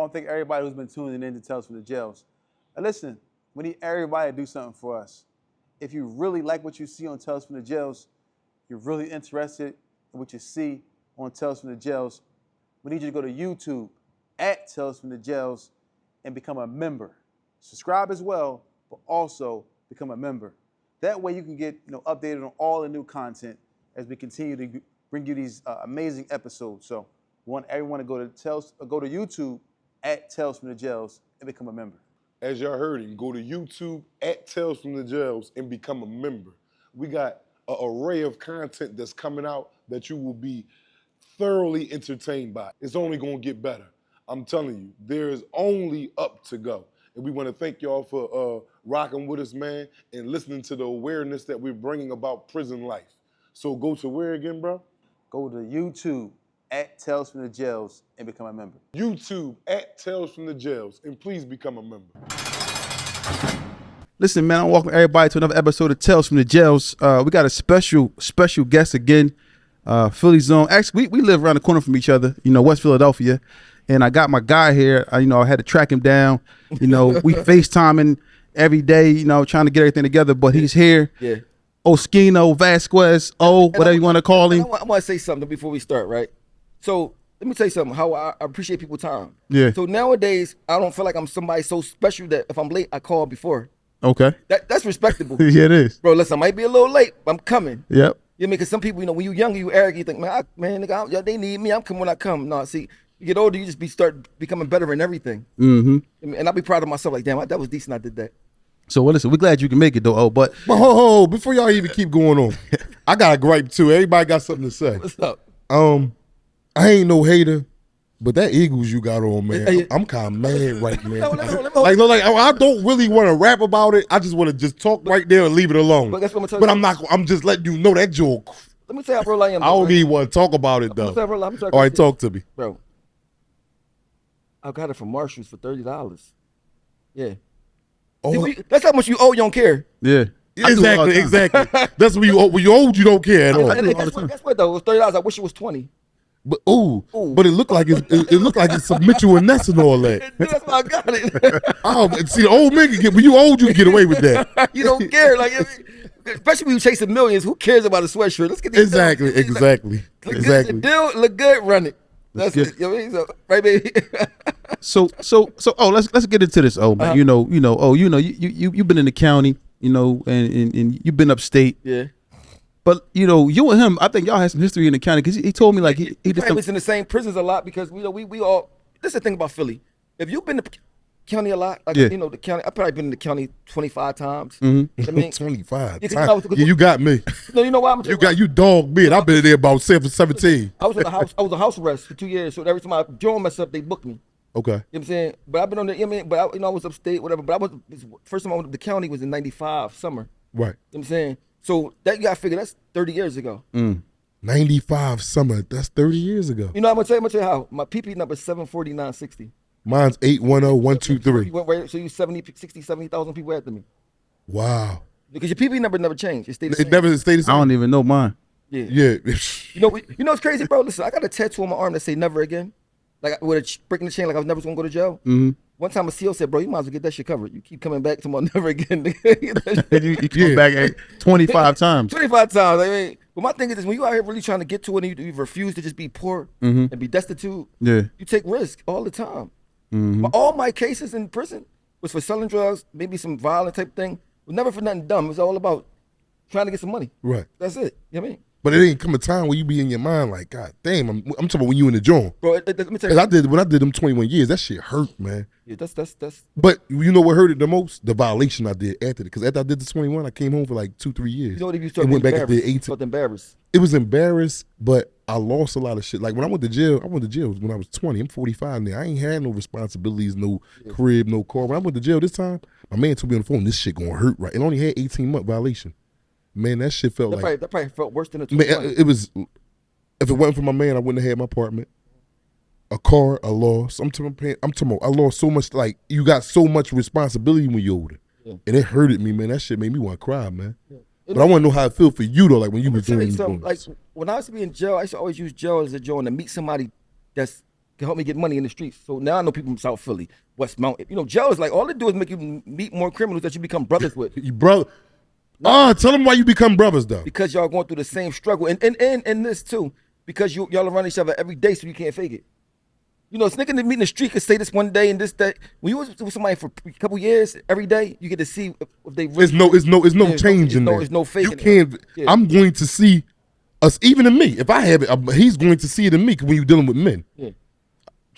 want to thank everybody who's been tuning in to Tales from the Jails. And listen, we need everybody to do something for us. If you really like what you see on Tales from the Jails, you're really interested in what you see on Tales from the Jails, we need you to go to YouTube at Tales from the Jails and become a member. Subscribe as well, but also become a member. That way you can get updated on all the new content as we continue to bring you these amazing episodes. So we want everyone to go to YouTube at Tales from the Jails and become a member. As y'all heard him, go to YouTube at Tales from the Jails and become a member. We got an array of content that's coming out that you will be thoroughly entertained by. It's only gonna get better. I'm telling you, there is only up to go. And we want to thank y'all for rocking with us, man, and listening to the awareness that we're bringing about prison life. So go to where again, bro? Go to YouTube at Tales from the Jails and become a member. YouTube at Tales from the Jails, and please become a member. Listen, man, I welcome everybody to another episode of Tales from the Jails. We got a special guest again, Philly Zone. Actually, we live around the corner from each other, West Philadelphia. And I got my guy here. I had to track him down. We FaceTiming every day, trying to get everything together. But he's here. Yeah. Oschino, Vasquez, whatever you want to call him. I want to say something before we start, right? So let me tell you something, how I appreciate people's time. Yeah. So nowadays, I don't feel like I'm somebody so special that if I'm late, I call before. Okay. That's respectable. Yeah, it is. Bro, listen, I might be a little late, but I'm coming. Yep. You know what I mean? Because some people, when you're younger, you arrogant, you think, nigga, they need me, I'm coming when I come. No, see, you get older, you just start becoming better in everything. Mm-hmm. And I'll be proud of myself, like, damn, that was decent, I did that. So, well, listen, we're glad you can make it, though, but Before y'all even keep going on, I got a gripe, too. Everybody got something to say. What's up? I ain't no hater, but that Eagles you got on, man, I'm kind of mad right now. I don't really want to rap about it. I just want to just talk right there and leave it alone. But that's what I'm gonna tell you. I'm just letting you know that joke. Let me tell you how real I am. I don't even want to talk about it, though. All right, talk to me. Bro, I got it from Marshall's for $30. Yeah. Oh. See, that's how much you owe, you don't care. yeah. Exactly. That's when you old, you don't care at all. Guess what though? It was $30. I wish it was 20. But but it looked like it's some Mitchell and Ness and all that. That's why I got it. See, the old man can get, when you old, you can get away with that. You don't care, especially when you chasing millions. Who cares about a sweatshirt? Let's get these Exactly. Good, deal, look good, run it. That's it. You know what I mean? So, right, baby. So let's get into this. Man. You've been in the county, and you've been upstate. Yeah. But you and him, I think y'all had some history in the county because he told me like he probably was in the same prisons a lot because we all. This is the thing about Philly. If you've been to county a lot, like the county, I've probably been in the county 25 times. Mm-hmm. I mean, 25 times. You got me. No, you know why? You dogged me. I've been there about 17. I was in the house. I was a house arrest for 2 years. So every time I drove mess up, they booked me. Okay. You know what I'm saying? But I've been on the. I was upstate, whatever. But first time I went to the county was in '95 summer. Right. You know what I'm saying? So that you gotta figure that's 30 years ago. 95 summer. That's 30 years ago. You know, I'm gonna tell you how. My PP number is 74960. Mine's 810123. So you 70,000 people after me. Wow. Because your PP number never changed. It stayed the same. It never stayed the same. I don't even know mine. Yeah. You know what's crazy, bro? Listen, I got a tattoo on my arm that say never again. Like with a break in the chain, like I was never gonna go to jail. Mm-hmm. One time a CO said, bro, you might as well get that shit covered. You keep coming back to my never again. you come back 25 times. 25 times. I mean, but my thing is this, when you out here really trying to get to it and you refuse to just be poor and be destitute, you take risks all the time. Mm-hmm. But all my cases in prison was for selling drugs, maybe some violent type thing. It was never for nothing dumb. It was all about trying to get some money. Right. That's it. You know what I mean? But it ain't come a time where you be in your mind like, God damn, I'm talking about when you in the joint. Bro, let me tell you. When I did them 21 years, that shit hurt, man. Yeah, that's. But you know what hurt it the most? The violation I did after it. Because after I did the 21, I came home for like 2-3 years. You know what, if you start went back and did 18. Felt embarrassed. It was embarrassed, but I lost a lot of shit. Like when I went to jail when I was 20. I'm 45 now. I ain't had no responsibilities, no crib, no car. When I went to jail this time, my man told me on the phone, this shit gonna hurt, right? It only had 18-month violation. Man, that shit felt that probably felt worse than a 21. Man, it was. If it wasn't for my man, I wouldn't have had my apartment, a car, a loss. I'm talking about. I lost so much. Like you got so much responsibility when you're older, and it hurted me, man. That shit made me want to cry, man. Yeah. But I want to know how it feel for you though. Like when you was doing these things. Like when I used to be in jail, I used to always use jail as a joint to meet somebody that's can help me get money in the streets. So now I know people from South Philly, Westmount. You know, jail is like, all it do is make you meet more criminals that you become brothers with. You brother. Tell them why you become brothers though. Because y'all going through the same struggle. And this too. Because y'all around each other every day, so you can't fake it. You know, this nigga that meet in the street could say this one day and this day. When you was with somebody for a couple years, every day, you get to see if they really. It's no change in there. There's no faking. You can't. Yeah. I'm going to see us, even in me. If I have it, he's going to see it in me when you're dealing with men. Yeah.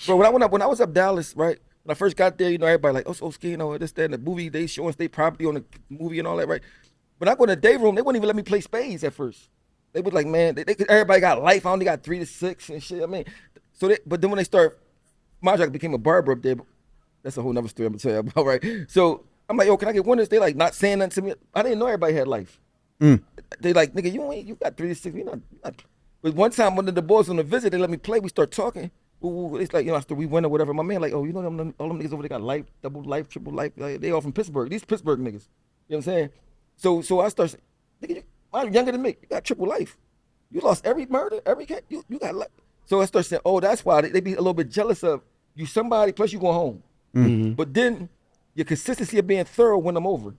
Bro, when I was up Dallas, right? When I first got there, you know, everybody like, Oschino, this, that, and the movie, they showing state property on the movie and all that, right? When I go in the day room, they wouldn't even let me play spades at first. They was like, man, everybody got life. I only got 3 to 6 and shit. I mean, but then when they start, my job became a barber up there. That's a whole nother story I'm gonna tell you about, right? So I'm like, yo, can I get winners? They like not saying nothing to me. I didn't know everybody had life. They like, nigga, you got 3 to 6. We not. But one time, one of the boys on the visit, they let me play. We start talking. It's like, you know, after we win or whatever. My man like, oh, you know, all them niggas over there got life, double life, triple life. Like, they all from Pittsburgh. These Pittsburgh niggas. You know what I'm saying? So I start saying, nigga, I'm younger than me. You got triple life. You lost every murder, every cat. You got life. So I start saying, oh, that's why they be a little bit jealous of you. Somebody plus you going home. Mm-hmm. But then your consistency of being thorough win them over.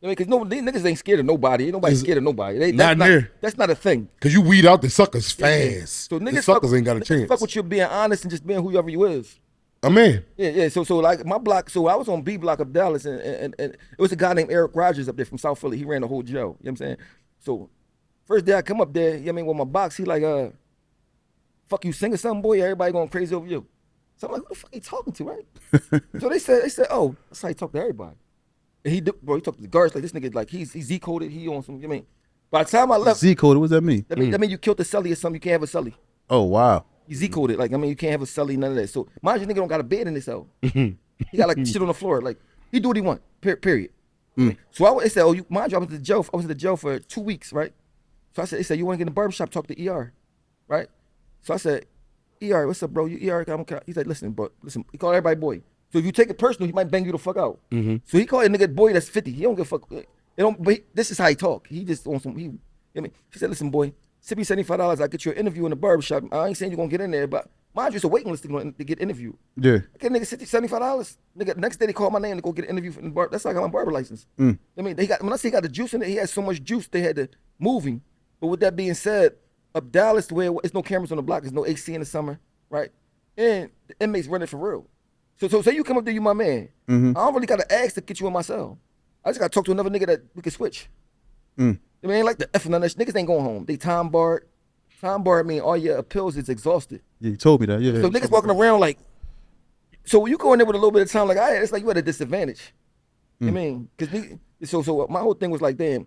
I mean, because these niggas ain't scared of nobody. Ain't nobody scared of nobody. That's not a thing. Because you weed out the suckers fast. So niggas the suckers ain't got a chance. Fuck with you being honest and just being whoever you is. Man. Yeah. So like my block, so I was on B block of Dallas, and it was a guy named Eric Rogers up there from South Philly. He ran the whole jail. You know what I'm saying? So first day I come up there, you know what I mean, with my box, he like, fuck you singing something, boy, everybody going crazy over you. So I'm like, who the fuck he talking to, right? So they said, oh, that's how he talk to everybody. And he talked to the guards like this nigga, like he's Z-coded, he on some, you know what I mean? By the time I left. Z-coded, what does that mean? That mean you killed the celly or something, you can't have a celly. Oh, wow. You Z-coded, like, I mean, you can't have a celly, none of that. So mind you, nigga don't got a bed in his cell. He got like shit on the floor, like, he do what he want, period. So they said, oh, mind you, I was in the jail for 2 weeks, right? So they said, you want to get in the barbershop, talk to ER, right? So I said, ER, what's up, bro? You ER? He's like, listen, bro, listen. He called everybody boy. So if you take it personal, he might bang you the fuck out. So he called a nigga boy that's 50. He don't give a fuck. This is how he talk. He just on some. You know what I mean? He said, listen, boy, send me $75. I'll get you an interview in the barbershop. I ain't saying you're gonna get in there, but mind you, it's a waiting list to get interviewed. Yeah. I get a nigga $75. Nigga, next day they called my name to go get an interview from the bar. That's how I got my barber license. I mean, when I say he got the juice in it, he had so much juice they had to move him. But with that being said, up Dallas, where it's no cameras on the block, there's no AC in the summer, right? And the inmates running for real. So say you come up there, you my man. I don't really got to ask to get you in my cell. I just got to talk to another nigga that we can switch. I mean, ain't like the F and none of that. Niggas ain't going home. They time barred. Time barred mean all your appeals is exhausted. Yeah, you told me that. Yeah. So niggas walking around like, so when you go in there with a little bit of time like I had, it's like you at a disadvantage. I mean, because so my whole thing was like, damn,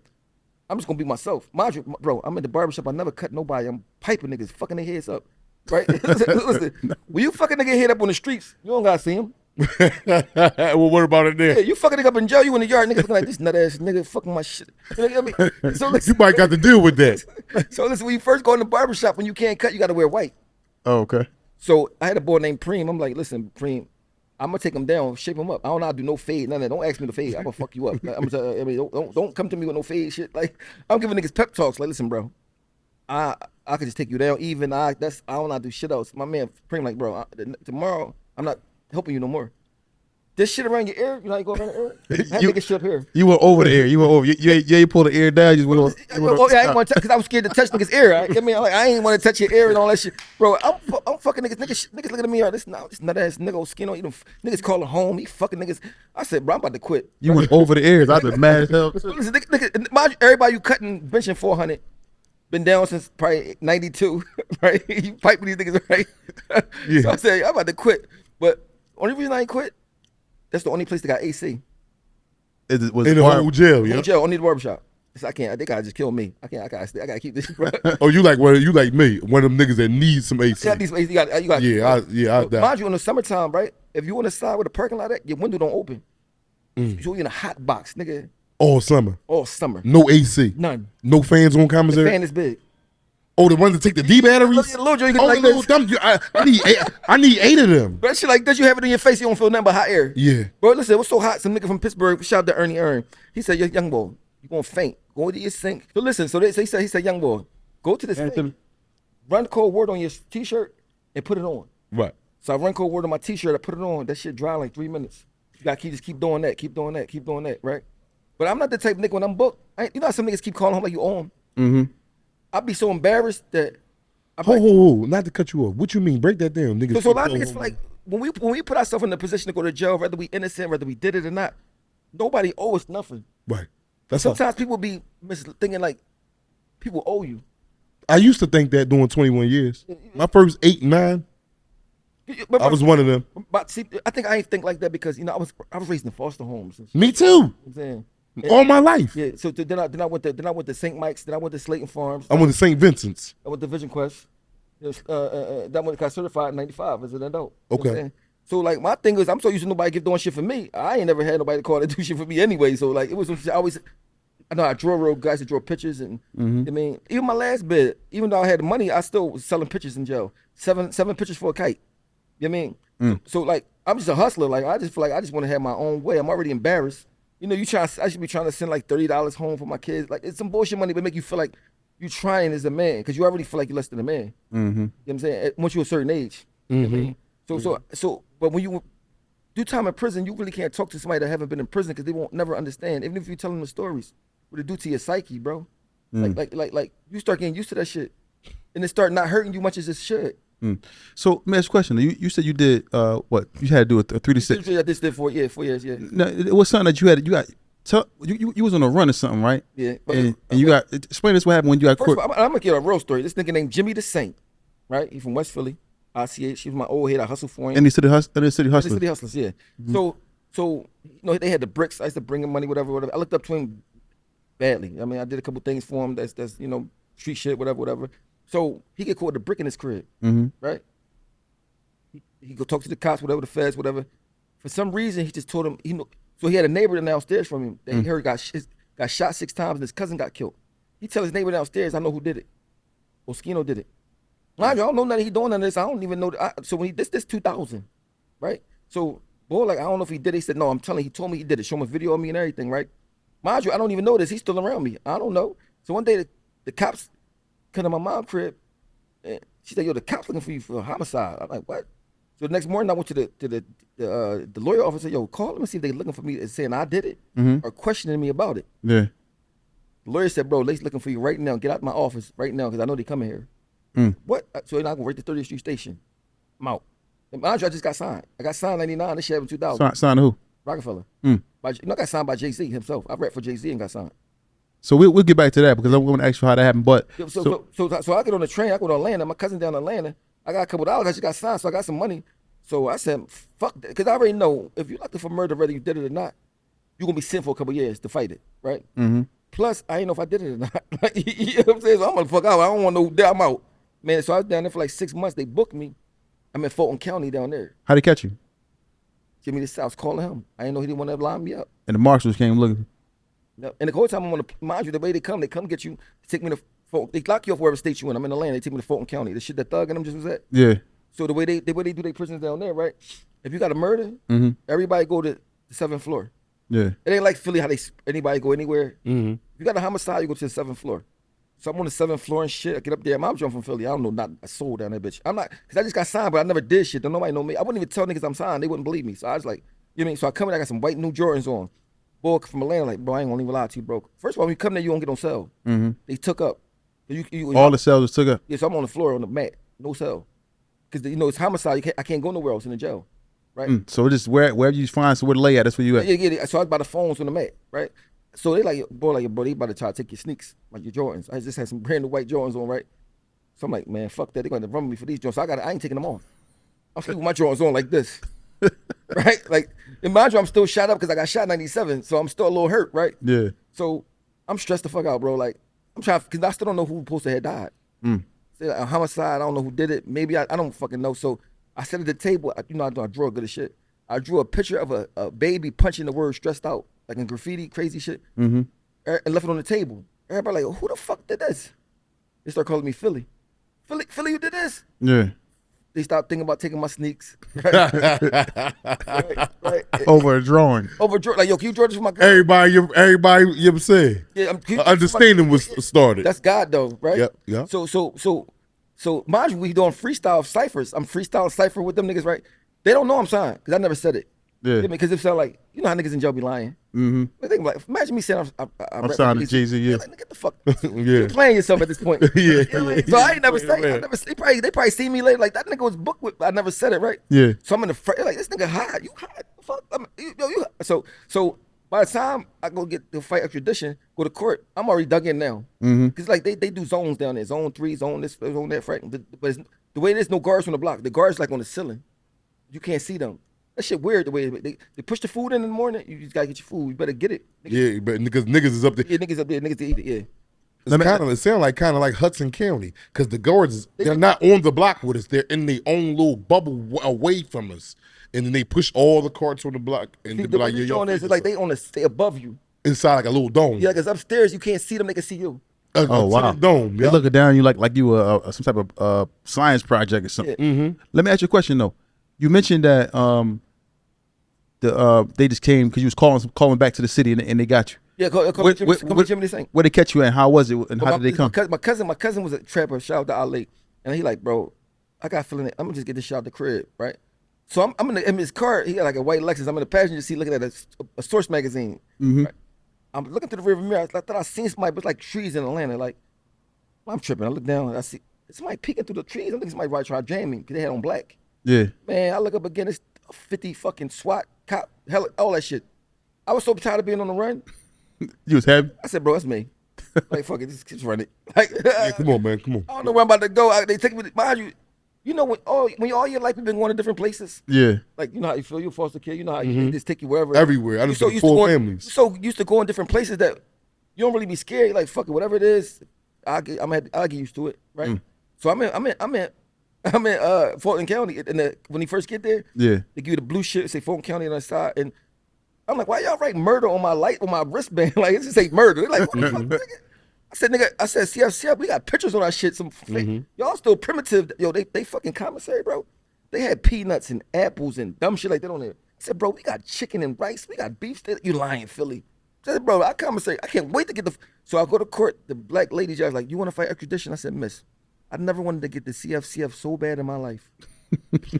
I'm just gonna be myself. Mind you, bro, I'm in the barbershop. I never cut nobody. I'm piping niggas, fucking their heads up. Right? Listen, when you fucking nigga head up on the streets, you don't gotta see him. Well, what about it there? Yeah, you fucking nigga up in jail, you in the yard, niggas looking like this nut ass nigga fucking my shit. You know what I mean? So listen, You might got to deal with that. So listen, when you first go in the barbershop, when you can't cut, you gotta wear white. Oh, okay. So I had a boy named Preem. I'm like, listen, Preem, I'm gonna take him down, shape him up. I don't know how to do no fade, none of that. Don't ask me to fade. I'm gonna fuck you up. I mean, don't come to me with no fade shit. Like, I'm giving niggas pep talks. Like, listen, bro, I could just take you down. Even I don't know how to do shit else. My man Preem like, bro, tomorrow I'm not helping you no more. This shit around your ear, you know how you go around the ear? I had to get shit up here. You went over the ear. You went over. You pulled the ear down. You just went over. I ain't want to because I was scared to touch niggas' ear. Right? I mean, I ain't want to touch your ear and all that shit. Bro, I'm fucking niggas. Niggas looking at me, this nut ass nigga Oschino. Niggas calling home. He fucking niggas. I said, bro, I'm about to quit. You went over the ears. I've been mad as hell. Listen, nigga, everybody you cutting, benching 400. Been down since probably 92, right? You piping these niggas, right? Yeah. So I said, I'm about to quit. But only reason I ain't quit, that's the only place that got AC. Was In the whole jail, yeah. Whole jail, only the barbershop. So I can't. They gotta just kill me. I gotta keep this, bro. Oh, you like me, one of them niggas that needs some AC. You got, you got. I mind you, in the summertime, right? If you on the side with a parking lot, your window don't open. So you in a hot box, nigga. All summer. No AC. None. No fans on The commissary. fan is big. Oh, the ones that take the D batteries. Little Joe, you Oh, like no, this. them, I need 8 of them. But that shit like this, you have it in your face, you don't feel nothing but hot air. Yeah. Bro, listen, it was so hot, some nigga from Pittsburgh, shout out to Ernie Earn. He said, young boy, you gonna faint. Go to your sink. So listen, he said, young boy, go to the sink, run cold word on your t-shirt and put it on. Right. So I run cold word on my t-shirt, I put it on, that shit dry in like 3 minutes. You gotta just keep doing that, keep doing that, keep doing that, right? But I'm not the type of nigga when I'm booked. You know how some niggas keep calling home like you owe them? I'd be so embarrassed that Not to cut you off. What you mean? Break that down, niggas. So a lot of niggas feel like when we put ourselves in the position to go to jail, whether we innocent, whether we did it or not, nobody owe us nothing. Right. That's all. Sometimes people be thinking like people owe you. I used to think that doing 21 years. My first 8, 9, I was one of them. But see, I think I ain't think like that because I was raised in foster homes. And shit. Me too. You know what I'm saying? All my life. Yeah. So then I went to St. Mike's. Then I went to Slayton Farms. I went to St. Vincent's. I went to Vision Quest. That one got certified in '95 as an adult. You know what I'm Okay. saying? So like my thing is, I'm so used to nobody doing shit for me. I ain't never had nobody to call to do shit for me anyway. So like it was some shit I always. I know I draw real guys that draw pictures and I mean even my last bid, even though I had the money, I still was selling pictures in jail. Seven pictures for a kite. You know what I mean? So like I'm just a hustler. Like I just feel like I just want to have my own way. I'm already embarrassed. I should be trying to send like $30 home for my kids. Like it's some bullshit money, but make you feel like you trying as a man because you already feel like you're less than a man. You know what I'm saying? Once you're a certain age. You know what I mean? So but when you do time in prison, you really can't talk to somebody that haven't been in prison because they won't never understand. Even if you tell them the stories, what it do to your psyche, bro. Like you start getting used to that shit, and it start not hurting you much as it should. So let me ask you a question. You said you did what? You had to do a 3 to 6. I just did 4 years. Yeah. No, it was something that you was on a run or something, right? Yeah. And you got explain this what happened when you got First of caught. all, I'm gonna give a real story. This nigga named Jimmy the Saint, right? He from West Philly. ICH. He was my old head. I hustled for him. And the city hustlers. The city hustlers, yeah. So they had the bricks. I used to bring him money, whatever. I looked up to him badly. I mean, I did a couple things for him. That's street shit, whatever. So he get caught with a brick in his crib, right? He go talk to the cops, whatever, the feds, whatever. For some reason, he just told him So he had a neighbor downstairs from him that he heard got shot 6 times and his cousin got killed. He tell his neighbor downstairs, I know who did it. Oschino did it. Mind you, I don't know nothing he doing none of this. I don't even know. So when this 2000, right? So boy, like I don't know if he did it. He said no. I'm telling you, he told me he did it. Show him a video of me and everything, right? Mind you, I don't even know this. He's still around me. I don't know. So one day the cops come to my mom's crib, and she said, "Yo, the cops looking for you for a homicide." I'm like, "What?" So the next morning I went to the lawyer office. Said, "Yo, call them and see if they looking for me and saying I did it or questioning me about it." Yeah. The lawyer said, "Bro, they's looking for you right now. Get out of my office right now because I know they coming here." What? So then I go right to 30th Street Station. I'm out. And mind you, I just got signed. I got signed 99. This shit happened 2000. Signed to who? Rocafella. I got signed by Jayz himself. I rap for Jayz and got signed. So we'll get back to that because I'm going to ask you how that happened. But so I get on the train. I go to Atlanta. My cousin down in Atlanta. I got a couple dollars. I just got signed, so I got some money. So I said, fuck that. Because I already know if you're locked up for murder, whether you did it or not, you're going to be sent for a couple years to fight it, right? Plus, I ain't know if I did it or not. You know what I'm saying? So I'm going to fuck out. I don't want no doubt. I'm out. Man, so I was down there for like 6 months. They booked me. I'm in Fulton County down there. How'd they catch you? Jimmy the South calling him. I didn't know he didn't want to line me up. And the marshals came looking. No, and the whole time I'm on the, mind you, the way they come get you, take me to Fulton. They lock you off wherever state you in. I'm in Atlanta. They take me to Fulton County. The shit that Thug and them just was at. Yeah. So the way they do their prisons down there, right? If you got a murder, everybody go to the 7th floor. Yeah. It ain't like Philly how anybody go anywhere. If you got a homicide, you go to the 7th floor. So I'm on the 7th floor and shit. I get up there. I'm from Philly. I don't know not a soul down there, bitch. I'm not, because I just got signed, but I never did shit. Don't nobody know me. I wouldn't even tell niggas I'm signed. They wouldn't believe me. So I was like, you know what I mean? So I come in, I got some white new Jordans on. Boy from Atlanta, like, bro, I ain't gonna even lie to you, bro. First of all, when you come there, you don't get on cell. They took up. So all the cells was took up? Yeah, so I'm on the floor on the mat. No cell. Because, it's homicide. I can't go nowhere else in the jail, right? So just wherever you find somewhere to lay at, that's where you at? Yeah. So I was by the phones on the mat, right? So they like, bro, they about to try to take your sneaks, like your Jordans. I just had some brand new white Jordans on, right? So I'm like, man, fuck that. They're going to run me for these Jordans. So I ain't taking them off. I'm sleeping with my Jordans on like this, right? Like, in mind you, I'm still shot up because I got shot in 97. So I'm still a little hurt, right? Yeah. So I'm stressed the fuck out, bro. Like, I'm trying, because I still don't know who supposed to have died. Say, a homicide, I don't know who did it. Maybe I don't fucking know. So I sat at the table, I draw good as shit. I drew a picture of a baby punching the word stressed out, like in graffiti, crazy shit, and left it on the table. Everybody like, who the fuck did this? They start calling me Philly. Philly, you did this? Yeah. They stopped thinking about taking my sneaks. Right. Over a drawing. Like, yo, can you draw this for my girl? Everybody, you ever said. Yeah, Understanding was started. That's God though, right? Yep. So So mind you, we doing freestyle ciphers. I'm freestyle cipher with them niggas, right? They don't know I'm signed because I never said it. Yeah. Because it sound like, you know how niggas in jail be lying. Mm-hmm. They think like, imagine me saying I'm signed to Jayz, yeah. Like, get the fuck. Yeah. You playing yourself at this point. Yeah. So I ain't never say. They probably see me later. Like that nigga was booked with. I never said it, right? Yeah. So I'm in the front. Like this nigga hot. You hot? Fuck. You. So by the time I go get the fight extradition, go to court, I'm already dug in now. Mm-hmm. Cause like they do zones down there, zone 3, zone this, zone that, right? But the way there's no guards on the block. The guards like on the ceiling. You can't see them. That shit weird the way they push the food in the morning. You just gotta get your food. You better get it. Yeah, but niggas is up there. Yeah, niggas up there. Niggas to eat it. Yeah. It sound kind of like Hudson County, because the guards, they're not on the block with us. They're in their own little bubble away from us, and then they push all the carts on the block, and they be like, the "Yo, is like they stay above you. inside like a little dome." Yeah, because upstairs you can't see them. They can see you. Oh wow, dome. They looking down on you like you were some type of science project or something. Yeah. Mm-hmm. Let me ask you a question though. You mentioned that they just came because you was calling back to the city and they got you. Yeah, come to Jimmy this thing. Where they catch you and how was it and how did they come? My cousin was a trapper. Shout out to Ali, and he like, bro, I got a feeling I'm gonna just get this shit out the crib, right? So I'm in his car. He got like a white Lexus. I'm in the passenger seat looking at a Source magazine. Mm-hmm. Right? I'm looking through the rearview mirror. I thought I seen somebody, but like trees in Atlanta. Like, I'm tripping. I look down and I see somebody peeking through the trees. I think somebody right try to jam me because they had on black. Yeah. Man, I look up again. It's 50 fucking SWAT cop, hell, all that shit. I was so tired of being on the run. You was happy? I said, bro, that's me. Like, fuck it, just run it. Like, Come on, man, come on. I don't know where I'm about to go. They take me. Mind you, you know when all your life you've been going to different places. Yeah. Like you know how you feel. You're a foster kid. You know how they just take you wherever. Everywhere. I just so took 4 families. You're so used to going different places that you don't really be scared. You're like fuck it, whatever it is, I'll get used to it, right? So I'm in Fulton County, and when you first get there, Yeah. they give you the blue shit, say Fulton County on the side, and I'm like, why y'all write murder on my wristband? Like it just say murder. They're like, what the fuck, nigga? I said, CF, we got pictures on our shit. Some fake, y'all still primitive. Yo, they fucking commissary, bro. They had peanuts and apples and dumb shit like that on there. I said, bro, we got chicken and rice. We got beef. You lying, Philly. I said, bro, I commissary. I can't wait to get so I go to court. The black lady judge like, you want to fight extradition? I said, miss, I never wanted to get the CF so bad in my life.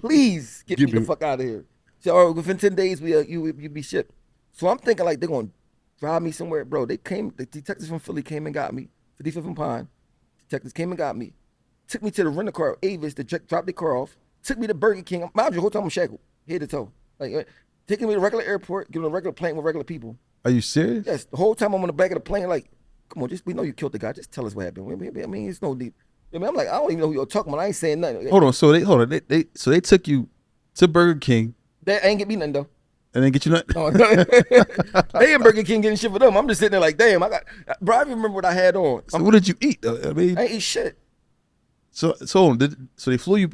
Please get me the fuck out of here. So all right, within 10 days, you be shipped. So I'm thinking like they're going to drive me somewhere. Bro, the detectives from Philly came and got me. 55th and Pine. Detectives came and got me. Took me to the rental car, Avis, to drop the car off. Took me to Burger King. Mind you, the whole time I'm shackled, head to toe. Like, taking me to a regular airport, getting on a regular plane with regular people. Are you serious? Yes, the whole time I'm on the back of the plane, like, come on, we know you killed the guy. Just tell us what happened. I mean, it's no deep. I mean, I'm like, I don't even know who you're talking about. I ain't saying nothing. Hold on. So they took you to Burger King. They ain't get me nothing though. And then get you nothing. No, they in Burger King getting shit for them. I'm just sitting there like, damn, bro, I even remember what I had on. So what did you eat? I mean, I ain't eat shit. So they flew you.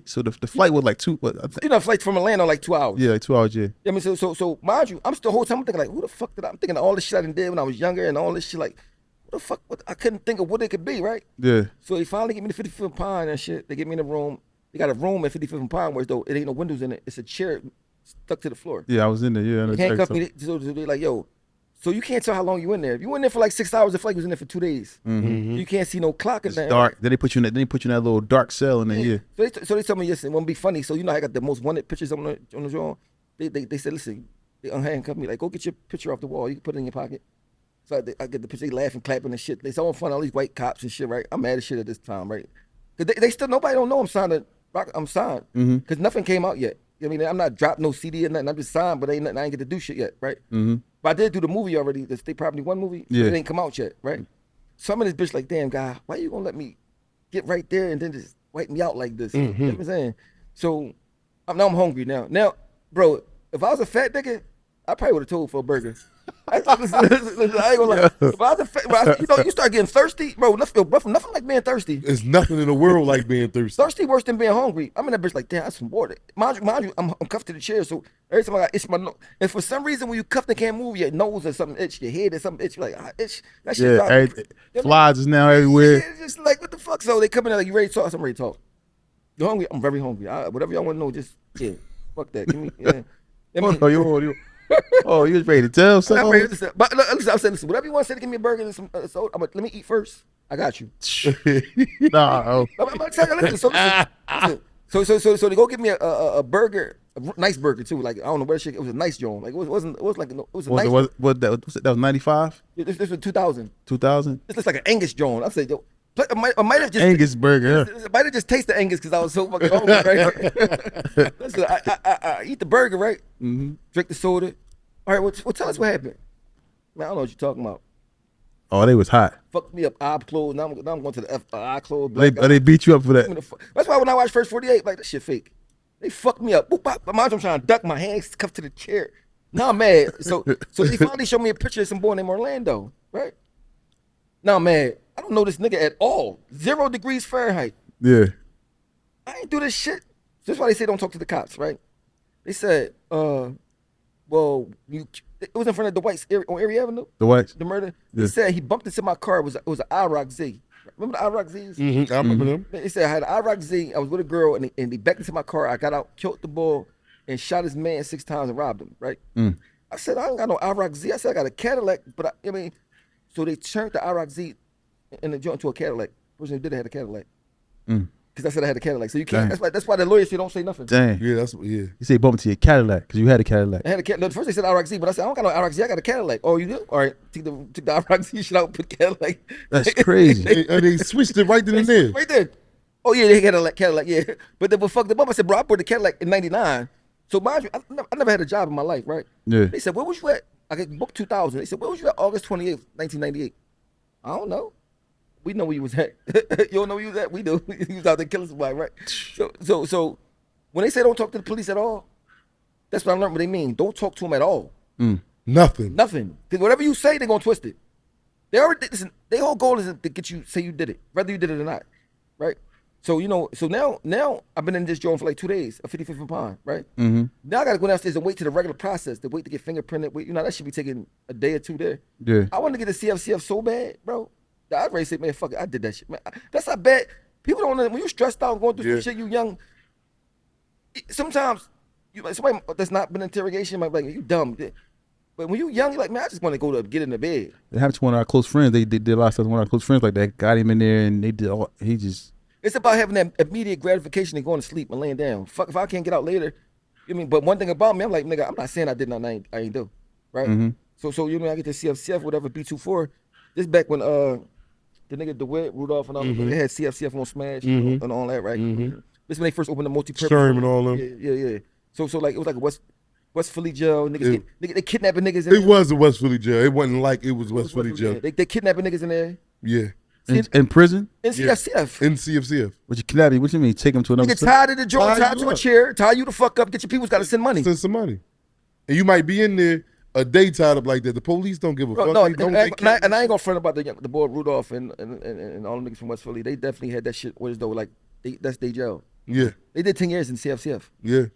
So the flight was like 2. What? I think, You know, flights from Atlanta like 2 hours. yeah, like 2 hours. Yeah. I mean, so mind you, I'm still the whole time I'm thinking like, who the fuck did I'm thinking of all this shit I did when I was younger and all this shit like, what the fuck? I couldn't think of what it could be, right? Yeah. So they finally get me to 55th and Pine and shit. They get me in a room. They got a room at 55th and Pine where though it ain't no windows in it. It's a chair stuck to the floor. Yeah, I was in there. Yeah. They handcuffed me. So they're like, yo, so you can't tell how long you in there. If you in there for like 6 hours, the flight was in there for 2 days. You can't see no clock in It's there. dark. Then they put you in that little dark cell in there. Yeah. So they told me, listen, it won't be funny. So you know I got the most wanted pictures on the drawing. They said, listen, they unhandcuffed me. Like, go get your picture off the wall. You can put it in your pocket. So I get the picture. They laughing, clapping and shit. They so fun. All these white cops and shit, right? I'm mad as shit at this time, right? Cause they still nobody don't know I'm signed. I'm signed because nothing came out yet. I mean, I'm not dropped no CD or nothing. I'm just signed, but ain't nothing. I ain't get to do shit yet, right? But I did do the movie already, the State Property 1 movie. Yeah. It ain't come out yet, right? So I'm in this bitch like, damn, guy, why you gonna let me get right there and then just wipe me out like this? You know what I'm saying? So now I'm hungry now. Now, bro, if I was a fat nigga, I probably would have told for a burger. I ain't gonna lie. If I was a fat, you start getting thirsty, bro. Nothing like being thirsty. There's nothing in the world like being thirsty. Thirsty worse than being hungry. I'm in that bitch like, damn, that's some water. Mind you, I'm cuffed to the chair, so every time I got itch my nose. And for some reason, when you cuffed and can't move, your nose or something itch, your head or something itch, you're like, itch. That shit Flies is now everywhere. It's just like, what the fuck? So they come in there like, you ready to talk? I said, I'm ready to talk. You hungry? I'm very hungry. Whatever y'all want to know, just, yeah, fuck that. Give me, yeah. Oh, you was ready to tell something? But listen, I'm saying, listen, whatever you want to say to give me a burger and some soda, let me eat first. I got you. Nah, oh. I'm telling you, listen. So they go get me a burger, a nice burger too. Like I don't know where shit. It was a nice joint. Like it was like it was a nice. That was 95? This was 2000. 2000? This looks like an Angus joint. I said, yo, I might have just Angus burger. I might have just tasted the Angus because I was so fucking hungry. Right? Listen, I eat the burger, right? Mm-hmm. Drink the soda. All right, well, tell us what happened. Man, I don't know what you're talking about. Oh, they was hot. Fucked me up, eye closed. Now I'm going to the eye closed. They beat you up for that. That's why when I watch First 48, like, that shit fake. They fucked me up. My mom's trying to duck, my hands cuffed to the chair. Now I'm mad. So they finally showed me a picture of some boy named Orlando, right? Now I'm mad. I don't know this nigga at all. 0 degrees Fahrenheit. Yeah. I ain't do this shit. That's why they say don't talk to the cops, right? They said, well, it was in front of the Whites on Erie Avenue. The Whites? The murder. Yeah. He said he bumped into my car. It was an IROC Z. Remember the IROC Zs? Mm-hmm. I remember them. He said I had an IROC Z. I was with a girl and he backed into my car. I got out, killed the bull, and shot his man 6 times and robbed him, right? I said, I ain't got no IROC Z. I said, I got a Cadillac, but I mean, so they turned the IROC Z and the joint into a Cadillac. The person who did it had a Cadillac. Because I said I had a Cadillac. So you can't, that's why the lawyer said don't say nothing. Dang. Yeah, You say bump into your Cadillac because you had a Cadillac. I had a Cadillac. First they said IROC Z, but I said, I don't got no IROC Z. I got a Cadillac. Oh, you do? All right. Took the IROC Z shit out, put Cadillac. That's crazy. and they switched it right then and there. Right there. Oh, yeah, they had a Cadillac, yeah. But then, fuck them up. I said, bro, I bought the Cadillac in 99. So mind you, I never had a job in my life, right? Yeah. They said, where was you at? I got booked 2000. They said, where was you at August 28th, 1998? I don't know. We know where you was at. You don't know where you was at? We do. You was out there killing somebody, right? So when they say don't talk to the police at all, that's what I learned what they mean. Don't talk to them at all. Nothing. Nothing. Because whatever you say, they're going to twist it. They already, listen, their whole goal is to get you, say you did it, whether you did it or not, right? So, so now I've been in this joint for like 2 days, a 55th pound, right? Now I got to go downstairs and wait to the regular process, to wait to get fingerprinted. Wait, that should be taking a day or 2 there. Yeah. I want to get a CFCF so bad, bro. I'd already say, man, fuck it, I did that shit, man. That's how bad. People don't know, when you stressed out and going through some shit, you young, sometimes, somebody that's not been in interrogation might be like, you dumb. But when you young, you're like, man, I just want to go to get in the bed. It happened to one of our close friends. They did a lot of stuff to one of our close friends like that. Got him in there and they did all, he just. It's about having that immediate gratification and going to sleep and laying down. Fuck, if I can't get out later, but one thing about me, I'm like, nigga, I'm not saying I did nothing I ain't do, right? So I get to CFCF, whatever, B24. This back when the nigga DeWitt, Rudolph, and all they had CFCF on Smash and all that, right? This when they first opened the multi-purpose. Sherm and all them. Yeah. So like it was like a West Philly jail. Niggas, they kidnapping niggas. It was a West Philly jail. It wasn't like it was West Philly jail. They kidnapping niggas in there. Yeah. In prison? In CFCF. In CFCF. What you kidnapping? What you mean? Take him to another nigga tied to the joint, tied to a chair, tie you the fuck up, get your people's got to send money. Send some money. And you might be in there a day tied up like that. The police don't give a fuck. No, and I ain't gonna front about the boy Rudolph and all the niggas from West Philly. They definitely had that shit where as though like that's their jail. Yeah. They did 10 years in CFCF. Yeah. You know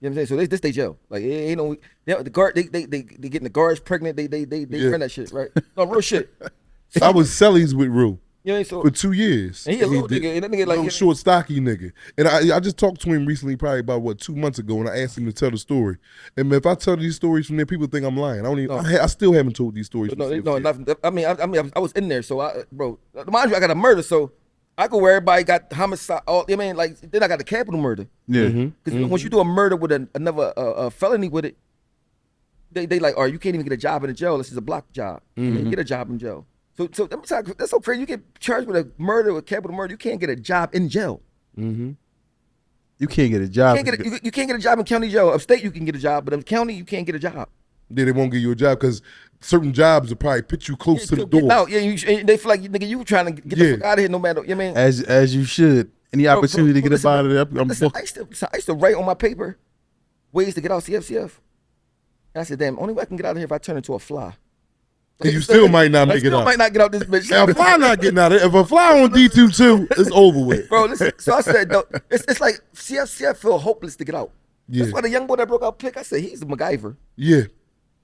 what I'm saying? So this they jail. Like it ain't no the guard they getting the guards pregnant. They run that shit, right? No real shit. I was cellies with Rue. Yeah, so for 2 years. And he a little nigga, and that nigga like little short, stocky nigga. And I just talked to him recently, probably about 2 months ago, and I asked him to tell the story. And man, if I tell these stories from there, people think I'm lying. I don't even. I still haven't told these stories. No, nothing. I mean, I was in there, so bro, mind you, I got a murder, so I go where everybody got homicide. I mean, like then I got the capital murder. Yeah. Because once you do a murder with another felony with it, they like, you can't even get a job in the jail. This is a block job. You can't get a job in jail. So let me talk, that's so crazy. You get charged with a murder, with capital murder. You can't get a job in jail. You can't get a job. You can't get a job in county jail. Upstate you can get a job, but in county you can't get a job. Yeah, they won't give you a job because certain jobs will probably put you close to the door. Out. Yeah, they feel like nigga, you trying to get the fuck out of here no matter. You know what I mean? As you should. Any opportunity to get up out of there. I used to write on my paper ways to get out CFCF. And I said, damn, only way I can get out of here if I turn into a fly. And you still might not make it out. Might not get out this bitch. If a fly not getting out of it, if a fly on D22, it's over with. Bro, listen. So I said, no, it's like CFCF feel hopeless to get out. Yeah. That's why the young boy that broke out pick, I said, he's a MacGyver. Yeah.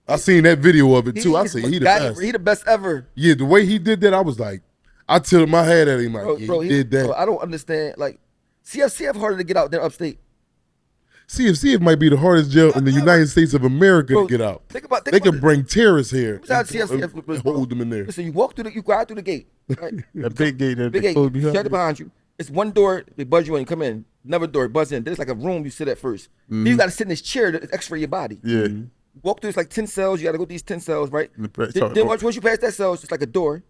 I seen that video of it too. I said, he the best. He the best ever. Yeah, the way he did that, I was like, I tilted my head at him. Like, he did that. Bro, I don't understand. Like, CFCF harder to get out than upstate. CFCF might be the hardest jail in the United States of America to get out. They can bring terrorists here and hold them in there. Listen, you go out through the gate. Right? That big gate that Big they gate, close behind shut it you. behind you. It's one door, they buzz you in, come in. Another door, buzz in. There's like a room you sit at 1st. Then you got to sit in this chair to x-ray your body. Yeah. Walk through, it's like 10 cells. You got to go through these 10 cells, right? Talk- Then once you pass that cell, it's just like a door.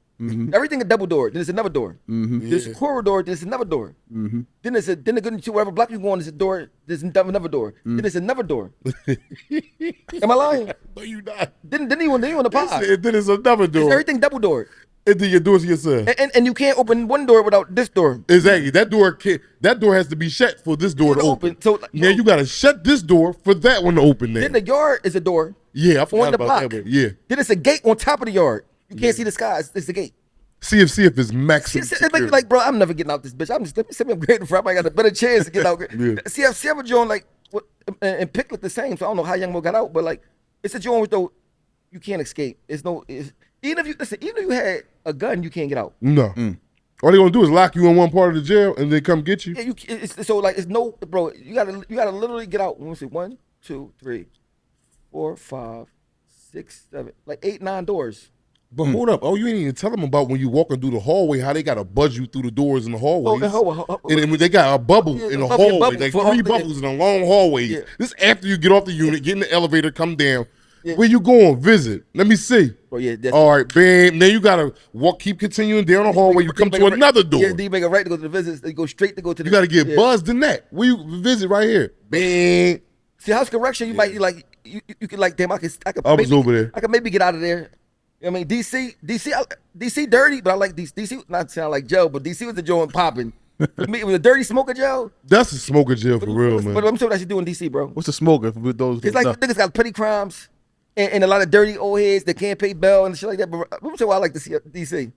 Everything a double door. Then there's another door. There's a corridor. There's another door. Then there's a then to wherever block you go on, there's a door. There's another door. Then there's another door. Am I lying? No, you not. Then you on the pod. And then it's another It's door. everything double door. And then your doors yourself. And you can't open one door without this door. Exactly. That door has to be shut for this door to open. So Now you gotta shut this door for that one to open. then the yard is a door. Yeah, I on forgot the about block. that one. Yeah. Then it's a gate on top of the yard. You can't see the sky. It's the gate. See if it's maximum. It's like, bro, I'm never getting out this bitch. I'm just let me send me upgrade before I got a better chance to get out. Yeah. See, a joint like what and Picklet the same. So I don't know how Young Mo got out, but like it's a joint with though you can't escape. Even if you had a gun, you can't get out. No. All they gonna do is lock you in one part of the jail and then come get you. Yeah, so like it's no, bro. You gotta literally get out. Let me see, 1, 2, 3, 4, 5, 6, 7, like 8, 9 doors. But hold up. Oh, you ain't even tell them about when you walking through the hallway, how they gotta buzz you through the doors in the hallways. And then they got a bubble Yeah, in the bubble, hallway, bubble like for 3 all- bubbles in a long hallway. Yeah. This after you get off the unit, get in the elevator, come down. Yeah. Where you going? Visit. Let me see. Bro, yeah, that's All right, bam. Then you gotta keep continuing down the hallway. You come to another door. Yeah, then you make a right to go to the visits. You go straight to go to the. You gotta get yeah. buzzed in that. Where you visit right here. Bang. See, house correction, you might like you could like damn. I could. I was over there. I could maybe get out of there. I mean, DC dirty, but I like DC. Not sound like Joe, but DC was the Joe and popping. For me, it was a dirty smoker Joe. That's a smoker jail for real, man. But I'm saying what I should do in DC, bro. What's the smoker with those? It's like niggas got petty crimes and a lot of dirty old heads that can't pay bail and shit like that. But I'm saying why I like to see DC.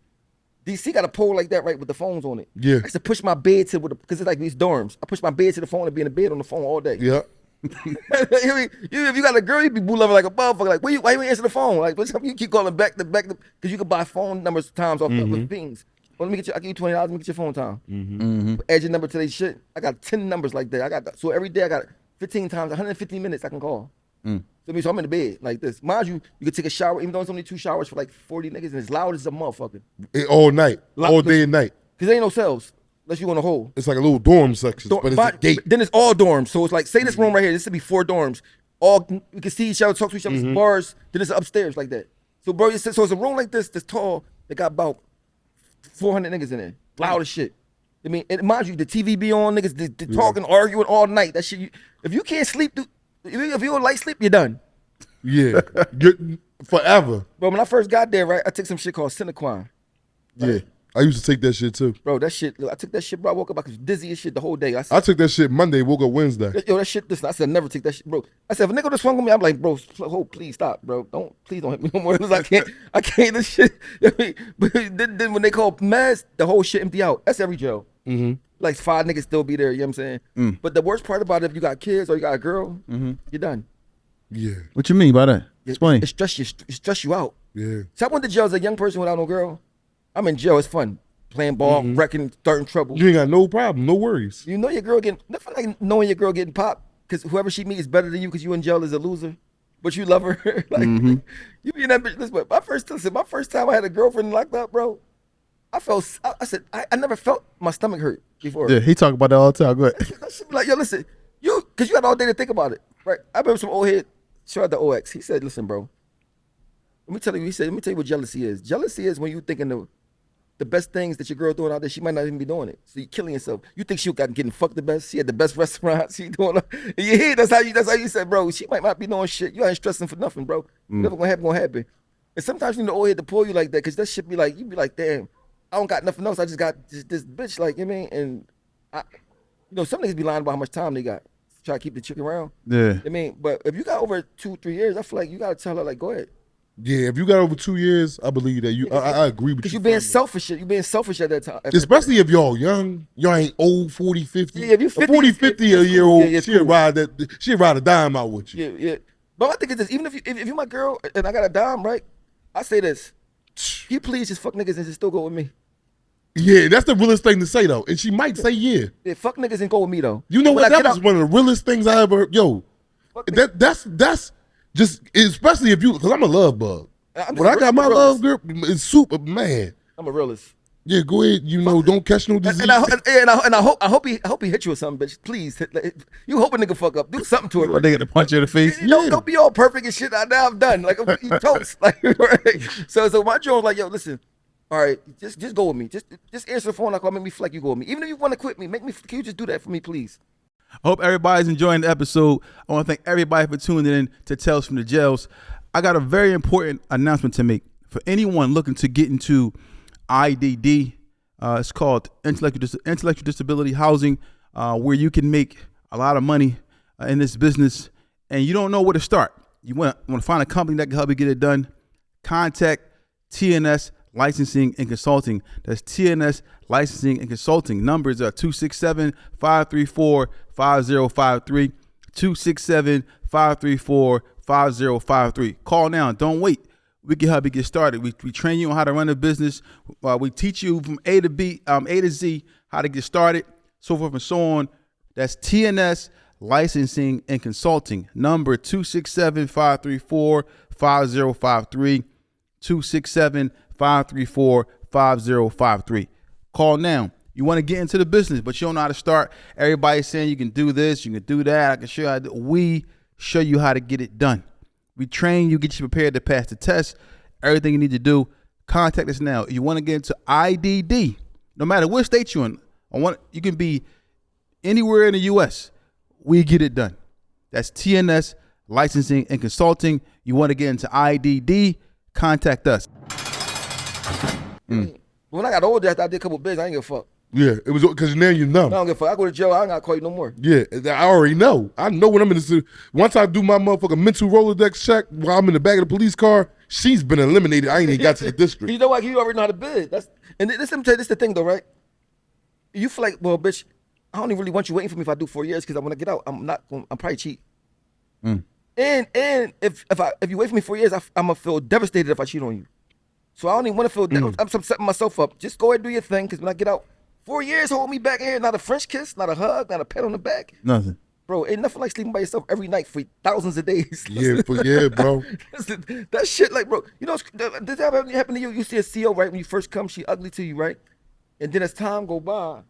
DC got a pole like that, right, with the phones on it. Yeah. I used to push my bed because it's like these dorms. I push my bed to the phone and be in the bed on the phone all day. Yeah. If you got a girl, you be boo loving like a motherfucker. Like, why you answer the phone? Like, what's up? You keep calling back because you can buy phone numbers times off with things. Well, let me get you. I give you $20. Let me get your phone time. Add your number to their shit. I got 10 numbers like that. So every day I got 15 times, 150 minutes I can call. So I'm in the bed like this. Mind you, you can take a shower, even though it's only 2 showers for like 40 niggas, and it's loud as a motherfucker. All night. All day and night. Cause there ain't no cells unless you on a hole. It's like a little dorm section, but it's a gate. Then it's all dorms. So it's like, say this room right here, this would be 4 dorms. All we can see each other, talk to each other, bars. Then it's upstairs like that. So bro, so it's a room like this, that's tall. That got about 400 niggas in there, loud as shit. I mean, and mind you, the TV be on, niggas they talking, arguing all night. That shit. If you can't sleep, if you don't like sleep, you're done. Yeah. You're forever. Bro, when I first got there, right, I took some shit called Cinequine. Yeah. I used to take that shit too. Bro, that shit, I took that shit, bro. I woke up, I was dizzy as shit the whole day. I I said, took that shit Monday, woke up Wednesday. yo, that shit, listen, I said, never take that shit, bro. I said, if a nigga just swung on me, I'm like, bro, please stop, bro. Please don't hit me no more. I can't, this shit. But then when they call meds, the whole shit empty out. That's every jail. Like 5 niggas still be there, you know what I'm saying? But the worst part about it, if you got kids or you got a girl, you're done. Yeah. What you mean by that? Explain. It stress you out. Yeah. So I went to jail as a young person without no girl. I'm in jail, it's fun. Playing ball, wrecking, starting trouble. You ain't got no problem, no worries. You know your girl getting, nothing like knowing your girl getting popped, because whoever she meets is better than you because you in jail is a loser. But you love her. Like, you be in that bitch. Listen, my first time I had a girlfriend locked up, bro, I said, I never felt my stomach hurt before. Yeah, he talk about that all the time. Go ahead. That shit be like, yo, listen, because you had all day to think about it, right? I remember some old head, shout out to OX. He said, listen, bro, let me tell you what jealousy is. Jealousy is when you thinking the best things that your girl doing out there, she might not even be doing it. So you killing yourself. You think she got getting fucked the best? She had the best restaurant. She doing. In your head, that's how you said, bro. She might not be doing shit. You ain't stressing for nothing, bro. Whatever gonna happen. And sometimes you need the old head to pull you like that, because that shit be like, you be like, damn, I don't got nothing else. I just got this bitch, like, you know what I mean? And some niggas be lying about how much time they got. Try to keep the chick around. Yeah. I mean, but if you got over 2-3 years, I feel like you gotta tell her, like, go ahead. Yeah, if you got over 2 years, I believe that you. I agree with you. Because you being selfish. You being selfish at that time. Especially if y'all young, y'all ain't old 40, 50. Yeah, if you 50, 40, 50 a year old, yeah, she'll cool. ride a dime out with you. Yeah. But my thing is this: even if you my girl and I got a dime, right? I say this: can you please just fuck niggas and just still go with me? Yeah, that's the realest thing to say though, and she might say yeah. Yeah, fuck niggas and go with me though. You know When what? I That get was out- one of the realest things I ever heard. Yo, Fuck niggas. that's just, especially if you, because I'm a love bug. I'm When I just got my a love realist. girl, it's super, man. I'm a realist. Yeah, go ahead. You know, don't catch no disease. And I hope he hit you or something, bitch. Please, you hope a nigga fuck up. Do something to him. A nigga to punch you in the face. Don't be all perfect and shit. Now I'm done. Like I'm eating toast. Like right. So my Joe was like, yo, listen. All right, just go with me. Just answer the phone. Like, make me flex. You go with me. Even if you want to quit me, make me. Can you just do that for me, please? I hope everybody's enjoying the episode. I want to thank everybody for tuning in to Tales from the Jails. I got a very important announcement to make for anyone looking to get into IDD. It's called intellectual disability housing, where you can make a lot of money in this business, and you don't know where to start. You want to find a company that can help you get it done. Contact TNS Licensing and Consulting. That's TNS Licensing and Consulting. Numbers are 267-534-5053, 267-534-5053. Call now. Don't wait. We can help you get started. We train you on how to run a business. We teach you from A to Z how to get started, so forth and so on. That's TNS Licensing and Consulting. Number 267-534-5053, 267-534-5053. Call now. You want to get into the business, but you don't know how to start. Everybody's saying you can do this, you can do that. I can show you how to do. We show you how to get it done. We train you, get you prepared to pass the test. Everything you need to do. Contact us now. You want to get into IDD, no matter what state you're in. You can be anywhere in the U.S. We get it done. That's TNS Licensing and Consulting. You want to get into IDD, contact us. When I got older, after I did a couple bids, I ain't give a fuck. Yeah, it was because now you're numb. I don't give a fuck. I go to jail, I ain't gotta call you no more. Yeah, I already know. I know when I'm in the once I do my motherfucking mental Rolodex check while I'm in the back of the police car, she's been eliminated. I ain't even got to the district. You know what? You already know how to bid. Let me tell you, this the thing though, right? You feel like, well, bitch, I don't even really want you waiting for me if I do 4 years because I want to get out. I'm probably cheat. And if you wait for me 4 years, I'm gonna feel devastated if I cheat on you. So I don't even want to feel. I'm setting myself up. Just go ahead and do your thing because when I get out, 4 years hold me back here. Not a French kiss, not a hug, not a pat on the back. Nothing. Bro, ain't nothing like sleeping by yourself every night for thousands of days. Yeah, bro. That shit, like, bro, you know, did that happen to you? You see a CO, right? When you first come, she ugly to you, right? And then as time go by, you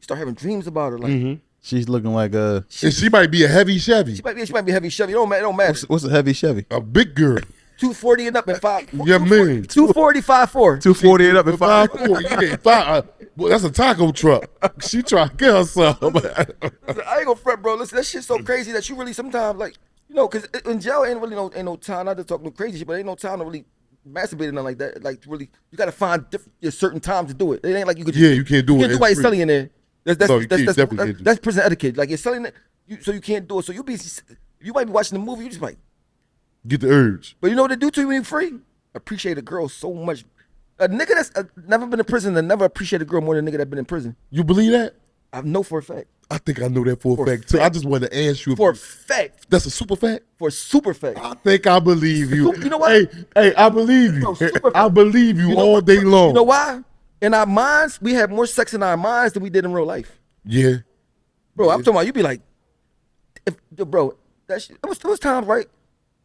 start having dreams about her. Like, She's looking like a. And she might be a heavy Chevy. She might be a heavy Chevy. It don't matter. What's a heavy Chevy? A big girl. 240 and up at 5. Yeah, man. 240, 5'4". 240 and up at 5. 5'4". Yeah, well, that's a taco truck. She trying to get herself. Listen, I ain't gonna fret, bro. Listen, that shit's so crazy that you really sometimes, like, you know, because in jail ain't no time, not to talk no crazy shit, but ain't no time to really masturbate or nothing like that. Like, really, you gotta find certain times to do it. It ain't like you could just, you can't do it. You can't do while you're selling in there. Definitely that's prison etiquette. Like, you're selling it, so you can't do it. So you might be watching the movie, you just like, get the urge. but you know what they do to you when you're free? Appreciate a girl so much. A nigga that's never been in prison and never appreciate a girl more than a nigga that's been in prison. You believe that? I know for a fact. I think I know that for a fact too. I just wanted to ask you. For a fact. That's a super fact? For a super fact. I think I believe you. You know what? Hey, I believe you. No, super I believe you, You know all what? day long. You know why? In our minds, we have more sex in our minds than we did in real life. Yeah. Bro, I'm talking about you be like, bro, that shit, it was times, right?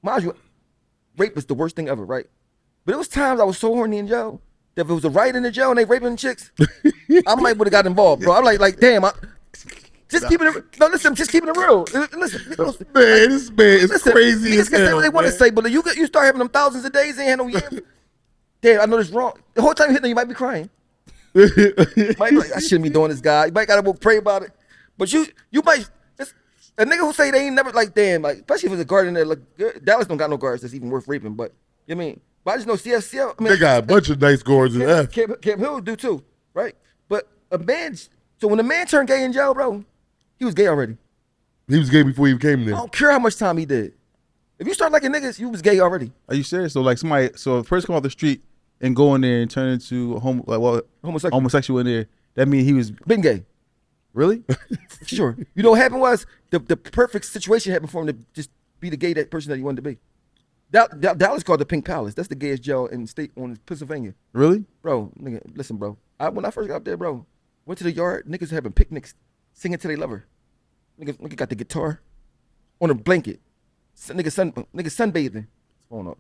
Mind you, rape was the worst thing ever, right? But it was times I was so horny in jail that if it was a riot in the jail and they raping chicks, I might would have got involved, bro. I'm like, damn, just keeping it. No, listen, just keeping it real. Listen, Man, this man is crazy niggas as can say hell. what they want to man. say, but you start having them thousands of days, ain't had no years. Damn, I know this wrong. The whole time you hit them, you might be crying. Might be like, I shouldn't be doing this, guy. You might gotta go pray about it. But you might. A nigga who say they ain't never, like, damn, like, especially if it's a guard in there, like, Dallas don't got no guards that's even worth raping, but, you know what I mean? But I just know CFCL, I mean, They got a bunch of nice guards in F. Camp Hill do too, right? But so when a man turned gay in jail, bro, he was gay already. He was gay before he came I there. don't care how much time he did. If you start liking niggas, you was gay already. Are you serious? So like so a person come off the street and go in there and turn into homosexual in there, that means he was Been gay. really? Sure. You know what happened was the perfect situation happened for him to just be the gay person that he wanted to be. Dallas called the Pink Palace. That's the gayest jail in the state on Pennsylvania. Really? Bro, nigga, listen, bro. When I first got up there, bro, went to the yard, niggas having picnics, singing to their lover. Nigga got the guitar on a blanket. Nigga sunbathing. Phone up.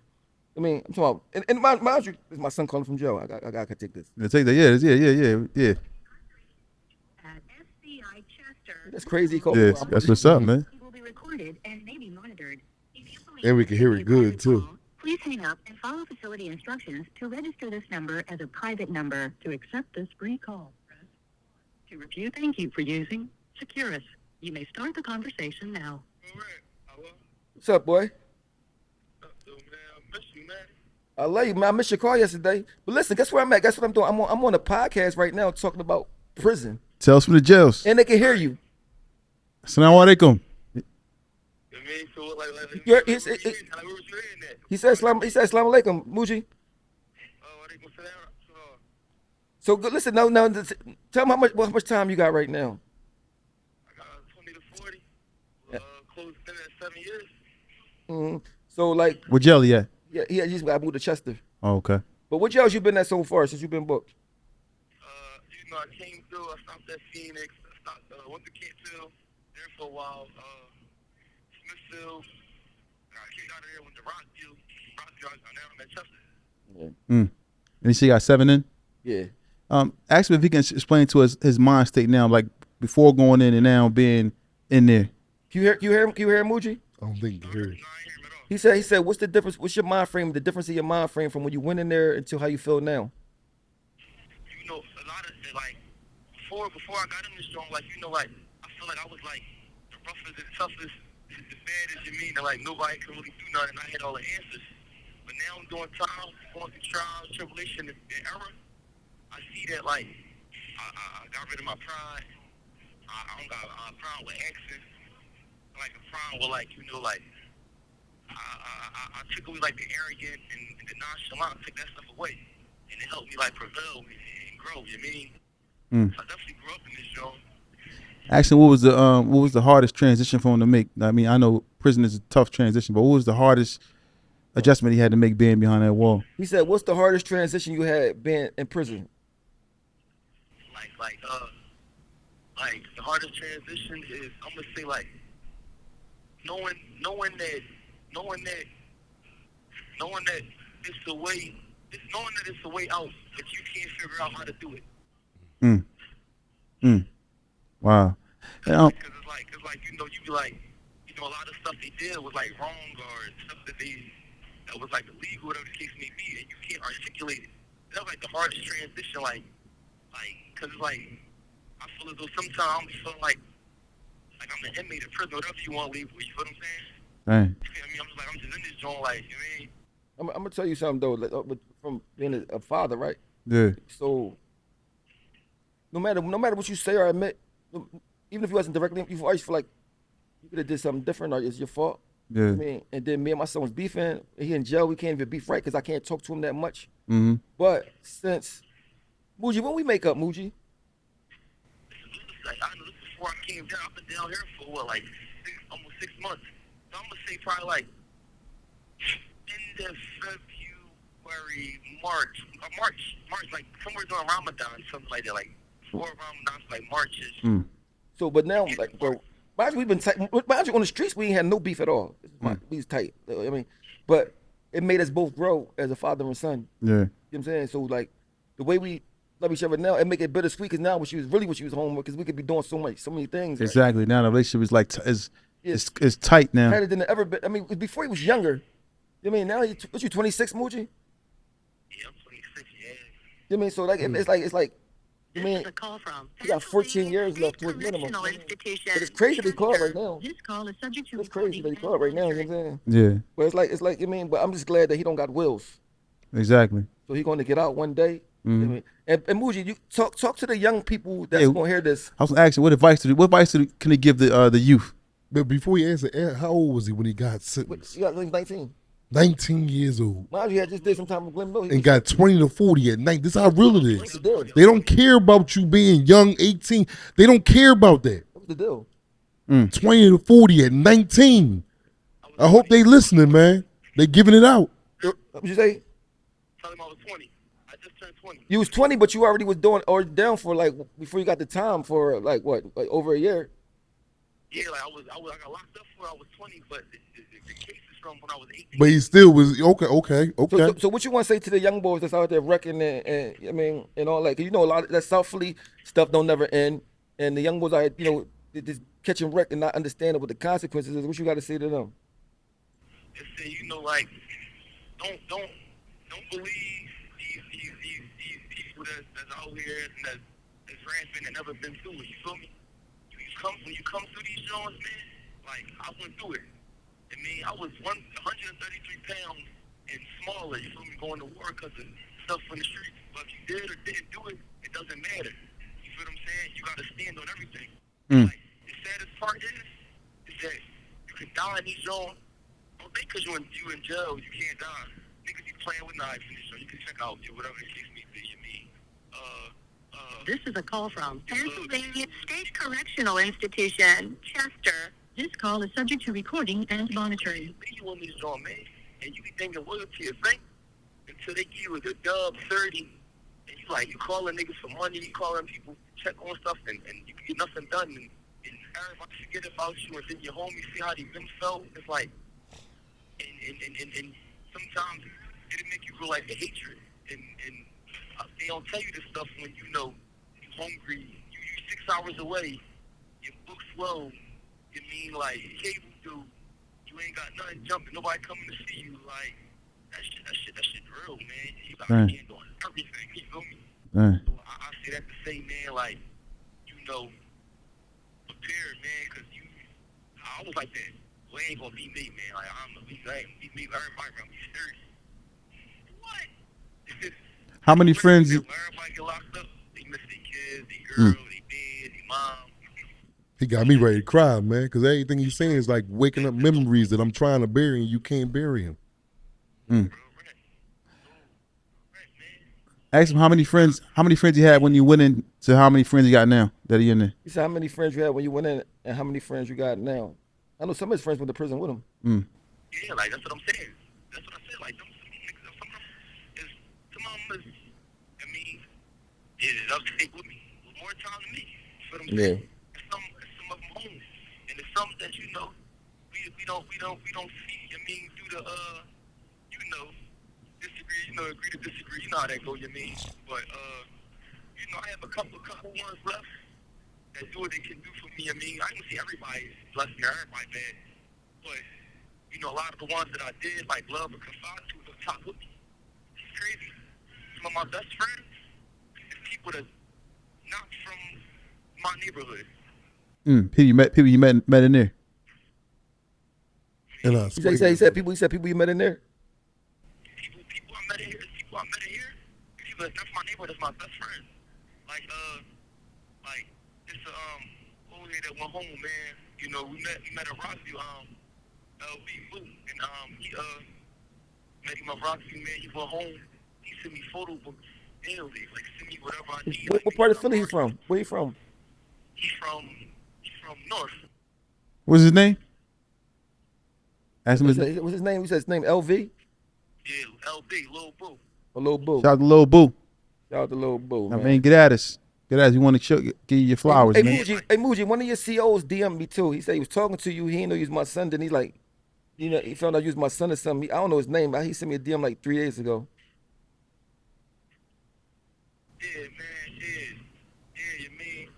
I mean, I'm talking about, and mind you, this is my son calling from jail. I gotta take this. Yeah, take that. Yeah. At FBI Chester. That's crazy. He called Yeah, me. that's what's up, man. It will be recorded and may be monitored. If you believe And we can hear it good, too. Please hang up and follow facility instructions to register this number as a private number. To accept this free call, press 1. To review, thank you for using Securus. You may start the conversation now. What's up, boy? I love you, man. I missed your call yesterday. But listen, guess where I'm at? Guess what I'm doing? I'm on a podcast right now talking about prison. Tales from the jails. And they can hear you. Assalamu alaikum. He said Islam alaikum, Muji. So good. Listen, now, tell him how much time you got right now. I got 20 to 40. Close in at 7 years. Mm-hmm. So like, Where jail he at? yeah, he just got moved to Chester. Oh, okay. But what jails you been at so far since you been booked? I came through. I stopped at Phoenix. I stopped, went to Kentville. There for a while. Smithfield. I came out of there with the Rockview. Now I'm at Chester. And you see, he got 7 in. Yeah. Ask him if he can explain to us his mind state now, like before going in and now being in there. Can you hear him, Muji? I don't think you hear it. No, I ain't hear him at all. He said, what's the difference? What's your mind frame? The difference in your mind frame from when you went in there until how you feel now? You know, a lot of it, like, before I got in this joint, like, you know, like, I feel like I was, like, the roughest and toughest, as bad as you mean, and, like, nobody could really do nothing. I had all the answers. But now I'm doing time, going through trials, tribulation, and error. I see that, like, I got rid of my pride. I don't got a problem with accents. Like, a problem with, like, you know, like, I took away, like, the arrogant and the nonchalant, took that stuff away. And it helped me, like, prevail and grow, you mean? So I definitely grew up in this joint. Actually, what was the hardest transition for him to make? I mean, I know prison is a tough transition, but what was the hardest adjustment he had to make being behind that wall? He said, what's the hardest transition you had being in prison? Like the hardest transition is, I'm gonna say, like, knowing that it's the way, knowing that it's the way out, but you can't figure out how to do it. Wow. Because it's like you be like, a lot of stuff they did was like wrong, or stuff that was like illegal, whatever the case may be, and you can't articulate it. That was like the hardest transition, because it's like, I feel as though sometimes I feel like I'm an inmate in prison, whatever you want to leave with, you feel what I'm saying? Right. You feel me? I'm just in this joint, like, you know what I mean? I'm gonna tell you something though, like, from being a father, right? Yeah. So no matter what you say or admit, even if you wasn't directly, you always feel like you could have did something different or it's your fault. Yeah. I mean, and then me and my son was beefing. He in jail. We can't even beef right because I can't talk to him that much. Mm-hmm. But since Muji, when we make up, Muji? Like, I know this before I came down. I've been down here for almost 6 months. So I'm gonna say probably like end of February, March, like somewhere during Ramadan, something like that, like before Ramadan, like March-ish. So, but now, like, bro, mind you, we've been tight. Mind you, on the streets, we ain't had no beef at all. We was tight. I mean, but it made us both grow as a father and son. Yeah. You know what I'm saying? So, like, the way we love each other now, it make it bittersweet because now when she was home, because we could be doing so many things. Right? Exactly. Now the relationship is like it's tight now. Tighter than it ever been. I mean, before he was younger. You know what I mean? Now what you 26, Muji? Yeah, I'm 26, yeah. You know what I mean? So like it's like I mean, This is a call from you got 14 years left to his minimum. Correctional But Institution. it's crazy they call it right now. This call is subject to It's crazy that he call it right now. You know what I'm saying? Yeah. But it's like I mean, but I'm just glad that he don't got wills. Exactly. So he going to get out one day. You know what I mean? And Muji, you talk to the young people that's going to hear this. I was gonna ask you what advice can he give the youth? But before he answered, how old was he when he got sentenced? You got 19. 19 years old. Mind you, had just did some time with Glen Mill. And got 20 to 40 at night. This is how real it What's is. the deal? They don't care about you being young, 18. They don't care about that. What's the deal? 20 to 40 at 19. I hope they listening, man. They giving it out. What you say? Tell him I was 20. I just turned 20. You was 20, but you already was down for like before you got the time for like what, like over a year. Yeah, like I got locked up for I was 20, but the case is from when I was 18. But he still was okay. So what you want to say to the young boys that's out there wrecking and I mean and all that? 'Cause you know a lot of that South Philly stuff don't never end, and the young boys are they just catching wreck and not understanding what the consequences is. What you got to say to them? Just say, like, don't believe these people that's out here and that's rampant and never been through it. You feel me? When you come through these joints, man, like I went through it. I mean, I was 133 pounds and smaller. You feel me? Going to war because of stuff in the streets. But if you did or didn't do it, it doesn't matter. You feel what I'm saying? You got to stand on everything. Like, the saddest part is that you can die in these zones. Don't think because you in jail, you can't die. Niggas be playing with knives in this show. You can check out whatever the case may be. You mean? This is a call from Pennsylvania State Correctional Institution, Chester. This call is subject to recording and monitoring. You on this joint, man, and you be thinking loyalty is thing until they give you the dub 30, and you calling niggas for money, you calling people check on stuff, and you get nothing done, and everybody forget about you, and then your homies see how they been felt. It's like, and sometimes it'll make you realize the hatred, and they don't tell you this stuff when you know you hungry, you 6 hours away, your book slow. You mean like cable dude, you ain't got nothing jumping, nobody coming to see you. Like that shit real, man. You got to stand on everything. You feel me? So I say that to say, man, like prepared, man, because I was like that. Well, it ain't gonna be me, man. Like I ain't gonna be me. Everybody around me serious. What? How many friends? Everybody get locked up. They miss their kids, their girl, their dad, their mom. He got me ready to cry, man, because everything he's saying is like waking up memories that I'm trying to bury and you can't bury him. Ask him how many friends you had when you went in to how many friends you got now that he in there. He said how many friends you had when you went in and how many friends you got now. I know some of his friends went to prison with him. Yeah, like that's what I'm saying. That's what I said. Like some of them is, I mean, it's upstate with me with more time than me. You feel what I'm saying? Some of them home, and it's some that we don't see. I mean, due to disagree. Agree to disagree. You know how that go. You mean, but I have a couple ones left that do what they can do for me. I mean, I can see everybody's blessing or everybody bad, but a lot of the ones that I did like love or confide to the top with me. It's crazy. Some of my best friends is people that not from my neighborhood. People you met in there. And He said people you met in there. People I met in here. People that's not from my neighborhood. That's my best friend. Like it's old lady that went home, man. We met at Rockview, LB Blue, and he met him at Rockview, man. He went home. He sent me photo books daily, like send me whatever I need. What part of Philly he from? Where he from? He's from North. What's his name? Ask him What's his name? He said his name LV? Yeah, LB, Lil Boo. Or Lil Boo. Shout out to Lil Boo. Shout out to Lil Boo, man. I mean, get at us. Get at us. We want to give you your flowers, man. Muji, one of your COs DM'd me too. He said he was talking to you. He didn't know you was my son. Then he's like, he found out you was my son or something. I don't know his name, but he sent me a DM like 3 days ago. Yeah, man, yeah, you mean.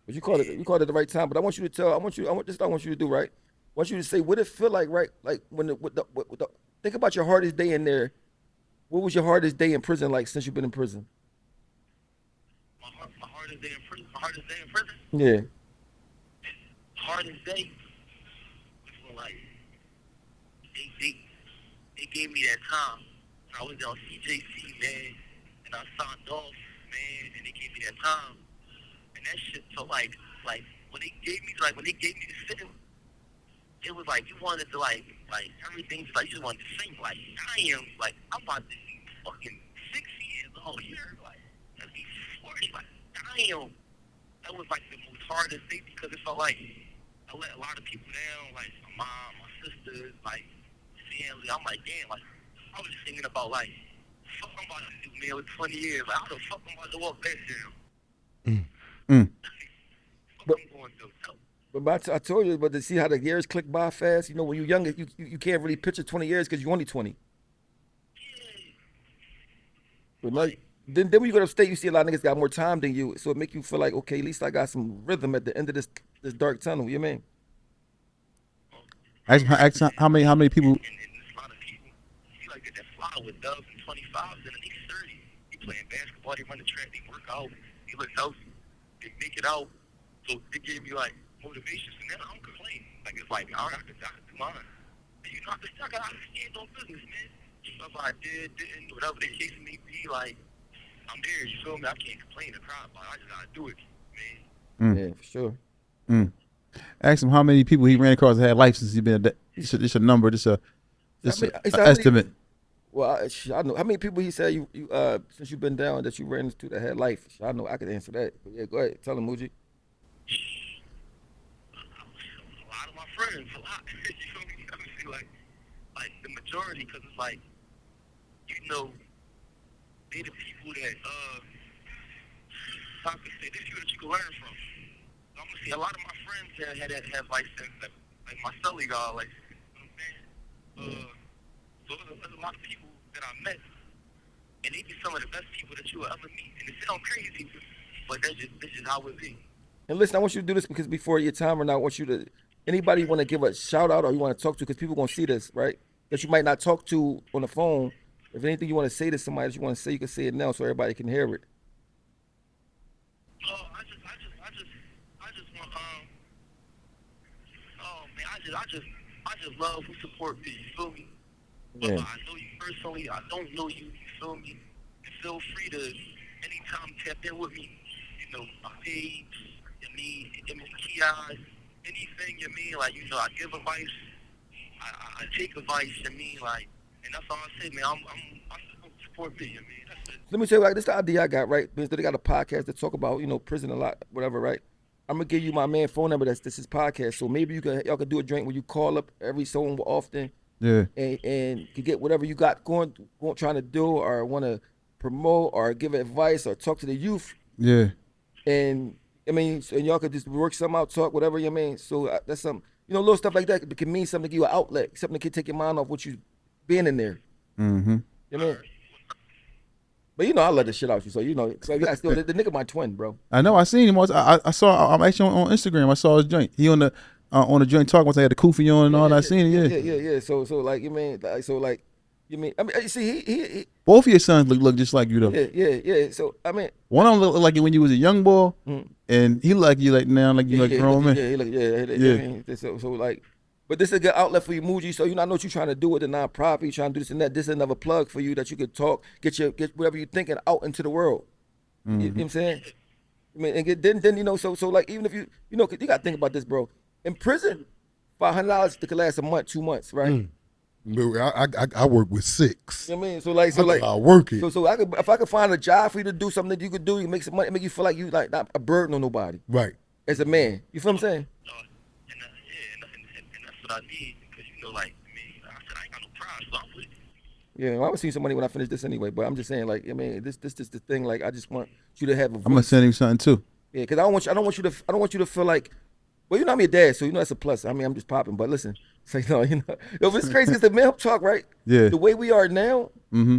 But you called it at the right time. But I want you to tell. This is what I want you to do, right? I want you to say what it feel like, right? Like when think about your hardest day in there. What was your hardest day in prison like since you've been in prison? My hardest day in prison. My hardest day in prison. Yeah. Hardest day was like they gave me that time. I was on CJC, man, and I signed off, man, and they gave me that time. And that shit felt like when they gave me the sitting, it was like you wanted to like everything, like you just wanted to sing like I'm about to be fucking 6 years old here, like I'll be 40, like damn. That was like the most hardest thing because it felt like I let a lot of people down, like my mom, my sisters, like family. I'm like damn, like I was just thinking about like fuck I'm about to do, man, with 20 years, like how the fuck I'm about to walk that down. But But I told you, but to see how the years click by fast, you know, when you're younger, you can't really picture 20 years because you're only 20. But now, then when you go upstate, you see a lot of niggas got more time than you, so it make you feel like, okay, at least I got some rhythm at the end of this dark tunnel. You know what I mean? Ask how many people. And there's a lot of people, see like that fly with dubs and 25s and he's 30. He playing basketball, they run the track, they work out, he look healthy, they make it out. So it gave me like motivation. So now I don't complain. Like it's like, all right, I can do mine. And you know, I got to stand on business, man. Stuff I didn't, whatever the case may be, like, I'm there, you feel me? I can't complain or cry about it. I just gotta do it, man. Yeah, for sure. Ask him how many people he ran across that had life since he been. Just a number. Just a estimate. Well, I know how many people he said you since you've been down that you ran into that had life. I know I could answer that. But yeah, go ahead, tell him, Muji. A lot of my friends, a lot. You feel me? I mean, like the majority, because it's like, you know, they the people that, how can I say, this people that you can learn from. So I'm gonna see a lot of my friends that have license, like my celly got a license. You know what I'm saying? So there's a lot of people that I met, and they be some of the best people that you will ever meet. And it sounds crazy, but that's just how it be. And listen, I want you to do this because before your time, and I want you to, anybody you want to give a shout out or you want to talk to, because people gonna see this, right? That you might not talk to on the phone. If anything you want to say to somebody that you want to say, you can say it now so everybody can hear it. I just want I just love who support me. You feel me? Yeah. Whether I know you personally, I don't know you. You feel me? And feel free to anytime tap in with me. You know, my page. You mean, kiosks, anything. You mean, like, you know, I give advice. I take advice. You mean, like, and that's all I say, man. I support me. You mean, that's it. Let me tell you, like, this is the idea I got, right? Because they got a podcast that talk about, you know, prison a lot, whatever, right? I'm gonna give you my man phone number. This is podcast. So maybe y'all could do a drink where you call up every so often, Yeah. and could get whatever you got going trying to do or want to promote or give advice or talk to the youth. Yeah. And I mean, and y'all could just work something out, talk whatever you mean. So that's something, you know, little stuff like that can mean something to give you an outlet, something that can take your mind off what you being in there. Mm-hmm. You know. But you know, I love the shit out you, so you know, so I still the nigga my twin, bro. I know. I seen him. I saw. I'm actually on Instagram. I saw his joint. He on the joint talk once I had the kufi on and all that. I seen it. Yeah. So like you mean, you mean, I mean, you see, he Both of your sons look just like you though. yeah. So I mean, one of them look like you when you was a young boy, and he like you like now, like you like grown man. Yeah. So like, but this is a good outlet for you, Muji. So you know, I know what you're trying to do with the nonprofit. You're trying to do this and that. This is another plug for you that you could talk, get whatever you're thinking out into the world. You know what I'm saying? I mean, and then you know, so like even if you know, 'cause you gotta think about this, bro. In prison, $500 could last a month, 2 months, right? I work with 6. You know what I mean? So like I work it. So if I could find a job for you to do something that you could do, you make some money, make you feel like you like not a burden on nobody. Right. As a man, you feel what I'm saying? And that's what I need, because you know, like, I mean, I said I ain't got no pride, so I'm with it. Yeah, well, I'm gonna see some money when I finish this anyway. But I'm just saying, like, I mean, this is the thing. Like, I just want you to have a voice. I'm gonna send him something too. Yeah, because I don't want you to feel like, well, you know I'm your dad, so you know that's a plus. I mean, I'm just popping. But listen, it's like, no, you know, it's crazy because the man talk, right? Yeah. The way we are now, Mm-hmm.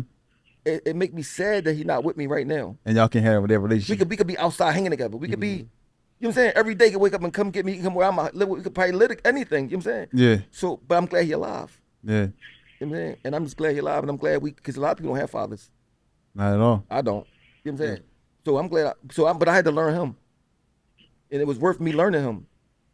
it make me sad that he's not with me right now. And y'all can have that relationship. We could be outside hanging together. We could be, you know what I'm saying? Every day, could wake up and come get me, come where I'm at. We could probably live anything. You know what I'm saying? Yeah. So, but I'm glad he's alive. Yeah. You know what I'm saying? And I'm just glad he's alive, and I'm glad because a lot of people don't have fathers. Not at all. I don't. You know what I'm saying? So I'm glad. But I had to learn him, and it was worth me learning him.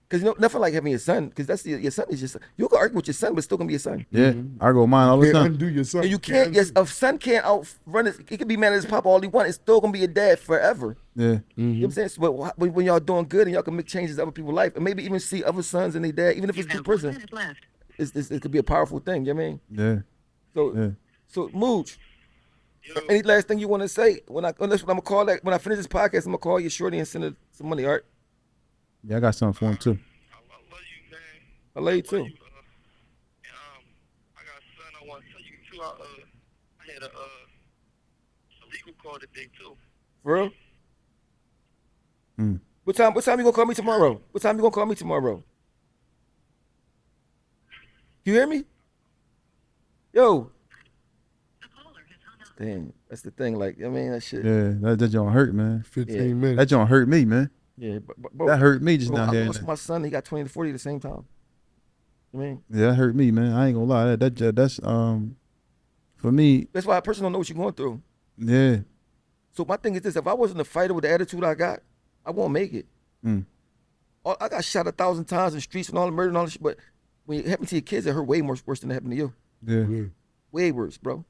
Because you know, nothing like having your son. Because that's your son is just, you can argue with your son, but it's still gonna be your son. Yeah. I go mine all the Can't time. undo your son. And you can't. Yes, a son can't outrun it. He can be mad at his papa all he wants. It's still gonna be your dad forever. Yeah. You know what I'm saying? So, but when y'all doing good and y'all can make changes in other people's life, and maybe even see other sons and their dad, even if it's through prison, 1 minute left. it could be a powerful thing. You know what I mean? Yeah. So Mooch, any last thing you want to say? When I'm gonna call that, when I finish this podcast, I'm gonna call you shorty and send her some money. All right? Yeah, I got something for him too. I love you, man. I love you too. And, I got a son I want to tell you too. I had a legal call today too. For real? What time you gonna call me tomorrow? What time you gonna call me tomorrow? You hear me? Yo. Damn, that's the thing. Like, I mean, that shit. Yeah, that joint hurt, man. 15 minutes. That joint hurt me, man. Yeah, bro, That hurt me just bro, down I here. lost my son. He got 20 to 40 at the same time. I mean, Yeah, that hurt me, man. I ain't gonna lie. That's for me. that's why a person don't know what you're going through. Yeah. So my thing is this: if I wasn't a fighter with the attitude I got, I won't make it. Mm. I got shot 1,000 times in the streets and all the murder and all this shit. But when it happened to your kids, it hurt way more worse than it happened to you. Yeah. Way worse, bro.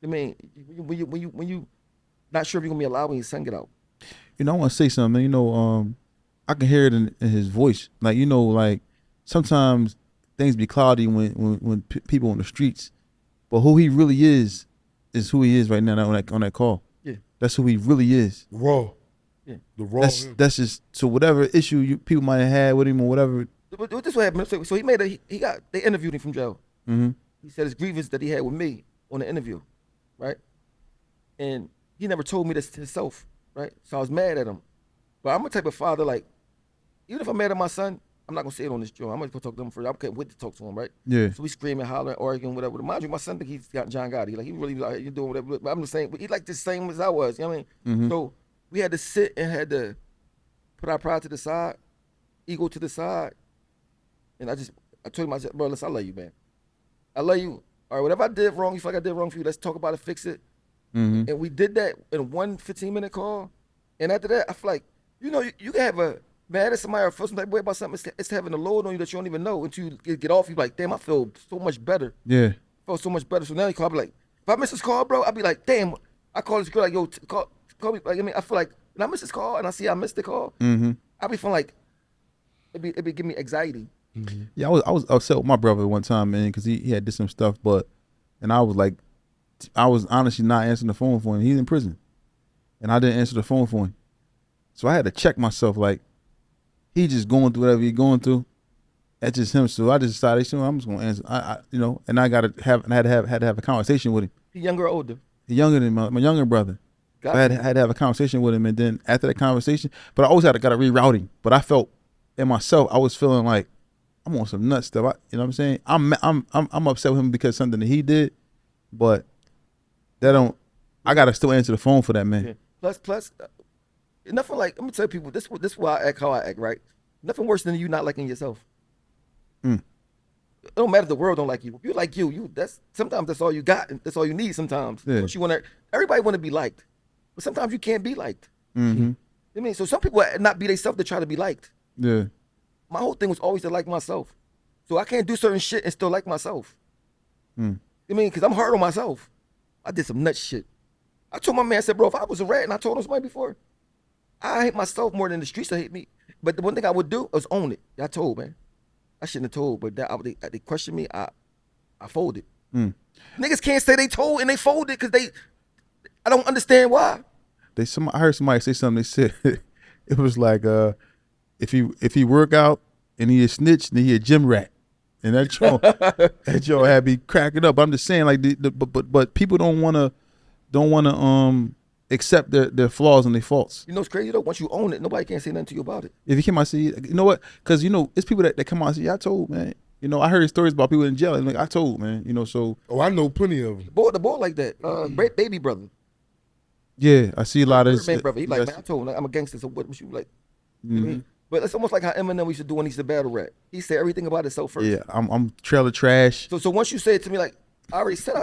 I mean, when you not sure if you're gonna be alive when your son get out. You know, I want to say something. You know, I can hear it in his voice. Like, you know, like sometimes things be cloudy when people on the streets, but who he really is who he is right now on that call. Yeah, that's who he really is. Raw. Yeah, the raw. That's just, so whatever issue people might have had with him or whatever. But this what happened. So he they interviewed him from jail. Mm-hmm. He said his grievance that he had with me on the interview, right? And he never told me this to himself, right? So I was mad at him. But I'm a type of father, like, even if I'm mad at my son, I'm not gonna say it on this joint. I'm gonna go talk to him first. I can't wait to talk to him, right? Yeah. So we screaming, hollering, arguing, whatever. Mind you, my son think he's got John Gotti. Like, he really like, you doing whatever. But I'm the same. He like the same as I was. You know what I mean? Mm-hmm. So we had to sit and had to put our pride to the side, ego to the side. And I told him, I said, bro, listen, I love you, man. I love you. All right, whatever I did wrong, you feel like I did wrong for you, let's talk about it, fix it. Mm-hmm. And we did that in one 15-minute call. And after that, I feel like, you know, you can have a mad at somebody or feel some type of way about something. It's having a load on you that you don't even know. Until you get off, you're like, damn, I feel so much better. Yeah. I feel so much better. So now you call, I'll be like, if I miss this call, bro, I'll be like, damn, I call this girl, like, yo, call me. Like, I mean, I feel like, when I miss this call and I see I missed the call, Mm-hmm. I'll be feeling like, it be giving me anxiety. Mm-hmm. Yeah, I was upset with my brother one time, man, because he had did some stuff, and I was like, I was honestly not answering the phone for him. He's in prison, and I didn't answer the phone for him, so I had to check myself. Like, he just going through whatever he's going through. That's just him. So I just decided, I'm just gonna answer. You know, and I had to have a conversation with him. He younger or older? He's younger than my younger brother. So I had to have a conversation with him, and then after that conversation, but I always got to reroute him. But I felt in myself, I was feeling like I'm on some nut stuff. You know what I'm saying? I'm upset with him because something that he did, but I gotta still answer the phone for that man. Yeah. Plus, nothing like, I'm gonna tell people this why I act how I act, right? Nothing worse than you not liking yourself. Mm. It don't matter if the world don't like you. If you like you sometimes that's all you got, and that's all you need sometimes. Yeah. Everybody wanna be liked. But sometimes you can't be liked. Mm-hmm. I mean, so some people not be themselves to try to be liked. Yeah. My whole thing was always to like myself. So I can't do certain shit and still like myself. Mm. I mean, because I'm hard on myself. I did some nut shit. I told my man, I said, bro, if I was a rat, and I told him somebody before, I hate myself more than the streets hate me. But the one thing I would do was own it. I told, man. I shouldn't have told, but they questioned me. I folded. Mm. Niggas can't say they told and they folded because I don't understand why. I heard somebody say something. They said it was like, if he work out and he a snitch, then he a gym rat, and that joint had me cracking up. I'm just saying, like, but people don't wanna accept their flaws and their faults. You know what's crazy though? Once you own it, nobody can say nothing to you about it. If you come out and see, you know what? Because it's people that come out and say, I told, man. You know, I heard stories about people in jail, and like, I told, man. You know, so. Oh, I know plenty of them. The boy like that. Baby brother. Yeah, I see a lot of this. Man, brother. He like, man, I told him, like, I'm a gangster, so what was you like? Mm-hmm. You know what I mean? But it's almost like how Eminem used to do when he's the battle rap. He said everything about himself first. Yeah, I'm trailer trash. So once you say it to me, like, I already said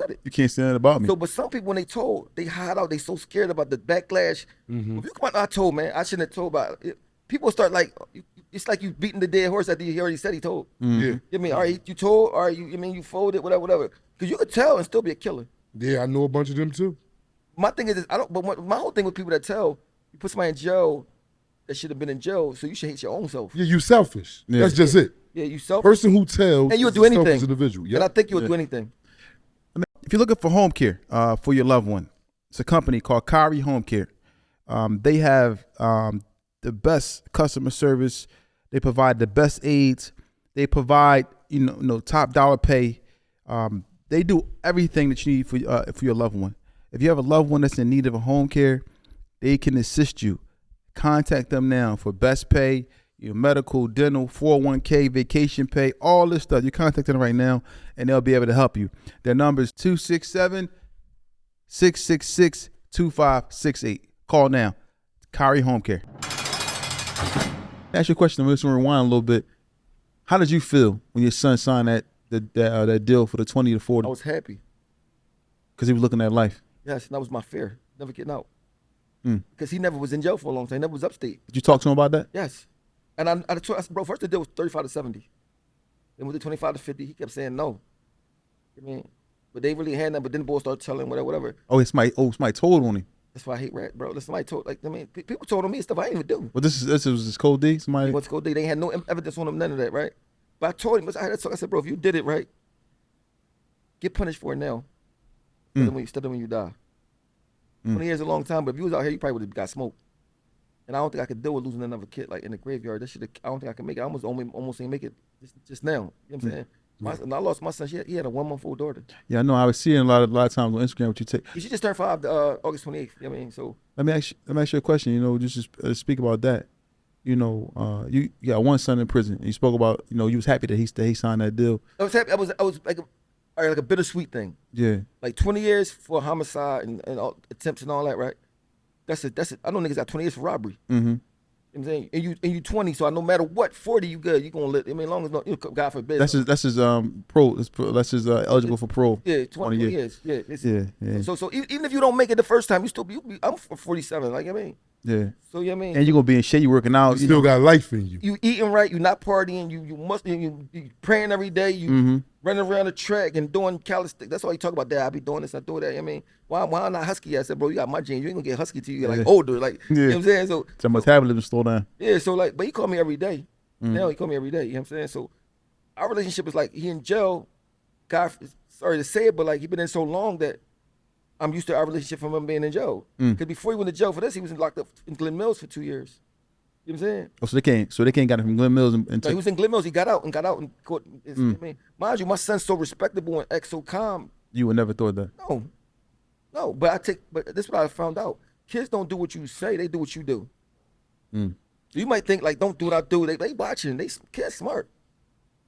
it. You can't say that about me. So, but some people, when they told, they hide out. They so scared about the backlash. Mm-hmm. If you come out, I told, man, I shouldn't have told about it. People start like, it's like you beating the dead horse after he already said he told. Mm-hmm. Yeah. You mean, all right, you told, or you folded, whatever. Because you could tell and still be a killer. Yeah, I know a bunch of them too. My thing is, my whole thing with people that tell, you put somebody in jail that should have been in jail, so you should hate your own self. Yeah, you selfish. Yeah. That's just it. Yeah, you selfish. Person who tells And you'll is do a anything. selfish individual. And I think you'll do anything. If you're looking for home care for your loved one, it's a company called Kari Home Care. They have the best customer service. They provide the best aids. They provide top dollar pay. They do everything that you need for your loved one. If you have a loved one that's in need of a home care, they can assist you. contact them now for best pay, your medical, dental, 401k, vacation pay, all this stuff. You contact them right now, and they'll be able to help you. Their number is 267-666-2568. Call now. Kyrie Home Care. Ask you a question. I'm just going to rewind a little bit. How did you feel when your son signed that deal for the 20 to 40? I was happy. Because he was looking at life. Yes, and that was my fear, never getting out. Because he never was in jail for a long time. He never was upstate. Did you talk to him about that? Yes. And I said, bro, first the deal was 35 to 70. Then with the 25 to 50, he kept saying no. I mean, but they really had that. But then the boys started telling whatever. Oh, somebody told on him. That's why I hate rap, bro. Somebody told, people told on me stuff I ain't even do. Well, this was this Code D? Somebody? He went to Code D. They had no evidence on him, none of that, right? But I told him, I said, bro, if you did it right, get punished for it now. Instead of when you die. 20 years is a long time, but if you was out here, you probably would have got smoked. And I don't think I could deal with losing another kid like in the graveyard. I don't think I can make it. I almost ain't make it just now. You know what I'm saying? And I lost my son. He had a 1-month-old daughter. Yeah, I know. I was seeing a lot of times on Instagram what you take. She just turned 5 August 28th. You know what I mean? So let me ask you a question. You know, just speak about that. You know, you got one son in prison. You spoke about, you know, you was happy that he signed that deal. I was happy. I was like a bittersweet thing. Yeah. Like 20 years for homicide and all, attempts and all that, right? That's it. I know niggas got 20 years for robbery. Mm-hmm. You know what I'm saying? And you 20, so no matter what, 40 you good. You gonna live. I mean, as long as God forbid. That's his eligible for parole. Yeah, 20 years. Yeah. Yeah. So even if you don't make it the first time, I'm 47. Like I mean. Yeah. So you know what I mean. And you're gonna be in shape. You working out. You still got life in you. You eating right. You not partying. You praying every day. You running around the track and doing calisthenics. That's all you talk about. That I be doing this. I do that. I mean, why not husky? I said, bro, you got my genes. You ain't gonna get husky till you get like older. Like you know what I'm saying. So metabolism slow down. Yeah. So like, but he call me every day. Now he call me every day. You know what I'm saying. So our relationship is like he in jail. God, sorry to say it, but like he been in so long that I'm used to our relationship from him being in jail. Because before he went to jail for this, he was locked up in Glen Mills for 2 years. You know what I'm saying? Oh, so they can't get him from Glen Mills and he was in Glen Mills. He got out and court. I mean, mind you, my son's so respectable and so calm. You would never thought that. No. But this is what I found out. Kids don't do what you say; they do what you do. So you might think like, don't do what I do. They watching. Kids smart.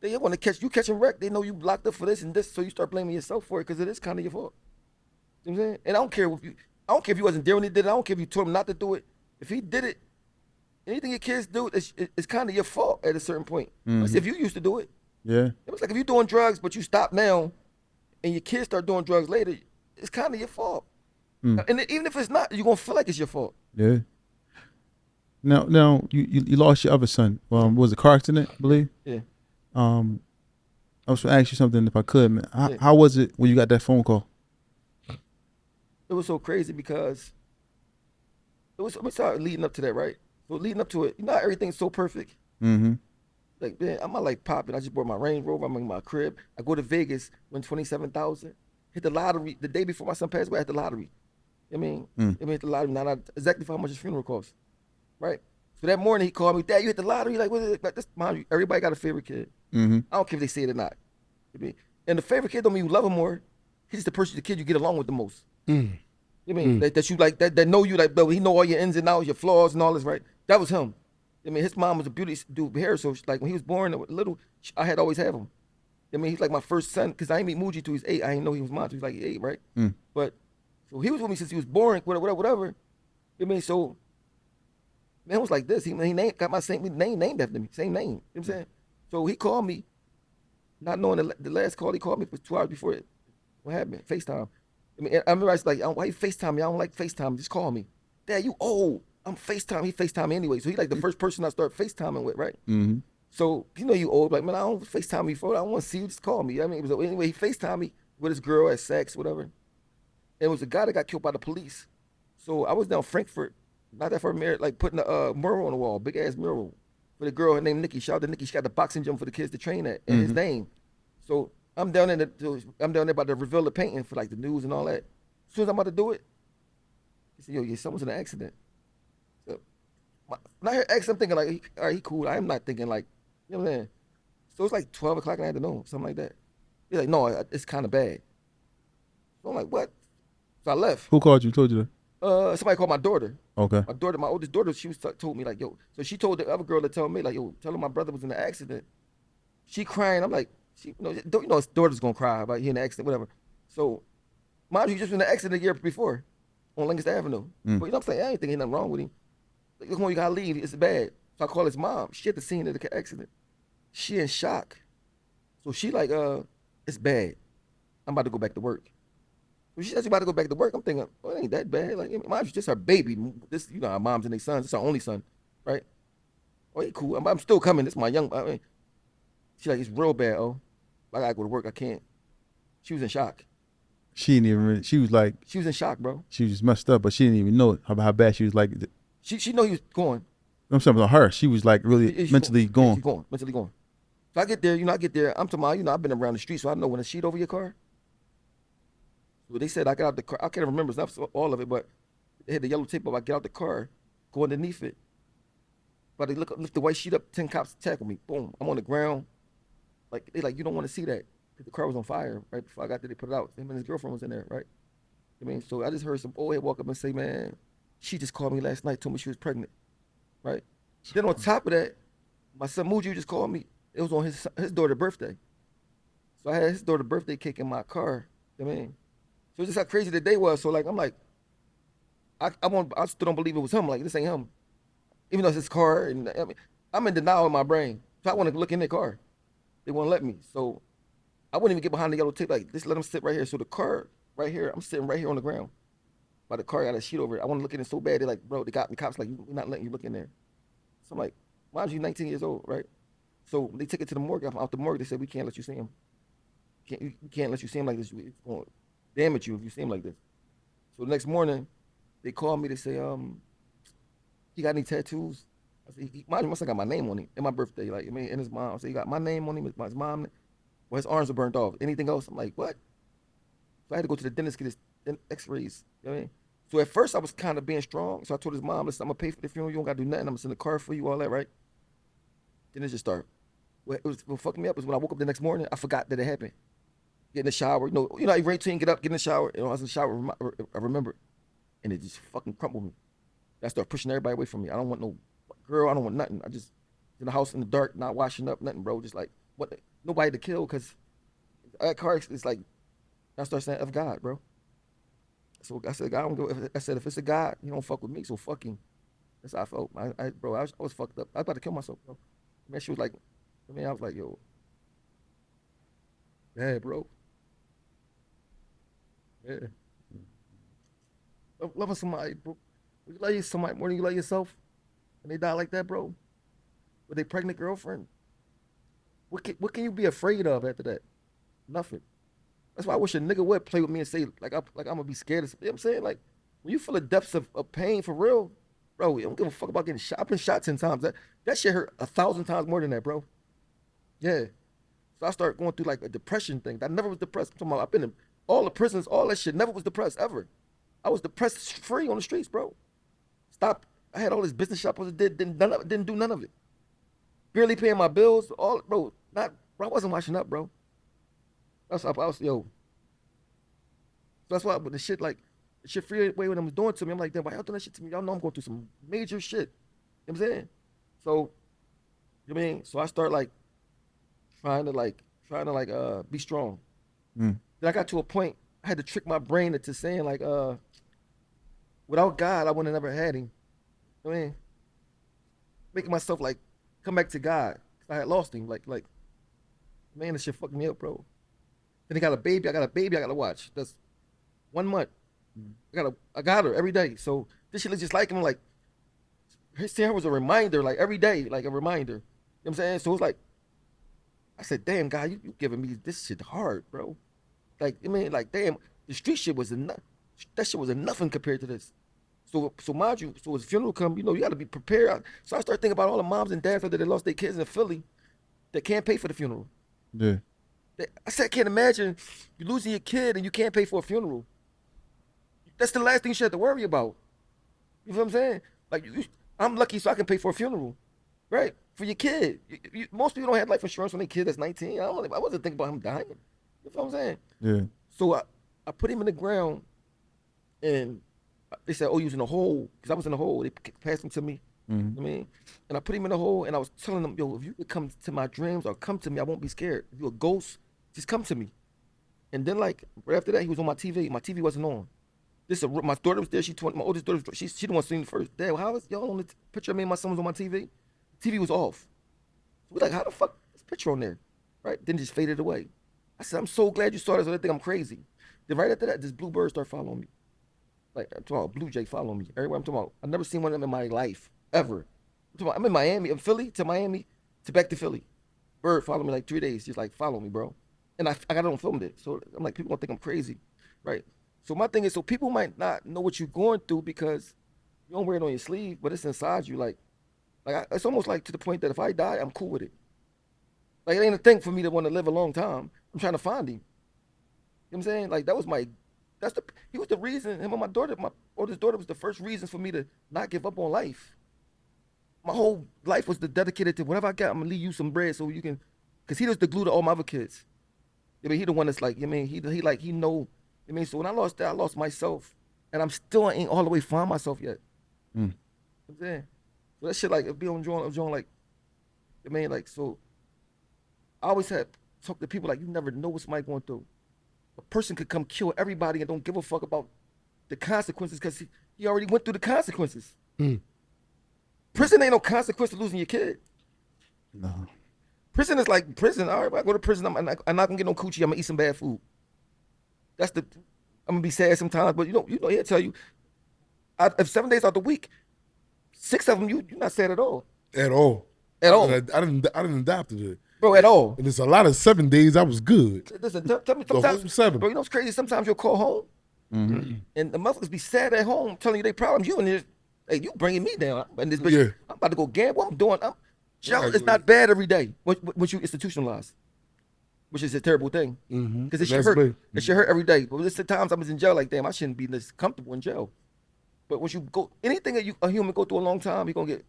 They want to catch you catching wreck. They know you locked up for this and this, so you start blaming yourself for it because it is kind of your fault. You know what I'm saying? And I don't care if you wasn't there when he did it. I don't care if you told him not to do it. If he did it, anything your kids do, it's kind of your fault at a certain point. If you used to do it. Yeah. It was like if you're doing drugs, but you stop now, and your kids start doing drugs later, it's kind of your fault. And even if it's not, you're going to feel like it's your fault. Yeah. Now you lost your other son. Was it a car accident, I believe? Yeah. I was going to ask you something if I could, man. How was it when you got that phone call? It was so crazy because let me start leading up to that, right? So leading up to it, you know how everything's so perfect? Like, man, I'm not like popping. I just bought my Range Rover. I'm in my crib. I go to Vegas, win $27,000. Hit the lottery the day before my son passed away. I hit the lottery. I mean, hit the lottery. Now exactly for how much his funeral cost, right? So that morning he called me, Dad, you hit the lottery? Like, what is it? Like, this, mind you, everybody got a favorite kid. I don't care if they say it or not. I mean, and the favorite kid don't mean you love him more. He's the kid you get along with the most. You mean that you like that know you like, but he know all your ins and outs, your flaws and all this, right? That was him. I mean, his mom was a beauty dude hair, so like when he was born little, I had to always have him. I mean, he's like my first son because I ain't meet Muji till he's 8. I didn't know he was mine till he was like 8, right? But so he was with me since he was born, whatever. I mean, so man, it was like this. He got my same name named after me, same name. You know what I'm saying? So he called me, not knowing the last call he called me was 2 hours before it. What happened? FaceTime. I mean, I remember I was like, why you FaceTime me? I don't like FaceTime. Just call me. Dad, you old. I'm FaceTime. He FaceTime me anyway. So he like the first person I start FaceTiming with, right? So, you know you old. Like, man, I don't FaceTime me for it. I don't want to see you. Just call me. I mean, anyway, he FaceTime me with his girl at Saks, whatever. And it was a guy that got killed by the police. So I was down Frankfurt, not that far from here, like putting a mural on the wall, big ass mural for the girl. Her name Nikki. Shout out to Nikki. She got the boxing gym for the kids to train at and his name. So I'm down there about to reveal the painting for like the news and all that. As soon as I'm about to do it, he said, yo, someone's in an accident. So when I hear accident, I'm thinking like, all right, he cool. I'm not thinking like, you know what I'm saying? So it's like 12 o'clock in the afternoon, something like that. He's like, no, it's kind of bad. So I'm like, what? So I left. Who called you? Told you that? Somebody called my daughter. Okay. My oldest daughter, she was told me like, yo. So she told the other girl that told me like, yo, tell her my brother was in an accident. She crying. I'm like, his daughter's gonna cry about he in an accident, whatever. So, mind you, he just in an accident a year before on Lancaster Avenue. But you know what I'm saying? I ain't thinking nothing wrong with him. Like, come on, you gotta leave. It's bad. So I call his mom. She at the scene of the accident. She in shock. So she like, it's bad. I'm about to go back to work. So she says she's about to go back to work. I'm thinking, oh, it ain't that bad. Like, mom's just her baby. This, you know, our moms and their sons. It's our only son, right? Oh, he cool. I'm still coming. This is my young. I mean, she's like, it's real bad. Oh, I gotta go to work. I can't. She was in shock. She didn't even. Really, she was in shock, bro. She was just messed up, but she didn't even know how bad she was. Like, she know he was going. I'm talking about her. She was like really mentally going. She's going. Mentally going. So I get there. I get there. I'm talking about, I've been around the street, so I know when a sheet over your car. So they said I got out the car. I can't remember it's not all of it, but they had the yellow tape up. I get out the car, go underneath it. But they lift the white sheet up. 10 cops tackle me. Boom. I'm on the ground. Like they like, you don't want to see that because the car was on fire right before I got there. They put it out. Him and his girlfriend was in there, right? I mean, so I just heard some old head walk up and say, "Man, she just called me last night, told me she was pregnant." Right? Then on top of that, my son Muju just called me. It was on his daughter's birthday. So I had his daughter's birthday cake in my car. I mean, so just how crazy the day was. So like, I'm like, I still don't believe it was him. Like, this ain't him. Even though it's his car, and I mean, I'm in denial in my brain. So I want to look in their car. They won't let me. So I wouldn't even get behind the yellow tape. Like, just let them sit right here. So the car right here, I'm sitting right here on the ground. By the car, got a sheet over it. I want to look in it so bad. They're like, bro, the cops like, we're not letting you look in there. So I'm like, mind you, 19 years old, right? So they took it to the morgue. I'm out the morgue. They said, we can't let you see him. We can't let you see him like this. It's going to damage you if you see him like this. So the next morning, they called me to say, he got any tattoos? I said, mind you, must have got my name on him and my birthday, like, I mean, and his mom. So he got my name on him, his mom. Well, his arms are burnt off. Anything else? I'm like, what? So I had to go to the dentist, get his x-rays. You know what I mean? So at first I was kind of being strong. So I told his mom, listen, I'm gonna pay for the funeral. You don't gotta do nothing. I'm gonna send a car for you, all that, right? Then it just started. What fucking me up was when I woke up the next morning, I forgot that it happened. Get in the shower, you know, every routine, get up, get in the shower. I was in the shower, I remember, and it just fucking crumbled me. I started pushing everybody away from me. I don't want no girl, I don't want nothing. I just in the house in the dark, not washing up, nothing, bro. Just like, what? Nobody to kill, because that car is like, I started saying, F God, bro. So I said, God, I don't go. I said, if it's a God, he don't fuck with me, so fuck him. That's how I felt. Bro, I was fucked up. I was about to kill myself, bro. Man, she was like, I was like, yo, yeah, bro. Yeah. Loving somebody, bro. You love somebody more than you love yourself, and they die like that, bro. With a pregnant girlfriend. What can you be afraid of after that? Nothing. That's why I wish a nigga would play with me and say, like I'm gonna be scared of, you know what I'm saying? Like, when you feel the depths of pain for real, bro, you don't give a fuck about getting shot. I've been shot 10 times. That shit hurt 1,000 times more than that, bro. Yeah. So I started going through like a depression thing. I never was depressed. I'm talking about, I've been in all the prisons, all that shit. Never was depressed, ever. I was depressed free on the streets, bro. Stop. I had all this business shit I didn't do none of it. Barely paying my bills, bro. I wasn't washing up, bro. That's how I was, yo. So that's why, but the shit free way when I'm doing to me, I'm like, damn, why y'all doing that shit to me? Y'all know I'm going through some major shit. You know what I'm saying? So, you know what I mean? So I start trying to be strong. Then I got to a point, I had to trick my brain into saying like, without God, I would have never had him. You know what I mean? Making myself like come back to God. I had lost him. Like, man, this shit fucked me up, bro. Then he got a baby. I got to watch. That's 1 month. I got her every day. So this shit looks just like him. Like, seeing her was a reminder, like every day, like a reminder. You know what I'm saying? So it's like, I said, damn, God, you giving me this shit hard, bro. Like, I mean, like, damn, the street shit was enough. That shit was nothing compared to this. So mind you, so as funeral come, you got to be prepared. So I start thinking about all the moms and dads that they lost their kids in Philly that can't pay for the funeral. Yeah. I said, I can't imagine you losing your kid and you can't pay for a funeral. That's the last thing you should have to worry about. You know what I'm saying? Like, I'm lucky so I can pay for a funeral, right? For your kid. Most people don't have life insurance when their kid that's 19. I wasn't thinking about him dying. You know what I'm saying? Yeah. So I put him in the ground, and They said, oh, you was in a hole, because I was in a hole. They passed him to me. Mhm. I mean, and I put him in a hole, and I was telling them, yo, if you could come to my dreams or come to me, I won't be scared. If you're a ghost, just come to me. And then, like, right after that, he was on my TV. My TV wasn't on. My daughter was there. My oldest daughter, she the one seen it first. Dad, how is y'all on the picture of me and my son was on my TV? TV was off. We're like, how the fuck is this picture on there? Right? Then it just faded away. I said, I'm so glad you saw this. I think I'm crazy. Then right after that, this blue bird started following me. Like, I'm talking about blue jay following me. Everywhere I'm talking about. I've never seen one of them in my life, ever. I'm in Miami, in Philly to Miami to back to Philly. Bird followed me like 3 days, just like, follow me, bro. And I got it on film it. So I'm like, people gonna think I'm crazy, right? So my thing is, so people might not know what you're going through because you don't wear it on your sleeve, but it's inside you. It's almost like to the point that if I die, I'm cool with it. Like, it ain't a thing for me to want to live a long time. I'm trying to find him. You know what I'm saying? Like, he was the reason, him and my daughter, my oldest daughter was the first reason for me to not give up on life. My whole life was dedicated to whatever I got, I'm gonna leave you some bread so you can, because he was the glue to all my other kids. I mean, he the one that's like, I mean, he know, I mean, so when I lost that, I lost myself, and I'm still ain't all the way find myself yet. You know what I'm saying? So that shit, like, it be on John, like, I mean, like, so I always had talk to people like, you never know what somebody going through. A person could come kill everybody and don't give a fuck about the consequences because he already went through the consequences. Prison ain't no consequence to losing your kid. No. Prison is like prison. All right, when I go to prison, I'm not gonna get no coochie. I'm gonna eat some bad food. I'm gonna be sad sometimes, but you know, he'll tell you, if 7 days out the week, 6 of them you're not sad at all. At all. At all. I didn't adopt it. Bro, at all. And it's a lot of 7 days I was good. Listen, tell me The whole sometimes, 7. bro, you know what's crazy? Sometimes you'll call home, and the motherfuckers be sad at home, telling you they problems. You and this, hey, you bringing me down. And this bitch, Yeah. I'm about to go gamble. I'm doing. Jail Right. is not bad every day once you institutionalize, which is a terrible thing. Because it should That's hurt. big. It should hurt every day. But there's the times I was in jail like, damn, I shouldn't be this comfortable in jail. But once you go, anything that a human go through a long time, you're gonna get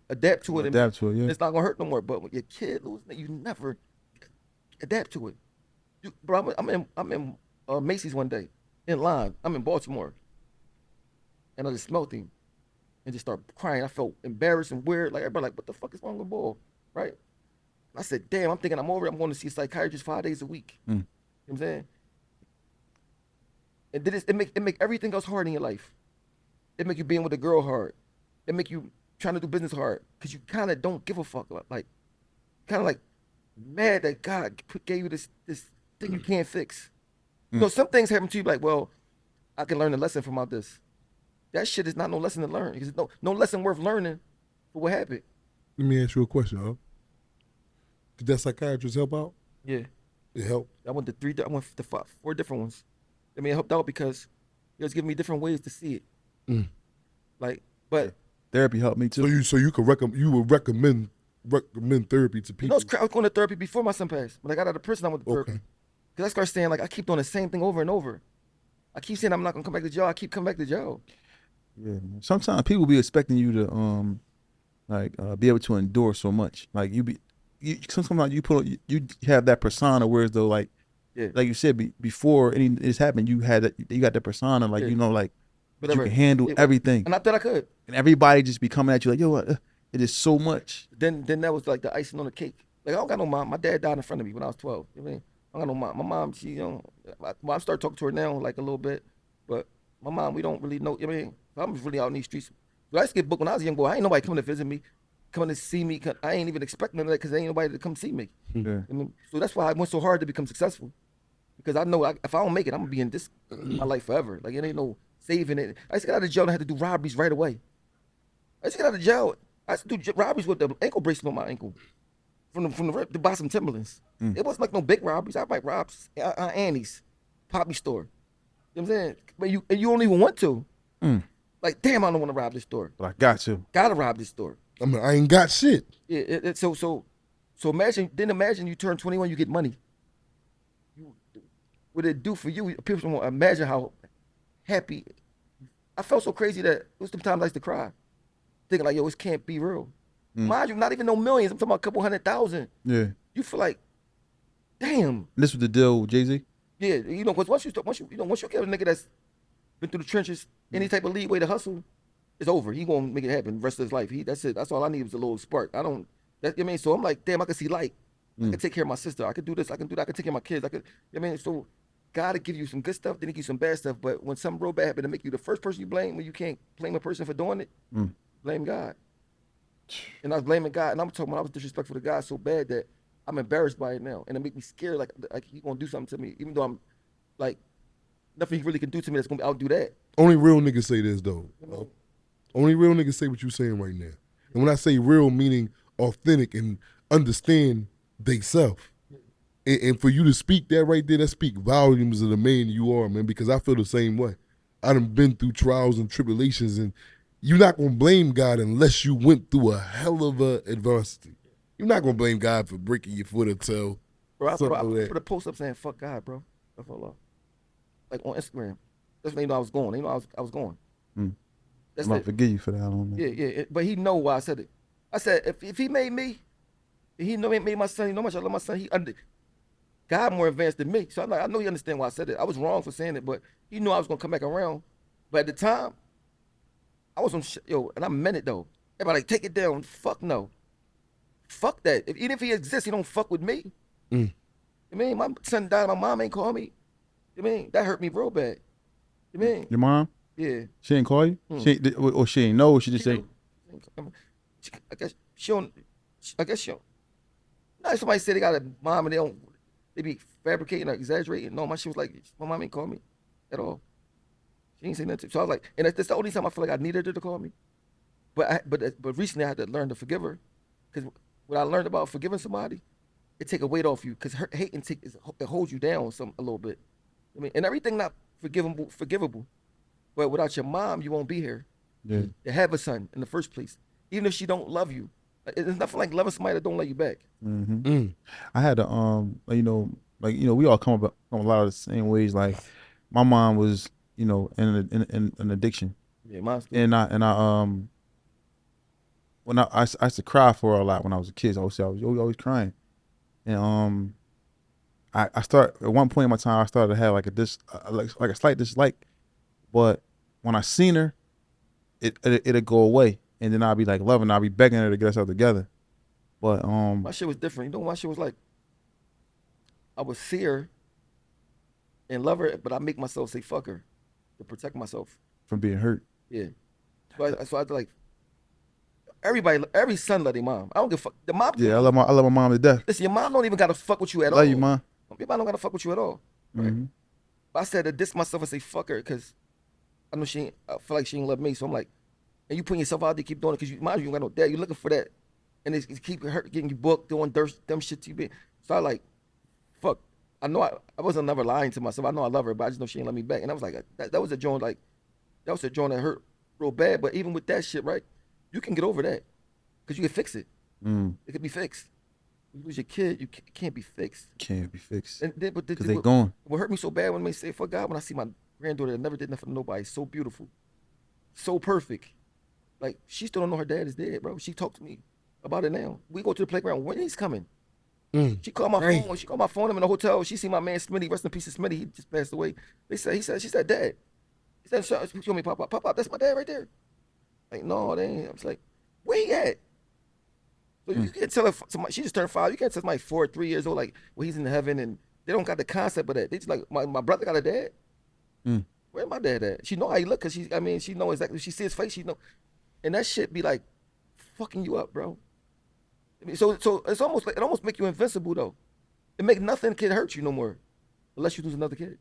adapt to it. Adapt to it, yeah. It's not gonna hurt no more. But when your kid losing it, you never adapt to it. Bro, I'm in Macy's one day in line. I'm in Baltimore, and I just smelled him and just started crying. I felt embarrassed and weird. Like, everybody like, what the fuck is wrong with Ball? Right? And I said, damn, I'm thinking I'm over it. I'm going to see a psychiatrist 5 days a week. You know what I'm saying? And then it make everything else hard in your life. It make you being with a girl hard. It make you trying to do business hard because you kind of don't give a fuck. Like, kind of like mad that God gave you this thing you can't fix. You know, some things happen to you like, well, I can learn a lesson from all this. That shit is not no lesson to learn. Because no lesson worth learning for what happened. Let me ask you a question, huh? Did that psychiatrist help out? Yeah. It helped. I went to 4 different ones. I mean, it helped out because it was giving me different ways to see it. Like, but Therapy helped me too. So you could recommend therapy to people. you know, I was going to therapy before my son passed. When I got out of prison, I went to therapy. Okay. Because I started saying, like, I keep doing the same thing over and over. I keep saying I'm not gonna come back to jail. I keep coming back to jail. Yeah, man. Sometimes people be expecting you to be able to endure so much. Like sometimes you have that persona, whereas though like you said before any of this happened, you got that persona like you know like that you can handle everything. And I thought I could. And everybody just be coming at you like, yo, it is so much. Then that was like the icing on the cake. Like, I don't got no mom. My dad died in front of me when I was 12. You know what I mean? I don't got no mom. My mom, she I started talking to her now like a little bit, but my mom, we don't really know. You know what I mean? I'm just really out in these streets. So I used to get booked when I was a young boy. I ain't nobody coming to visit me, coming to see me. I ain't even expecting none of that because there ain't nobody to come see me. Yeah. I mean, so that's why I went so hard to become successful, because I know if I don't make it, I'm gonna be in this my life forever. Like, it ain't no saving it. I used to get out of jail and I had to do robberies right away. I used to get out of jail. I used to do robberies with the ankle bracelet on my ankle from the buy some Timberlands. It wasn't like no big robberies. I might rob Annie's, Poppy store. You know what I'm saying? But you don't even want to. Like, damn, I don't want to rob this store. But I got to. Gotta rob this store. I mean, I ain't got shit. Yeah. So imagine you turn 21, you get money. What it do for you? People won't imagine how happy. I felt so crazy that it was sometimes I used to cry, thinking like, yo, this can't be real. Mind you, not even no millions. I'm talking about a couple 100,000. Yeah. You feel like, damn. This was the deal with Jay-Z? Yeah, you know, because once you get a nigga that's been through the trenches, any type of leeway to hustle, it's over. He gonna make it happen the rest of his life. That's it. That's all I need was a little spark. I don't. That, I mean, so I'm like, damn, I can see light. I can take care of my sister. I can do this. I can do that. I can take care of my kids. I could. I mean, so God to give you some good stuff, then He give you some bad stuff. But when something real bad happen to make you the first person you blame, when you can't blame a person for doing it, blame God. And I was blaming God, and I'm talking about I was disrespectful to God so bad that I'm embarrassed by it now, and it make me scared. Like He gonna do something to me, even though I'm like nothing He really can do to me. That's gonna be. I'll do that. Only real niggas say this though. Only real niggas say what you saying right now. And when I say real, meaning authentic and understand they self. And for you to speak that right there, that speak volumes of the man you are, man, because I feel the same way. I done been through trials and tribulations, and you're not gonna blame God unless you went through a hell of a adversity. You're not gonna blame God for breaking your foot or toe. Bro, I put a post up saying "fuck God," bro. That's all. Like on Instagram. That's when they know I was going. They know I was going. That's I'm gonna it. forgive you for that. I don't know. Yeah. But He know why I said it. I said if He made me, He know He made my son. He know how much I love my son. God more advanced than me. So I know He understand why I said it. I was wrong for saying it, but He knew I was gonna come back around. But at the time, I was on and I meant it though. Everybody like, take it down. Fuck no. Fuck that. Even if he exists, he don't fuck with me. You mean my son died, my mom ain't call me. You mean that hurt me real bad. You mean Your mom? Yeah. She ain't call you? Or she ain't know? Or she just say? I guess she don't. I guess she don't. No, somebody said they got a mom and they be fabricating or exaggerating. No, my shit was like, my mom ain't call me at all. She ain't say nothing. So I was like, and that's the only time I feel like I needed her to call me. But recently I had to learn to forgive her, because what I learned about forgiving somebody, it take a weight off you, because hating it holds you down a little bit. I mean, and everything not forgivable. But without your mom, you won't be here. Yeah. To have a son in the first place, even if she don't love you, it's nothing like loving somebody that don't love you back. I had to we all come up from a lot of the same ways. Like my mom was, in an addiction. Yeah, mine's too. And I when I used to cry for her a lot when I was a kid. I was always crying. And I start at one point in my time, I started to have like a slight dislike, but when I seen her, it'd go away, and then I'd be like loving her, I'd be begging her to get us together. But my shit was different. You know, my shit was like, I would see her and love her, but I make myself say fuck her to protect myself from being hurt. Yeah. So I like, every son love their mom. I don't give a fuck. The mom. Yeah, I love my mom to death. Listen, your mom don't even gotta fuck with you at all. Love you, mom. Your mom don't gotta fuck with you at all. Right? But I said to diss myself and say fuck her, because I know I feel like she ain't love me. So I'm like, and you putting yourself out there, keep doing it, because you don't got no dad. You looking for that, and it's keep getting you booked, doing dumb shit to you. So I like, fuck. I know I wasn't never lying to myself. I know I love her, but I just know she ain't love me back. And I was like, that was a joint that hurt real bad. But even with that shit, right, you can get over that, because you can fix it. It could be fixed. You lose your kid, it can't be fixed. Can't be fixed. Because they gone. What hurt me so bad when they say fuck God, when I see my granddaughter that never did nothing for nobody, so beautiful, so perfect. Like, she still don't know her dad is dead, bro. She talked to me about it now. We go to the playground when he's coming. She called my phone. She called my phone. I'm in the hotel. She see my man Smitty. Rest in peace, Smitty. He just passed away. She said, Dad. He said, show me Pop. That's my dad right there. Like, no, they ain't. I was like, where he at? So you can't tell her. She just turned 5. You can't tell somebody 4, 3 years old, like, well, he's in heaven, and they don't got the concept of that. They just like, my brother got a dad. Where my dad at? She know how he look, because she know exactly. She see his face. She know, and that shit be like fucking you up, bro. I mean, so it's almost like, it almost make you invincible though. It make nothing can hurt you no more, unless you lose another kid.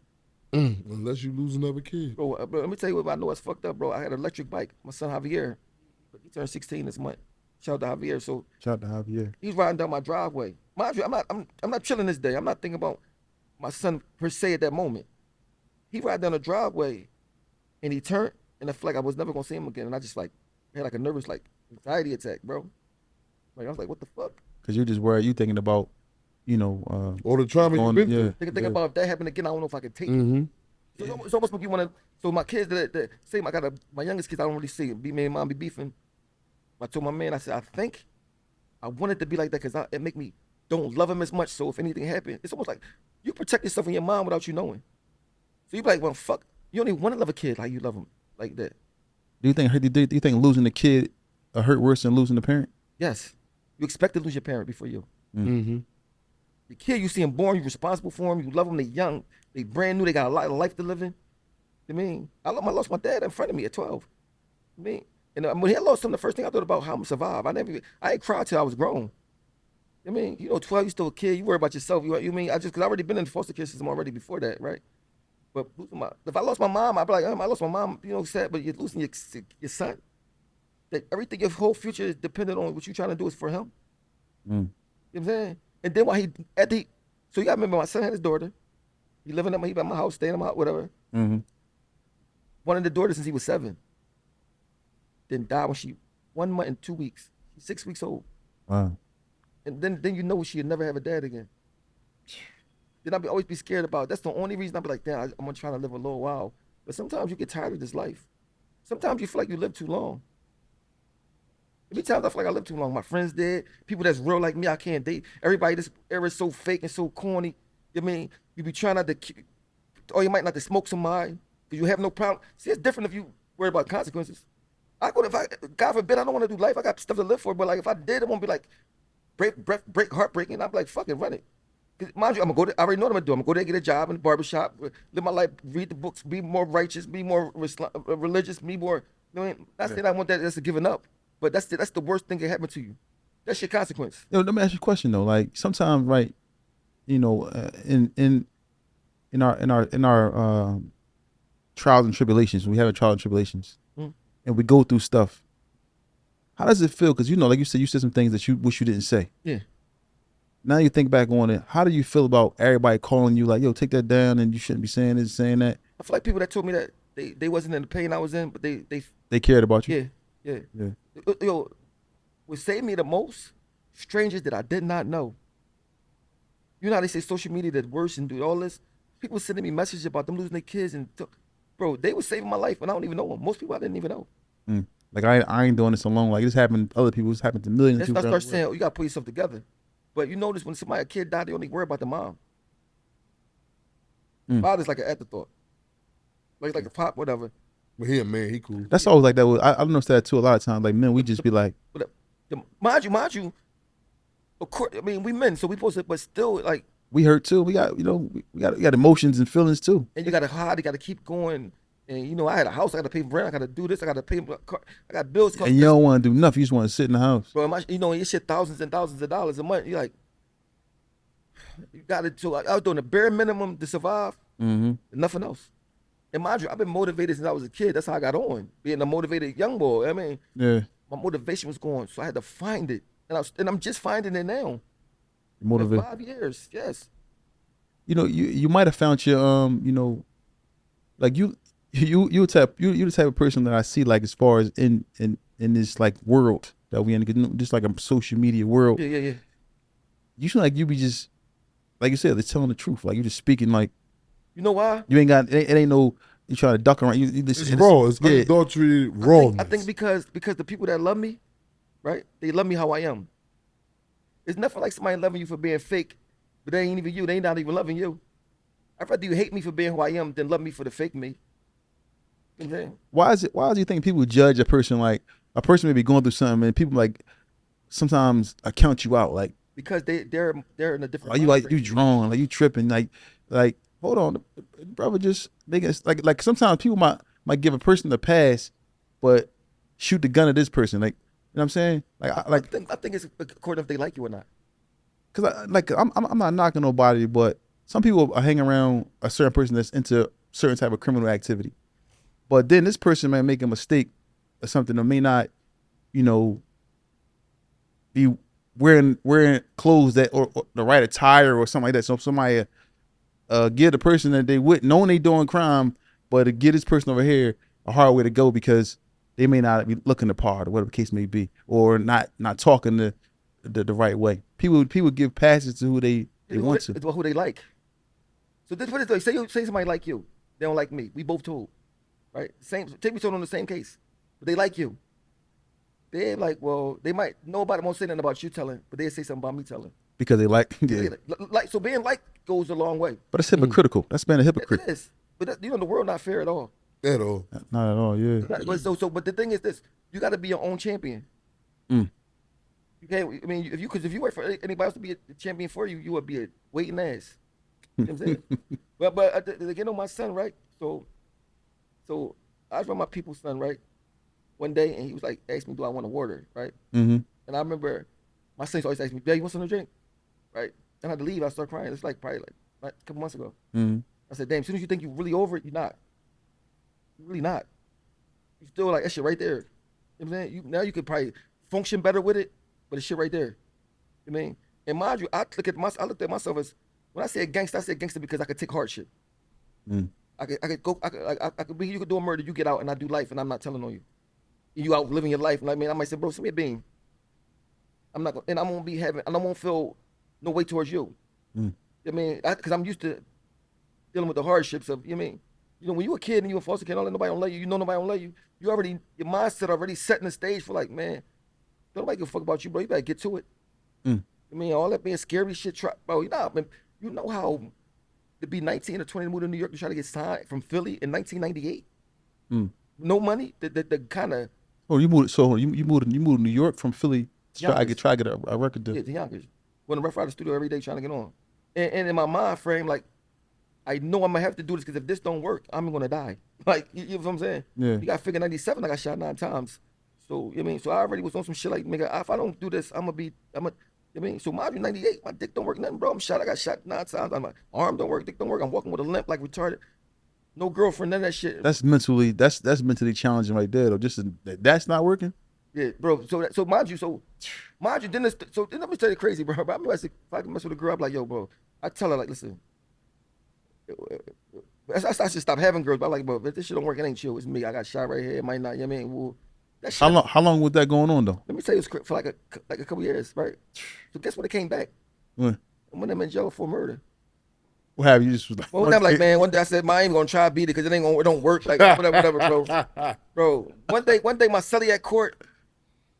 Unless you lose another kid. Bro, let me tell you what I know it's fucked up, bro. I had an electric bike. My son Javier, he turned 16 this month. Shout out to Javier. So shout out to Javier. He's riding down my driveway. Mind you, I'm not chilling this day. I'm not thinking about my son per se at that moment. He ride down the driveway, and he turned, and I felt like I was never gonna see him again. And I just like had like a nervous like anxiety attack, bro. Like I was like, what the fuck? Cause you just worried, you thinking about, all the trauma you've been through. Thinking about if that happened again, I don't know if I could take it. So it's almost like you wanna. So my kids that say my youngest kids, I don't really see it. Me and mom be beefing. I told my man, I said, I think I want it to be like that, because it make me don't love him as much. So if anything happened, it's almost like you protect yourself and your mom without you knowing. So you be like, well, fuck, You only want to love a kid like you love him, like that. Do you think losing the kid hurt worse than losing the parent? Yes. You expect to lose your parent before you. Mm-hmm. The kid, you see him born, you're responsible for him, you love them, they young, they brand new, they got a lot of life to live in. I mean, I lost my dad in front of me at 12. I mean, and when I lost him, the first thing I thought about how I'm gonna survive. I ain't cried till I was grown. I mean, 12, you still a kid, you worry about yourself. You mean, cause I already been in the foster care system already before that, right? But if I lost my mom, I'd be like, I lost my mom, sad, but you're losing your son. That everything, your whole future is dependent on what you're trying to do is for him. You know what I'm saying? And then while so you gotta remember, my son had his daughter. He living at my house, staying at my house, whatever. One of the daughters since he was 7. Then died when she 1 month and 2 weeks. She's 6 weeks old. Wow. And then you know she'll never have a dad again. Then I'll always be scared about it. That's the only reason I'll be like, damn, I'm gonna try to live a little while. But sometimes you get tired of this life. Sometimes you feel like you live too long. Every time I feel like I live too long. My friends did. People that's real like me, I can't date. Everybody this era is so fake and so corny. I mean, you be trying not to, or you might not to smoke somebody because you have no problem. See, it's different if you worry about consequences. God forbid, I don't want to do life. I got stuff to live for. But like, if I did, it won't be like break heartbreaking. I'm like, fucking run it. Cause mind you, I'm gonna go there. I already know what I'm gonna do. I'm gonna go there, get a job in the barbershop, live my life, read the books, be more righteous, be more religious, be more. Not saying I want that. That's a giving up. But that's the worst thing that happened to you. That's your consequence. Let me ask you a question though. Like sometimes, right? In our trials and tribulations, we have trials and tribulations, and we go through stuff. How does it feel? Because like you said some things that you wish you didn't say. Yeah. Now you think back on it. How do you feel about everybody calling you like, "Yo, take that down," and you shouldn't be saying this, saying that? I feel like people that told me that they wasn't in the pain I was in, but they cared about you. Yeah. Yo, what saved me the most? Strangers that I did not know. You know how they say social media that's worse and do all this? People sending me messages about them losing their kids bro, they were saving my life and I don't even know them. Most people I didn't even know. Like I ain't doing this alone. Like this happened to other people. It's happened to millions of people. That's why I start saying, you gotta put yourself together. But you notice when a kid died, they only worry about the mom. Father's like an afterthought. Like a pop, whatever. But he a man, he cool. That's always like that. I've noticed that too a lot of times. Like men, we just be like, mind you. Of course, I mean we men, so we supposed to, but still like we hurt too. We got we got emotions and feelings too. And you gotta hide. You gotta keep going. And I had a house. I gotta pay rent. I gotta do this. I gotta pay my car. I got bills. And you don't want to do nothing. You just want to sit in the house. Bro, you shit thousands and thousands of dollars a month. You like, you got it. So I was doing the bare minimum to survive. Nothing else. And mind you, I've been motivated since I was a kid. That's how I got on, being a motivated young boy. I mean, my motivation was going, so I had to find it, and I'm just finding it now. Motivated. 5 years, yes. You might have found your like you the type of person that I see like as far as in this like world that we in, just like a social media world. Yeah. You seem like you be just like you said, they're telling the truth. Like you just speaking like. You know why? You ain't got it. Ain't no. You trying to duck around. It's raw. It's unadulterated rawness. I think because the people that love me, right? They love me how I am. It's nothing like somebody loving you for being fake, but they ain't even you. They ain't not even loving you. I'd rather you hate me for being who I am than love me for the fake me. You know what I'm saying? Why do you think people judge a person like a person may be going through something and people like sometimes count you out like because they're in a different. Are you like you drawn like you tripping like. Hold on, brother. Just niggas like sometimes people might give a person a pass, but shoot the gun at this person. Like, you know what I'm saying? I think it's according if they like you or not. Cause I'm not knocking nobody, but some people are hanging around a certain person that's into certain type of criminal activity, but then this person may make a mistake or something that may not, be wearing clothes that or the right attire or something like that. So somebody. Give the person that they would knowing they doing crime, but to give this person over here a hard way to go because they may not be looking the part or whatever the case may be, or not talking the right way. People give passes to who they want to. It's who they like. So this what it's like. Say somebody like you, they don't like me. We both told, right? Take me on the same case, but they like you. They're like, well, they might nobody won't say nothing about you telling, but they say something about me telling. Because they like, so being like goes a long way. But it's hypocritical. That's being a hypocrite. It is. but that, the world not fair at all. At all. Not at all. Yeah. But the thing is this: you got to be your own champion. Mm. You can't. I mean, if you wait for anybody else to be a champion for you, you would be a waiting ass. You know what I'm saying? but again, on my son, right? So I was with my people's son, right? One day, and he was like, asked me, do I want a water, right? Mm-hmm. And I remember my son always asked me, Dad, you want something to drink? Right? And I had to leave. I started crying. It's like probably like a couple months ago. Mm-hmm. I said, damn, as soon as you think you're really over it, you're not. You're really not. You still like that shit right there. You know what I'm saying? Now you could probably function better with it, but it's shit right there. You know what I mean? And mind you, I looked at myself as, when I said gangster because I could take hardship. Mm. I could be, you could do a murder, you get out and I do life and I'm not telling on you. You out living your life. And I mean, I might say, bro, send me a bean. I'm not gonna, and I won't be having, and I won't feel no way towards you. Mm. I mean, because I'm used to dealing with the hardships of, you know what I mean? You know, when you a kid and you a foster kid, nobody don't love you, nobody don't love you, you already, your mindset already setting the stage for like, man, nobody give a fuck about you, bro. You better get to it. Mm. I mean, all that being scary shit, bro, you know how to be 19 or 20 to move to New York to try to get signed from Philly in 1998? Mm. No money, the kind of. Oh, you moved. So you moved to New York from Philly to try to get a record deal. Yeah, to Yonkers. Going to Rough Rider studio every day trying to get on. And in my mind frame, like, I know I'm gonna have to do this because if this don't work, I'm gonna die. Like, you know what I'm saying? Yeah. You got to figure 97, I got shot 9 times. So, you know what I mean? So I already was on some shit like, nigga, if I don't do this, you know what I mean? So mind you, 98, my dick don't work nothing, bro. I got shot 9 times. My arm don't work, dick don't work. I'm walking with a limp like retarded. No girlfriend, none of that shit. That's mentally challenging right there though. Just that's not working. Yeah, bro. So mind you, then let me tell you crazy, bro. But I mean, if I can mess with a girl, I'm like, yo, bro. I tell her like, listen, I should stop having girls. But I'm like, bro, if this shit don't work, it ain't you. It's me. I got shot right here. It might not. You know what I mean? Well, that shit, How long was that going on though? let me tell you, it's for like a couple years, right? So guess when it came back? When? When I'm in jail for murder. What happened? You just was like, Well, I'm like, man, one day I said, man, I ain't gonna try to beat it because it don't work. Like, whatever, bro. Bro, one day my celly at court,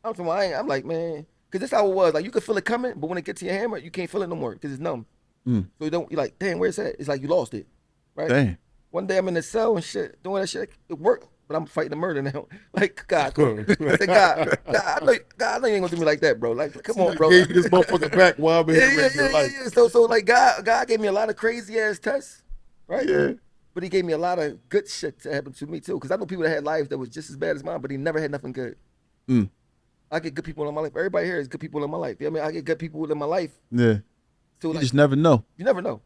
I'm like, man, because this how it was. Like, you could feel it coming, but when it gets to your hammer, you can't feel it no more because it's numb. Mm. So you're like, damn, where's that? It's like you lost it, right? Dang. One day I'm in the cell and shit, doing that shit. It worked, but I'm fighting the murder now. Like, God, I said, God, I know you ain't gonna do me like that, bro. Like, come on, bro. Gave you this motherfucker back while I'm in Yeah. So like, God gave me a lot of crazy ass tests, right? Yeah. But he gave me a lot of good shit to happen to me too. Because I know people that had lives that was just as bad as mine, but he never had nothing good. Mm. I get good people in my life. Everybody here is good people in my life. You know what I mean? I get good people in my life. Yeah. So You like, just never know. you never know.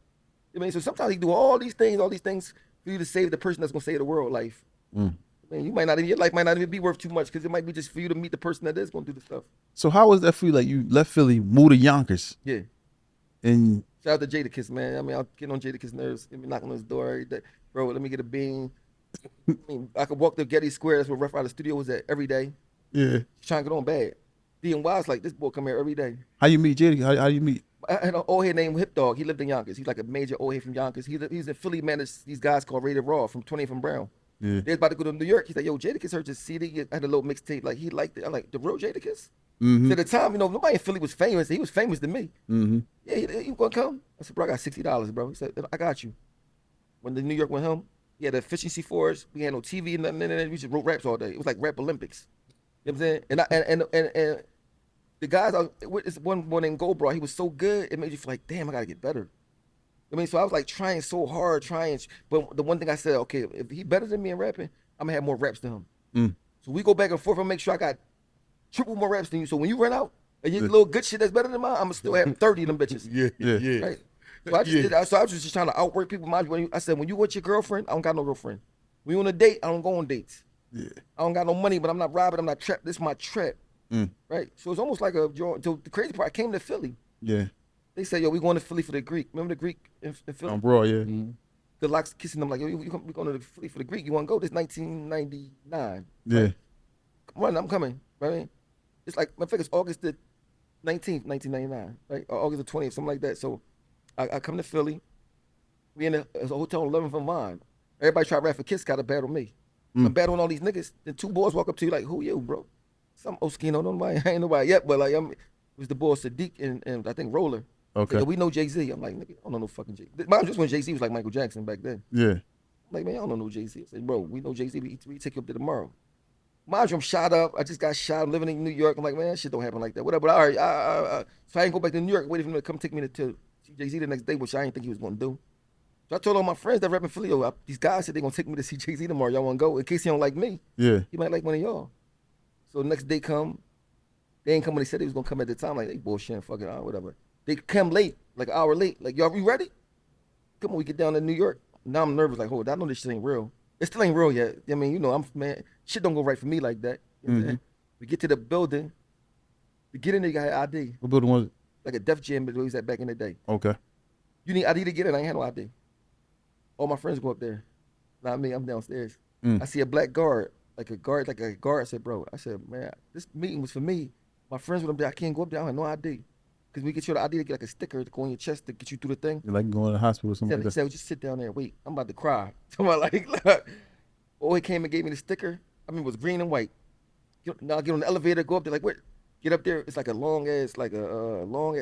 I mean, so sometimes you do all these things for you to save the person that's gonna save the world life. Mm. I mean, your life might not even be worth too much because it might be just for you to meet the person that is gonna do the stuff. So how was that for you? Like you left Philly, moved to Yonkers, Yeah. and Shout out to Jadakiss, man. I mean, I'll get on Jadakiss' nerves. I'll be knocking on his door every day. Bro, let me get a bean. I mean, I could walk to Getty Square. That's where Rough Rider Studio was at every day. yeah. Trying to get on bad. D&Y's like, this boy come here every day. How you meet JD? How you meet? I had an old head named Hip Dog. He lived in Yonkers. He's like a major old head from Yonkers. He's in Philly, managed these guys called Rated Raw from 20th and Brown. Yeah. They was about to go to New York. He's like, yo, Jadakiss heard your CD. I had a little mixtape. Like, he liked it. I'm like, the real Jadakiss? Mm-hmm. So at the time, nobody in Philly was famous. He was famous to me. Mm-hmm. Yeah, you gonna come? I said, bro, I got $60, bro. He said, I got you. When the New York went home, he had the efficiency for us. We had no TV, nothing. We just wrote raps all day. It was like Rap Olympics. You know what I'm saying? And the guys, it's one boy named Gold, bro. He was so good, it made you feel like, damn, I gotta get better. I mean, so I was like trying so hard, but the one thing I said, okay, if he better than me in rapping, I'm gonna have more raps than him. Mm. So we go back and forth and make sure I got triple more raps than you. So when you run out and you get a little good shit that's better than mine, I'm gonna still have 30 of them bitches. Yeah. Right? So I just did that. So I was just trying to outwork people. I said, when you with your girlfriend, I don't got no girlfriend. When you on a date, I don't go on dates. Yeah. I don't got no money, but I'm not robbing, I'm not trapped. This is my trap. Mm. Right? So it's almost like so the crazy part, I came to Philly. Yeah. They said, yo, we going to Philly for the Greek. Remember the Greek in Philly? On Broad, yeah. Mm-hmm. The locks kissing them like, yo, we going to Philly for the Greek. You want to go? This 1999. Yeah. Right? Come on, I'm coming. Right? It's like, I think it's August the 19th, 1999. Right? Or August the 20th, something like that. So I come to Philly. We in a hotel in 11th and Vine. Everybody try to rap for Kiss, got to battle me. I'm battling all these niggas. Then 2 boys walk up to you like, who you, bro? Some Oschino, nobody, I ain't nobody yet, but like, it was the boy Sadiq and I think Roller. Okay. Like, we know Jay-Z. I'm like, nigga, I don't know no fucking Jay. Mine just when Jay-Z was like Michael Jackson back then. Yeah. I'm like, man, y'all don't know Jay-Z. I said, bro, we know Jay-Z. We take you up there tomorrow. Mind you, I'm shot up. I just got shot. I'm living in New York. I'm like, man, that shit don't happen like that. Whatever. But all right, so I ain't go back to New York, waiting for him to come take me to see Jay-Z the next day, which I didn't think he was going to do. So I told all my friends that rap in Philly, yo, these guys said they're going to take me to see Jay-Z tomorrow. Y'all want to go? In case he don't like me, Yeah. he might like one of y'all. So the next day come. They ain't come when they said they was going to come at the time. Like, they bullshit, fuck it, whatever. They come late, like an hour late. Like, y'all, you ready? Come on, we get down to New York. Now I'm nervous, like, hold on, I know this shit ain't real. It still ain't real yet. I mean, you know, man, shit don't go right for me like that. You know what I'm saying? We get to the building. We get in there, you got ID. What building was it? Like a Def Jam, but we was at back in the day. Okay. You need ID to get in, I ain't had no ID. All my friends go up there. Not me, I'm downstairs. I see a black guard, like a guard. I said, bro, man, this meeting was for me. My friends with them there, I can't go up there, I have no ID. Because we get you the ID to get like a sticker to go on your chest to get you through the thing. You're like going to the hospital or something He like said, that. just sit down there and wait. I'm about to cry. So I'm like, oh, he came and gave me the sticker. I mean, it was green and white. Now I get on the elevator, go up there, like, what? Get up there, it's like a long ass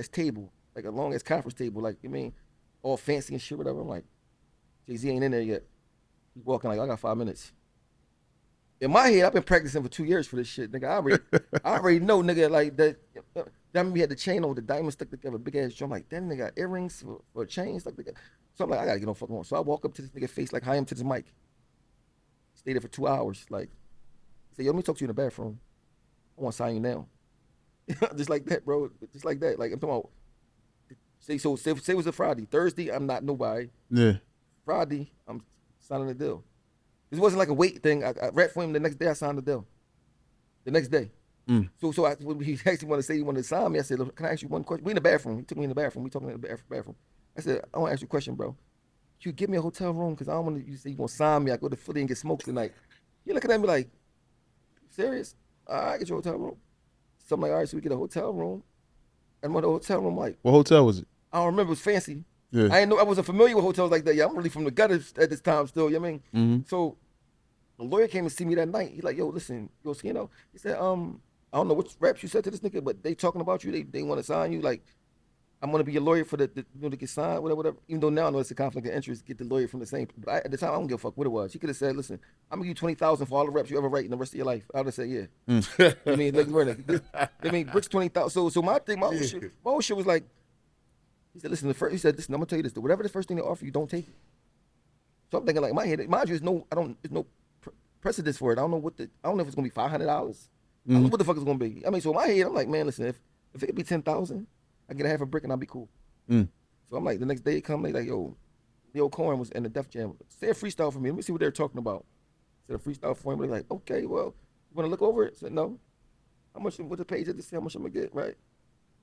table, like a long ass conference table, like, you mean, all fancy and shit, whatever. I'm like, Jay-Z ain't in there yet. He's walking like, I got 5 minutes. In my head, I've been practicing for 2 years for this shit, nigga. I already know, nigga, like that. That we had the chain on with the diamond stuck together, big ass drum. Like, that nigga got earrings for a chain stuck together. So I'm like, I gotta get on fucking on. So I walk up to this nigga face, like, hi him to this mic. Stay there for 2 hours, like, say, yo, let me talk to you in the bathroom. I want to sign you now. Just like that, bro. Just like that. Like, I'm talking about, say it was a Friday. Thursday, I'm not nobody. Yeah. Friday, I'm signing the deal. This wasn't like a wait thing. I rapped for him the next day, I signed the deal. The next day. So when he actually wanted to say he wanted to sign me, I said, look, can I ask you one question? We in the bathroom. He took me in the bathroom. We talking in the bathroom. I said, I want to ask you a question, bro. You give me a hotel room because I don't want you say you going to sign me. I go to Philly and get smoked tonight. He looking at me like, serious? All right, I get your hotel room. So I'm like, all right, so we get a hotel room. And when the hotel room, like, What hotel was it? I don't remember, it was fancy. Yeah. I wasn't familiar with hotels like that. Yeah, I'm really from the gutters at this time still, you know what I mean? So the lawyer came and see me that night. He's like, yo, listen, yo, Oschino. He said, I don't know what raps you said to this nigga, but they talking about you. They want to sign you. Like, I'm gonna be your lawyer for the you know, to get signed, whatever. Even though now I know it's a conflict of interest, get the lawyer from the same. But at the time, I don't give a fuck what it was. He could have said, listen, I'm gonna give you $20,000 for all the raps you ever write in the rest of your life. I would have said, yeah. I mean, like, I mean, bricks 20,000. So my thing, my whole shit was like, he said, listen, listen, I'm gonna tell you this. Whatever the first thing they offer you, don't take it. So I'm thinking, like, my head, mind you, there's no precedence for it. I don't know if it's gonna be $500. I don't know what the fuck it's gonna be. I mean, so in my head, I'm like, man, listen, if it could be 10,000, I get a half a brick and I'll be cool. So I'm like, the next day it come, they like, yo, Leo Cohen was in the Def Jam. Say a freestyle for me. Let me see what they're talking about. Said a freestyle for him. They're like, okay, well, you wanna look over it? I said, no. How much? What the page at this? How much I'm gonna get? Right.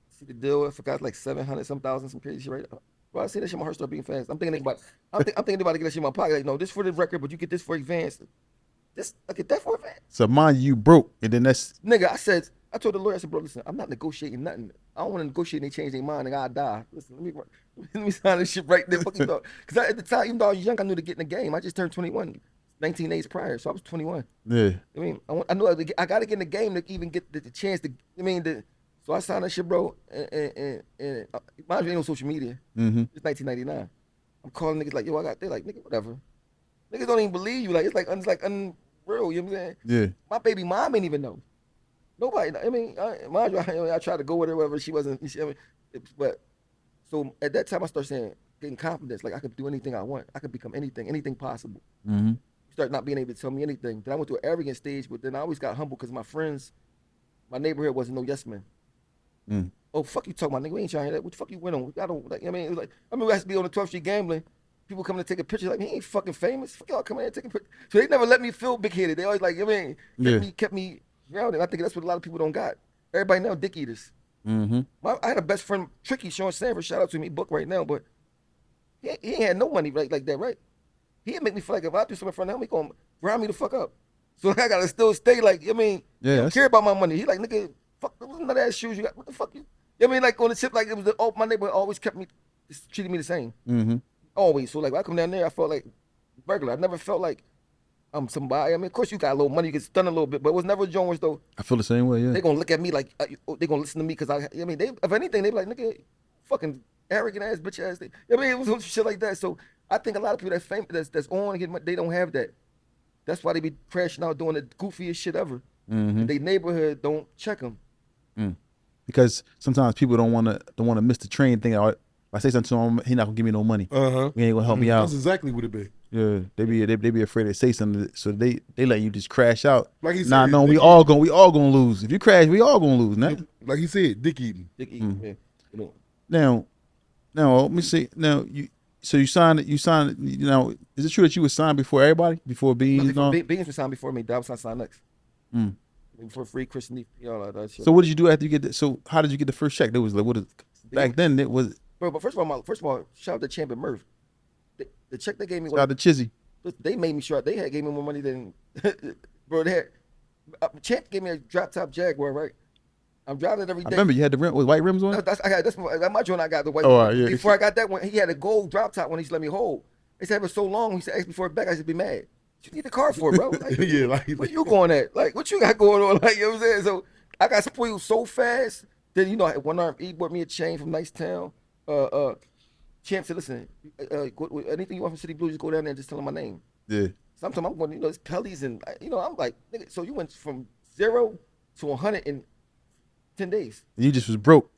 See the deal. I forgot like 700 some thousand, some crazy shit. Right. Well, I see that shit, my heart start beating fast. I'm thinking about to get that shit in my pocket. Like, no, this for the record, but you get this for advance. This, I get that for advance. So mind you broke, and then that's Nigga, I told the lawyer, I said, bro, listen, I'm not negotiating nothing. I don't want to negotiate and they change their mind and I die. Listen, let me sign this shit right there. Fucking dog. Because at the time, even though I was young, I knew to get in the game. I just turned 21, 19 days prior, so I was 21. yeah. I mean, I knew I got to get in the game to even get the chance to, so I signed that shit, bro, and mind you, ain't no social media. It's 1999. I'm calling niggas like, yo, I got, they're like, nigga, whatever. Niggas don't even believe you. Like, it's like unreal, you know what I'm saying? Yeah. My baby mom ain't even know. Nobody, mind you, I tried to go with her, whatever, she wasn't, but, so at that time I started saying, getting confidence, like I could do anything I want. I could become anything possible. Start not being able to tell me anything. Then I went to an arrogant stage, but then I always got humble because my friends, my neighborhood wasn't no yes man. Oh, fuck you talking about, nigga, we ain't trying to hear that. What the fuck you went on? I don't, like, it was like, I remember I used to be on the 12th Street gambling. People coming to take a picture, like, he ain't fucking famous. Fuck y'all coming here and take a picture. So they never let me feel big-headed. They always like, kept me grounded. I think that's what a lot of people don't got. Everybody now dick eaters. I had a best friend, Tricky, Sean Sanford, shout out to me, book right now, but he ain't had no money like that, right? He'd make me feel like if I do something in front of him, he gonna grind me the fuck up. So I gotta still stay like, he don't care about my money. He like, nigga, fuck, those nut ass shoes you got. What the fuck you? I like on the tip, like it was my neighborhood always treated me the same. Always. So like when I come down there, I felt like regular. I never felt like I'm somebody. Of course you got a little money, you get stunned a little bit, but it was never Jones though. I feel the same way, yeah. They gonna look at me like they gonna listen to me because they if anything they be like, nigga, fucking arrogant ass, bitch ass thing. I mean, it was some shit like that. So I think a lot of people that's famous, that's on and get money, they don't have that. That's why they be crashing out doing the goofiest shit ever. Mm-hmm. They neighborhood don't check them. Because sometimes people don't want to miss the train. Think, oh, if I say something to him, he not gonna give me no money. He ain't gonna help me out. That's exactly what it be. Yeah, they be afraid to say something, so they let you just crash out. Like he said, nah, no, dick we all gonna lose. If you crash, we all gonna lose. Nah. Like he said, dick eating. Dick eating, man. You Now, know. let me see. Now, you signed. You know, is it true that you were signed before everybody? Before Beans? Beans was signed before me. That was signed next. For free Christian, all that shit. So what did you do after you get? So how did you get the first check? There was like, back then it was. Bro, but first of all, shout out to Champ and Murph. The check they gave me. Shout out to Chizzy. They made me sure they gave me more money than, bro. They had Champ gave me a drop top Jaguar, right? I'm driving it every day. I remember you had the rim with white rims on. That's my joint. I got the white. Oh, yeah. Before I got that one, he had a gold drop top when he let me hold. They said it was so long. He said, "Ask me for it back." I should be mad. What you need the car for, bro? Like, Yeah, like where you going at? Like, what you got going on? Like, you know what I'm saying? So I got spoiled so fast. Then you know, one arm he bought me a chain from Nice Town. Champ said, "Listen, anything you want from City Blue, just go down there and just tell him my name." Yeah. Sometimes I'm going, you know, it's Pellies and you know, I'm like, nigga, so you went from 0 to 100 in 10 days. You just was broke.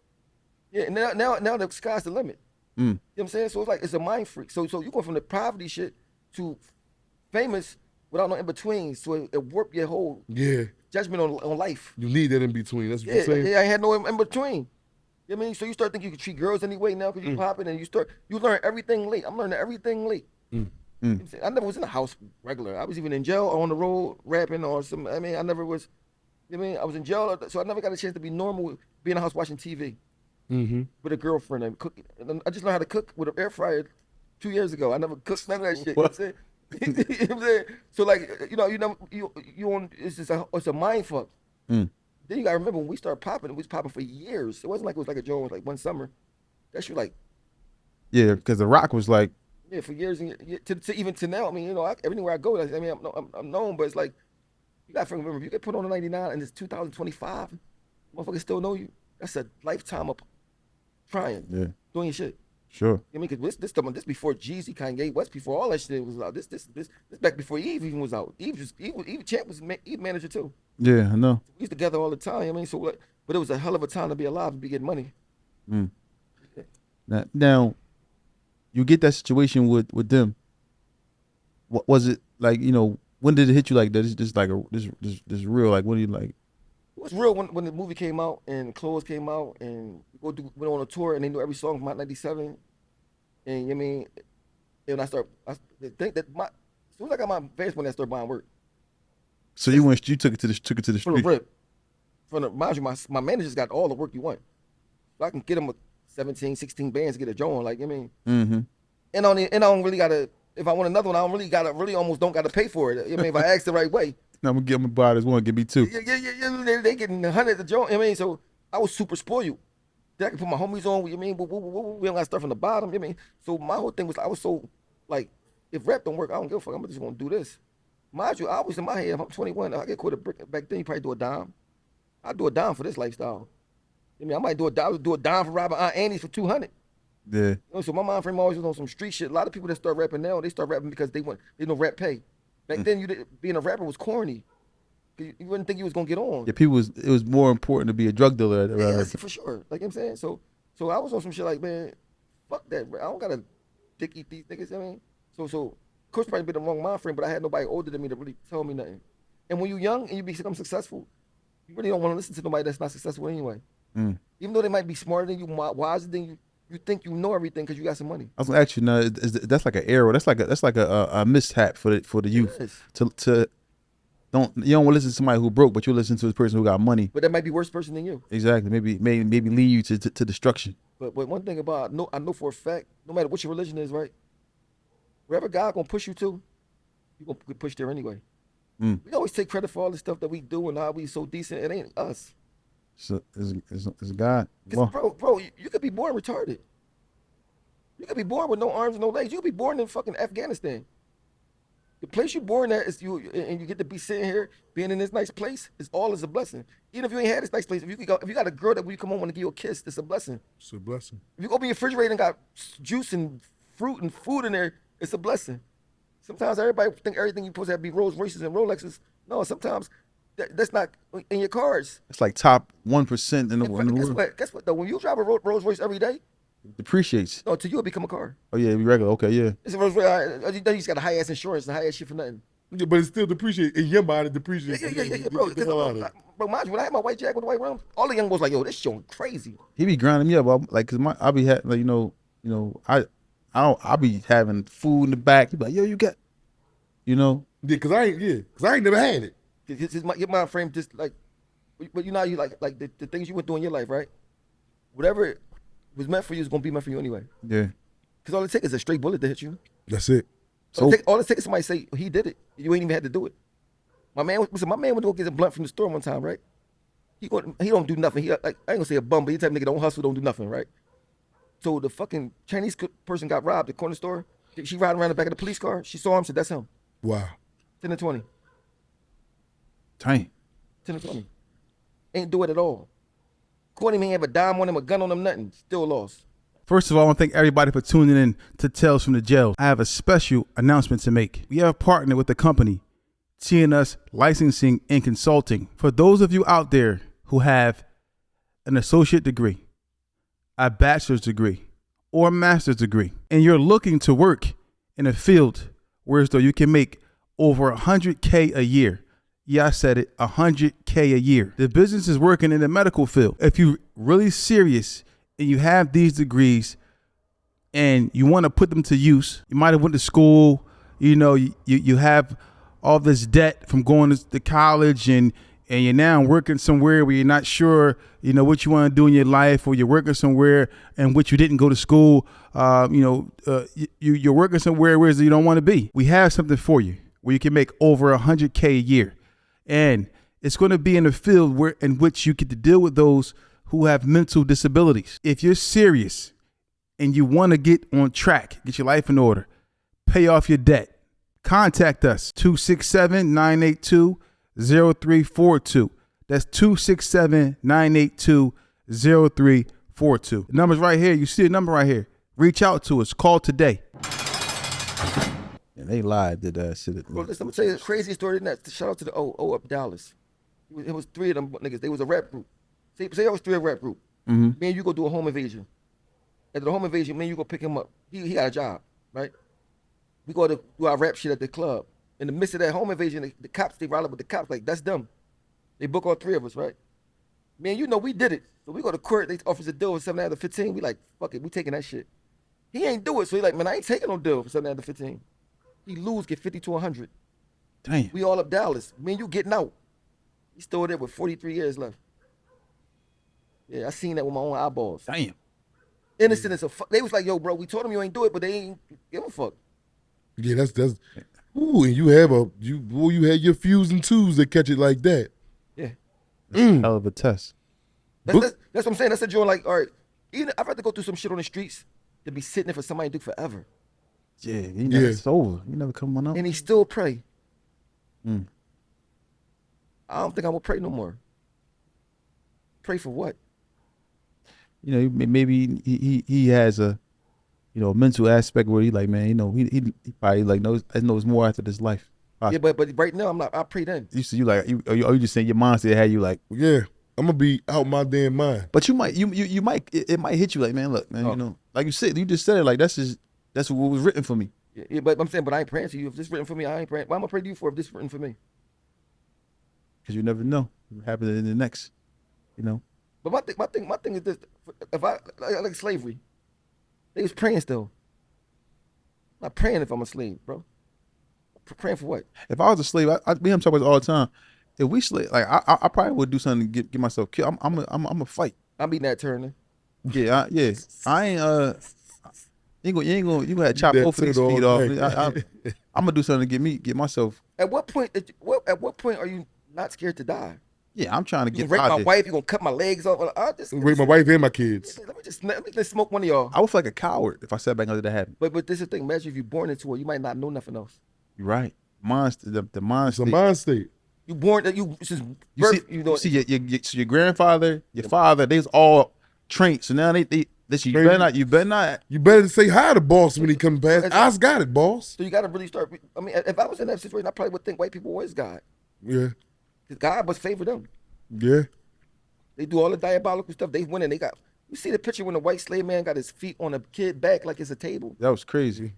Yeah, and now the sky's the limit. You know what I'm saying? So it's like it's a mind freak. So you go from the poverty shit to famous without no in between. So it warped your whole judgment on life. You need that in between. That's what you're saying. Yeah, I had no in between. You know what I mean? So you start thinking you can treat girls anyway now because you popping and you learn everything late. I'm learning everything late. You know what I'm saying? I never was in the house regular. I was even in jail or on the road rapping or some. I mean, I never was. You know what I mean? I was in jail, so I never got a chance to be normal, be in the house watching TV with a girlfriend and cooking. And I just learned how to cook with an air fryer 2 years ago. I never cooked none of that shit. You know what I'm saying? You know what I'm saying? So like, you on it's a mind fuck. Then you gotta remember when we started popping, we was popping for years. It wasn't like it was like a joint like one summer. That shit like because The Rock was like for years and to even to now. I mean, you know, everywhere I go, I mean, I'm known, but it's like you gotta remember if you get put on a 99 and it's 2025, motherfuckers still know you. That's a lifetime of trying, doing your shit. Sure. I mean, because this before Jeezy, Kanye West, before all that shit was out. This back before Eve even was out. Eve Champ was Eve manager too. Yeah, I know. We was together all the time. I mean, so like, but it was a hell of a time to be alive and be getting money. Now, you get that situation with them. What was it like? You know, when did it hit you like that? It's just like this real. Like, what do you like? It was real when the movie came out and clothes came out and went on a tour and they knew every song from Hot 97. And you know what I mean, and I think that as soon as I got my advance money, I started buying work. So you took it to the street. From the rip. Mind you, my managers got all the work you want. So I can get them 17, 16 bands to get a joint, like, you know what I mean? And I don't really gotta, if I want another one, I don't almost don't gotta pay for it. You know what I mean? If I ask the right way. I'm gonna buy this one, give me two. Yeah. They getting 100 a joint. I mean, so I was super spoiled. Then I can put my homies on. You know what I mean? We don't got stuff from the bottom. You know what I mean? So my whole thing was I was so like, if rap don't work, I don't give a fuck. I'm just gonna do this. Mind you, I was in my head. If I'm 21, I get quit a brick back then. You probably do a dime. I'd do a dime for this lifestyle. I mean, I might do a dime for robbing Aunt Annie's for 200. Yeah. You know, so my mind frame always was on some street shit. A lot of people that start rapping now, they start rapping because they know rap pay. Back then, being a rapper was corny. You wouldn't think you was gonna get on. Yeah, it was more important to be a drug dealer. Yeah, for sure. Like I'm saying, so I was on some shit like, man, fuck that. Bro. I don't gotta dick eat these niggas. I mean, so of course probably been the wrong mind frame, but I had nobody older than me to really tell me nothing. And when you're young and you become successful, you really don't want to listen to nobody that's not successful anyway. Even though they might be smarter than you, wiser than you, you think you know everything because you got some money. I was gonna ask you, now, that's like an error. That's like a mishap for the youth. You don't want to listen to somebody who broke, but you listen to the person who got money. But that might be worse person than you. Exactly. Maybe lead you to destruction. But one thing about I know for a fact, no matter what your religion is, right? Wherever God gonna push you to, you gonna get pushed there anyway. We always take credit for all the stuff that we do and how we so decent. It ain't us. So it's God. Well, bro, you could be born retarded. You could be born with no arms and no legs. You could be born in fucking Afghanistan. The place you're born at is you, and you get to be sitting here, being in this nice place. It's all is a blessing. Even if you ain't had this nice place, if you got a girl that when you come home want to give you a kiss, it's a blessing. It's a blessing. If you open your refrigerator and got juice and fruit and food in there, it's a blessing. Sometimes everybody think everything you're supposed to have be Rolls Royces and Rolexes. No, sometimes that's not in your cards. It's like top 1% in the world. Guess what though? When you drive a Rolls Royce every day, Depreciates. no, to you it'll become a car. Oh yeah, be regular. Okay, yeah. It's a Rolls Royce. You just got a high ass insurance and high ass shit for nothing. Yeah, but it still depreciates. In your mind, it depreciates. Yeah, bro. Get the hell out of it. Bro, mind you, when I had my white jacket with the white rims, all the young boys like, yo, this showing crazy. He be grinding me up, like, cause I be having, like, I be having food in the back. He be like, yo, you got, Yeah, cause I ain't never had it. Your mind frame just like, but you know, you like the things you went through in your life, right? Whatever was meant for you is gonna be meant for you anyway. Yeah. Cause all it takes is a straight bullet to hit you. That's it. So All it takes is somebody say he did it. You ain't even had to do it. My man went to go get a blunt from the store one time, right? He don't do nothing. I ain't gonna say a bum, but he type of nigga don't hustle, don't do nothing, right? So the fucking Chinese person got robbed at the corner store. She riding around the back of the police car. She saw him, said that's him. Wow. 10 to 20. dang. 10 to 20. Ain't do it at all. Caught him, he ain't have a dime on him, a gun on him, nothing. Still lost. First of all, I want to thank everybody for tuning in to Tales from the Jail. I have a special announcement to make. We have partnered with the company TNS Licensing and Consulting. For those of you out there who have an associate degree, a bachelor's degree, or a master's degree, and you're looking to work in a field where you can make over $100K a year. Yeah, I said it, $100K a year. The business is working in the medical field. If you're really serious and you have these degrees and you want to put them to use, you might have went to school, you have all this debt from going to college and you're now working somewhere where you're not sure, what you want to do in your life, or you're working somewhere in which you didn't go to school, you're working somewhere where you don't want to be. We have something for you where you can make over $100K a year. And it's going to be in a field in which you get to deal with those who have mental disabilities. If you're serious and you want to get on track, get your life in order, pay off your debt, contact us, 267-982-0342. That's 267-982-0342. The number's right here. You see the number right here. Reach out to us. Call today. And they lied, did that shit. Bro, listen, I'm gonna tell you a crazy story than that. Shout out to the O up Dallas. It was three of them niggas. They was a rap group. Say I was three of a rap group. Mm-hmm. Me and you go do a home invasion. After the home invasion, me and you go pick him up. He got a job, right? We go to do our rap shit at the club. In the midst of that home invasion, the cops, they ride up with the cops like, that's them. They book all three of us, right? Man, we did it. So we go to court, they offer us a deal for 7 out of 15. We like, fuck it, we taking that shit. He ain't do it, so he like, man, I ain't taking no deal for 7 out of 15. He lose, get 50 to 100. Damn. We all up Dallas. Me and you getting out. He still there with 43 years left. Yeah, I seen that with my own eyeballs. Damn. Innocent as a fuck. They was like, yo, bro, we told him you ain't do it, but they ain't give a fuck. Yeah, that's ooh, and you had your fuse and twos that catch it like that. Yeah. Hell of a test. That's what I'm saying. That's a joint like, all right, I'd rather go through some shit on the streets than be sitting there for somebody to do forever. Yeah, it's over. You never come on up. And he still pray. Mm. I don't think I'm gonna pray no more. Pray for what? Maybe he has a, mental aspect where he like, man, he probably like knows more after this life. Yeah, but right now I'm not. I pray then. You like, you just saying your mindset had you like, yeah, I'm gonna be out my damn mind. But you might it might hit you like, man, look, man, like you said, you just said it like that's what was written for me. Yeah, but I'm saying, but I ain't praying to you. If this is written for me, I ain't praying. Why am I praying to you for if this is written for me? Because you never know what happens in the next, But my thing is this: if I like slavery, they was praying still. I'm not praying if I'm a slave, bro. Praying for what? If I was a slave, me and him talk about this all the time. If we slave, like I probably would do something to get myself killed. I'm a fight. I'm beating that Turner. Yeah, I ain't you gonna chop both of these feet off. I'm gonna do something to get myself. At what point are you not scared to die? Yeah, I'm trying to get rape out my there. wife. You gonna cut my legs off? Rape my wife and my kids. Let me just smoke one of y'all. I would feel like a coward if I sat back under that happen. But this is the thing. Imagine if you're born into it, you might not know nothing else. You're right. Monster, the mind It's a state. mind state. You born that you since You birth. see, You know. so your grandfather, your father, they was all trained. So now they listen. You better not. You better say hi to boss when he comes past. I's got it, boss. So you got to really start. I mean, if I was in that situation, I probably would think white people was God. Yeah, 'Cause God must favor them. yeah. They do all the diabolical stuff. They win and they got. You see the picture when the white slave man got his feet on a kid back like it's a table, That was crazy.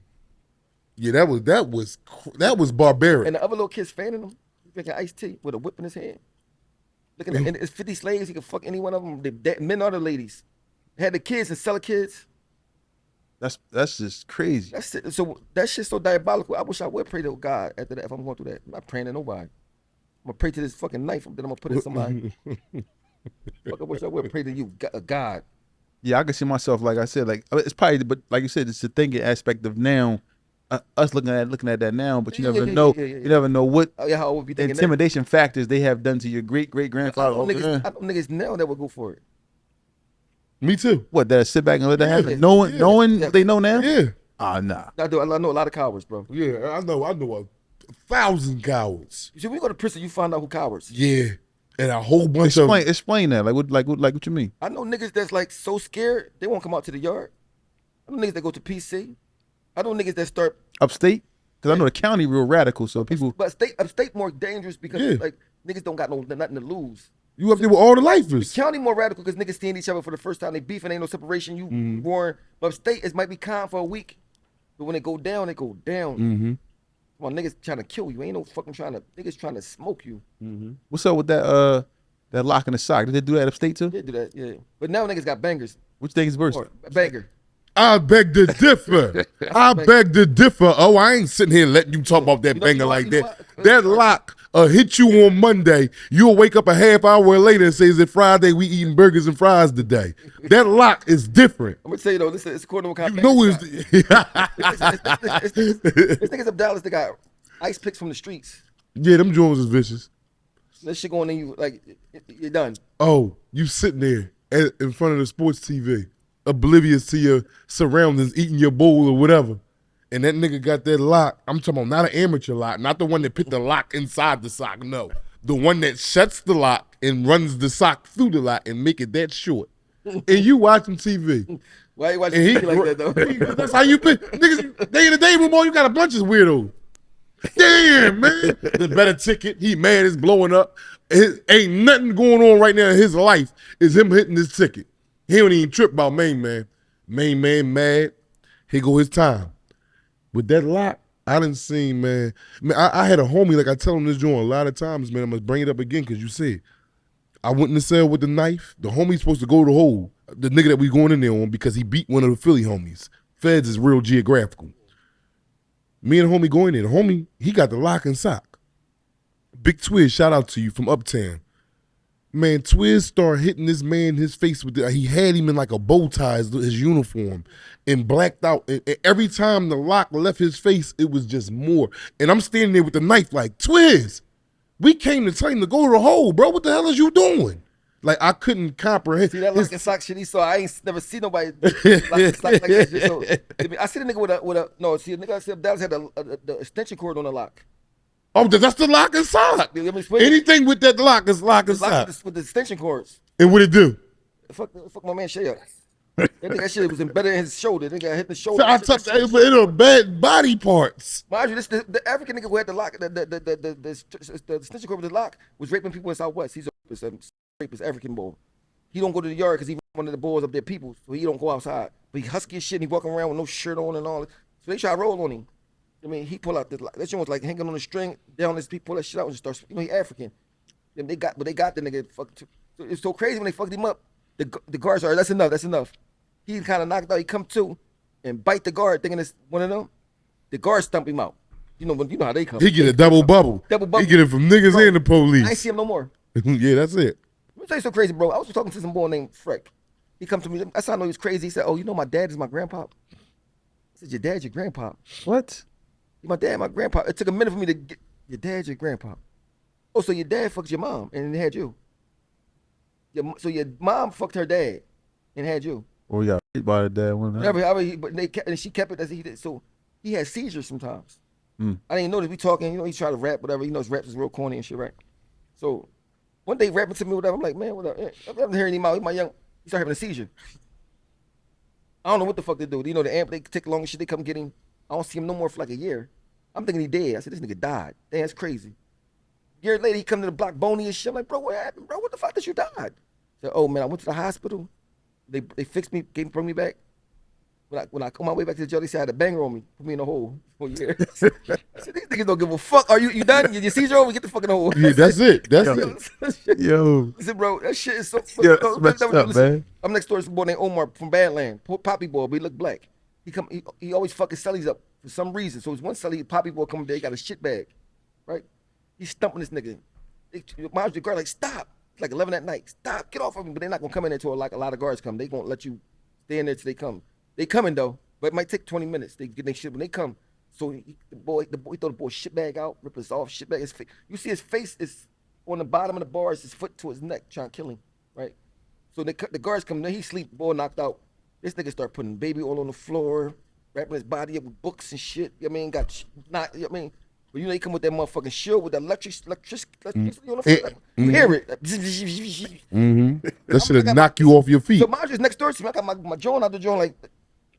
Yeah, that was barbaric. and the other little kid's fanning him, drinking iced tea with a whip in his hand. Looking at, and it's 50 slaves. He could fuck any one of them. Men or the ladies. Had the kids and sell the kids. That's just crazy. That's it. So that shit's so diabolical. I wish I would pray to God after that if I'm going through that. I'm not praying to nobody. I'm gonna pray to this fucking knife that I'm gonna put in somebody. Fuck, I wish I would pray to you, God. Yeah, I can see myself. Like I said, like it's probably, but like you said, it's the thinking aspect of now. Us looking at that now, but you never know. You never know what Oh, yeah, how I would be thinking that. intimidation factors they have done to your great grandfather. I know niggas now that would go for it. Me too. What, that sit back and let that happen? Yeah. Knowing what they know now? Yeah, Nah. I know a lot of cowards, bro. yeah. I know 1,000 cowards. You see, when you go to prison, you find out who cowards. Yeah, and a whole bunch of. Explain that. Like what you mean? I know niggas that's like so scared they won't come out to the yard. I know niggas that go to PC. I know niggas that start. Upstate? Because I know the county real radical, so people. But upstate more dangerous because like niggas don't got nothing to lose. You up there with all the lifers. County more radical because niggas seeing each other for the first time. They beefing, ain't no separation. You born. But upstate, it might be calm for a week, but when they go down, they go down. Mm-hmm. Well, niggas trying to kill you. Ain't no fucking niggas trying to smoke you. Mm-hmm. What's up with that lock in the sock? Did they do that upstate too? They do that, yeah. But now niggas got bangers. Which thing is worse? Or a banger. I beg to differ. I beg to differ. Oh, I ain't sitting here letting you talk about that banger like that. That lock hit you on Monday. You'll wake up a half hour later and say, is it Friday? We eating burgers and fries today. That lock is different. I'm gonna tell you though, this is according to what kind You of know it's. This niggas up Dallas, they got ice picks from the streets. Yeah, them joints is vicious. That shit going in you like you're done. Oh, you sitting there in front of the sports TV, oblivious to your surroundings, eating your bowl or whatever. And that nigga got that lock. I'm talking about not an amateur lock, not the one that put the lock inside the sock. No, the one that shuts the lock and runs the sock through the lock and make it that short. And you watching TV. Why you watching TV like that though? That's how you been. Niggas, day in the day room, you got a bunch of weirdos. Damn, man. The better ticket. He mad, it's blowing up. Ain't nothing going on right now in his life is him hitting this ticket. He don't even trip about main man. Main man mad. Here go his time. With that lock, I done seen, man. I had a homie, like I tell him this joint a lot of times, man. I'm going to bring it up again because you said, I went in the cell with the knife. The homie's supposed to go to the hole, the nigga that we going in there on because he beat one of the Philly homies. Feds is real geographical. Me and the homie go in there. The homie, he got the lock and sock. Big Twiz, shout out to you from Uptown. Man, Twiz started hitting this man in his face with he had him in like a bow tie, his uniform, and blacked out. And every time the lock left his face, it was just more. And I'm standing there with the knife like, Twiz, we came to tell him to go to the hole, bro. What the hell is you doing? Like, I couldn't comprehend. See that lock and sock shit he saw? I ain't never seen nobody lock and sock like that shit. So, I see the nigga with a no. See the nigga I said Dallas had the extension cord on the lock. Oh, that's the lock and sock. Anything with that lock is lock and sock. With the extension cords. And what it do? Fuck my man Shay up. That shit was embedded in his shoulder. They got hit in the shoulder. So I touched it, but it was bad body parts. Mind you, this the African nigga who had the lock, the extension cord with the lock was raping people in Southwest. He's a rapist, African boy. He don't go to the yard because he's one of the boys up there, people, so he don't go outside. But he husky as shit and he walking around with no shirt on and all. So they try to roll on him. I mean, he pull out the lock. That shit was like hanging on a string down this. He pull that shit out and just starts. You know, he African. Then they got the nigga. Fucked. It's so crazy when they fucked him up. The guards are that's enough. He kind of knocked out. He come to and bite the guard, thinking it's one of them. The guard stump him out. You know how they come. He get a double bubble. He get it from niggas and the police. I ain't see him no more. Yeah, that's it. Let me tell you so crazy, bro. I was talking to some boy named Freck. He come to me. That's how I know he was crazy. He said, "Oh, you know my dad is my grandpa." I said, "Your dad's your grandpa?" What? My dad, my grandpa. It took a minute for me to get your dad's your grandpa. Oh, so your dad fucked your mom and had you. So your mom fucked her dad and had you. Oh, yeah, by the dad one. But she kept it as he did. So he had seizures sometimes. I didn't know this. We talking, you know, he tried to rap, whatever. You know, his raps is real corny and shit, right? So one day rapping to me, whatever, I'm like, man, what up? I'm hearing him out. He started having a seizure. I don't know what the fuck they do. You know, the amp, they take long as shit, they come get him. I don't see him no more for like a year. I'm thinking he dead. I said, this nigga died. Damn, that's crazy. A year later, he come to the block bony and shit. I'm like, bro, what happened, bro? What the fuck did you die? I said, oh man, I went to the hospital. They fixed me, brought me back. When I come my way back to the jail, they said I had a banger on me, put me in a hole for a year. I said, these niggas don't give a fuck. Are you done? Your seizure over? Get the fuck in the hole. Yeah, that's it. That's it. Yo. I said, bro, that shit is so. Yeah, it's messed up, man. I'm next door to this boy named Omar from Badland, Poppy boy, but he look black. He always fucking cellies up for some reason. So it's one celly, Poppy boy coming there, he got a shit bag, right? He's stumping this nigga. Mind the guard like, stop. It's like 11 at night. Stop, get off of him. But they're not gonna come in there until like a lot of guards come. They gonna let you stay in there till they come. They coming though, but it might take 20 minutes. They get their shit when they come. So the boy throw the boy shit bag out, rip his off shit bag. His face, you see his face is on the bottom of the bars, his foot to his neck, trying to kill him, right? So the guards come there, he sleep, boy knocked out. This nigga start putting baby oil on the floor, wrapping his body up with books and shit. You know what I mean, but you know, they come with that motherfucking shield with the electricity on the floor. You hear it. That should knock you off your feet. So Marjorie's next door to me. I got my joint out the joint, like,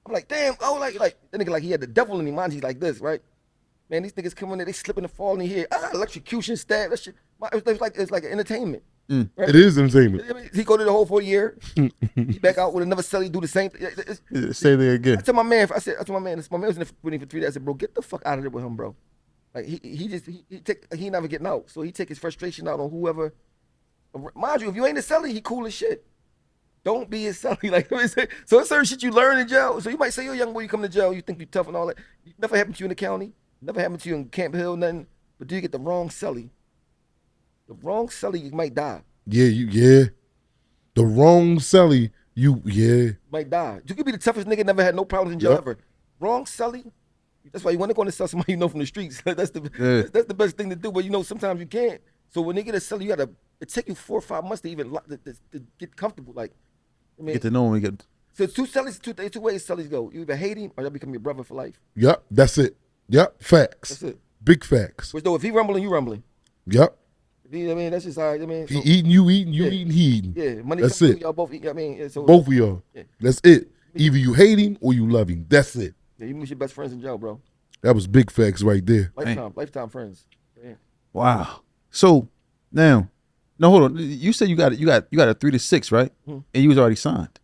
I'm like, damn, oh, like, that nigga, like, he had the devil in him. Mind, he's like this, right? Man, these niggas come in there, they slipping and falling in here. Electrocution, stab, that shit. It's like an entertainment. Right? It is entertainment. I mean, he go to the hole for a year. He back out with another celly, do the same thing. Say that again. I told my man, my man was in there for 3 days. I said, bro, get the fuck out of there with him, bro. Like, he never getting out. So he take his frustration out on whoever. Mind you, if you ain't a celly, he cool as shit. Don't be a celly. Like, so it's certain shit you learn in jail. So you might say you're a young boy, you come to jail, you think you tough and all that. Never happened to you in the county. Never happened to you in Camp Hill, nothing. But do you get the wrong celly? The wrong celly, you might die. Yeah. The wrong celly, you might die. You could be the toughest nigga, never had no problems in jail ever. Wrong celly. That's why you want to go and sell somebody you know from the streets. That's the best thing to do. But you know, sometimes you can't. So when they get a celly, you gotta. It take you 4 or 5 months to even to get comfortable. Like, I mean, Get to know him. Get. So it's two ways cellies go. You either hate him or they'll become your brother for life. Yep, that's it. Yep, facts. That's it. Big facts. Which though, if he rumbling, you rumbling. Yep. I mean, that's just how. I mean, He eating, you eating, you eating, he eating. Yeah, money. That's it. Y'all both eat. I mean, so, Both of y'all. Yeah. That's it. Either you hate him or you love him. That's it. Yeah, you meet your best friends in jail, bro. That was big facts right there. Lifetime friends. Yeah. Wow. So now, no, hold on. You said you got a 3 to 6, right? And you was already signed.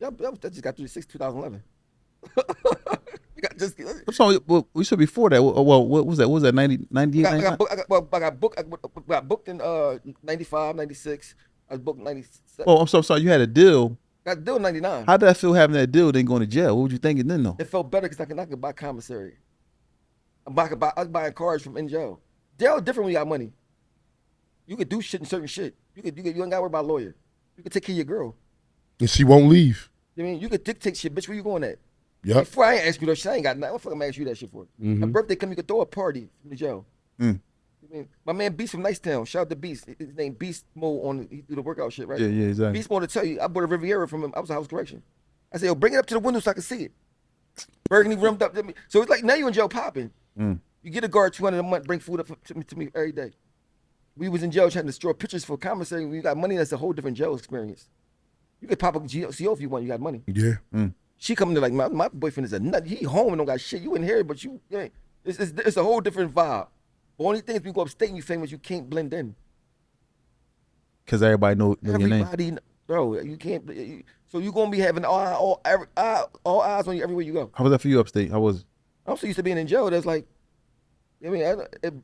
Yep, that just got 3 to 6, 2011. I'm sorry. Well, we said before that. Well, what was that? What was that? 90, 98, I got booked in 95, 96. I was booked in 97. Oh, I'm so sorry. You had a deal. Got a deal in 99. How did that feel having that deal then going to jail? What would you thinking then though? It felt better because I could buy commissary. I was buying cars from in jail. Jail is different when you got money. You could do shit and certain shit. You ain't got to worry about a lawyer. You could take care of your girl. And she won't leave. I mean, you could dictate shit, bitch. Where you going at? Yep. Before I ain't ask you that shit, I ain't got nothing. What the fuck am I asking you that shit for? My birthday come, you could throw a party from the jail. I mean, my man Beast from Nicetown, shout out to Beast. His name Beast Mo he do the workout shit, right? Yeah, exactly. Beast Mo to tell you, I bought a Riviera from him. I was a house correction. I said, yo, bring it up to the window so I can see it. Burgundy rimmed up. So it's like now you in jail popping. You get a guard $200 a month, bring food up to me every day. We was in jail trying to destroy pictures for commissary. When you got money, that's a whole different jail experience. You could pop a CO if you want. You got money. Yeah. She coming to like my boyfriend is a nut. He home and don't got shit. You in here, but it's a whole different vibe. The only thing is when you go upstate and you famous, you can't blend in. Cause everybody know your name. Everybody, bro, you can't. So you gonna be having all eyes on you everywhere you go. How was that for you upstate? How was it? I'm so used to being in jail. That's like, I mean, I ain't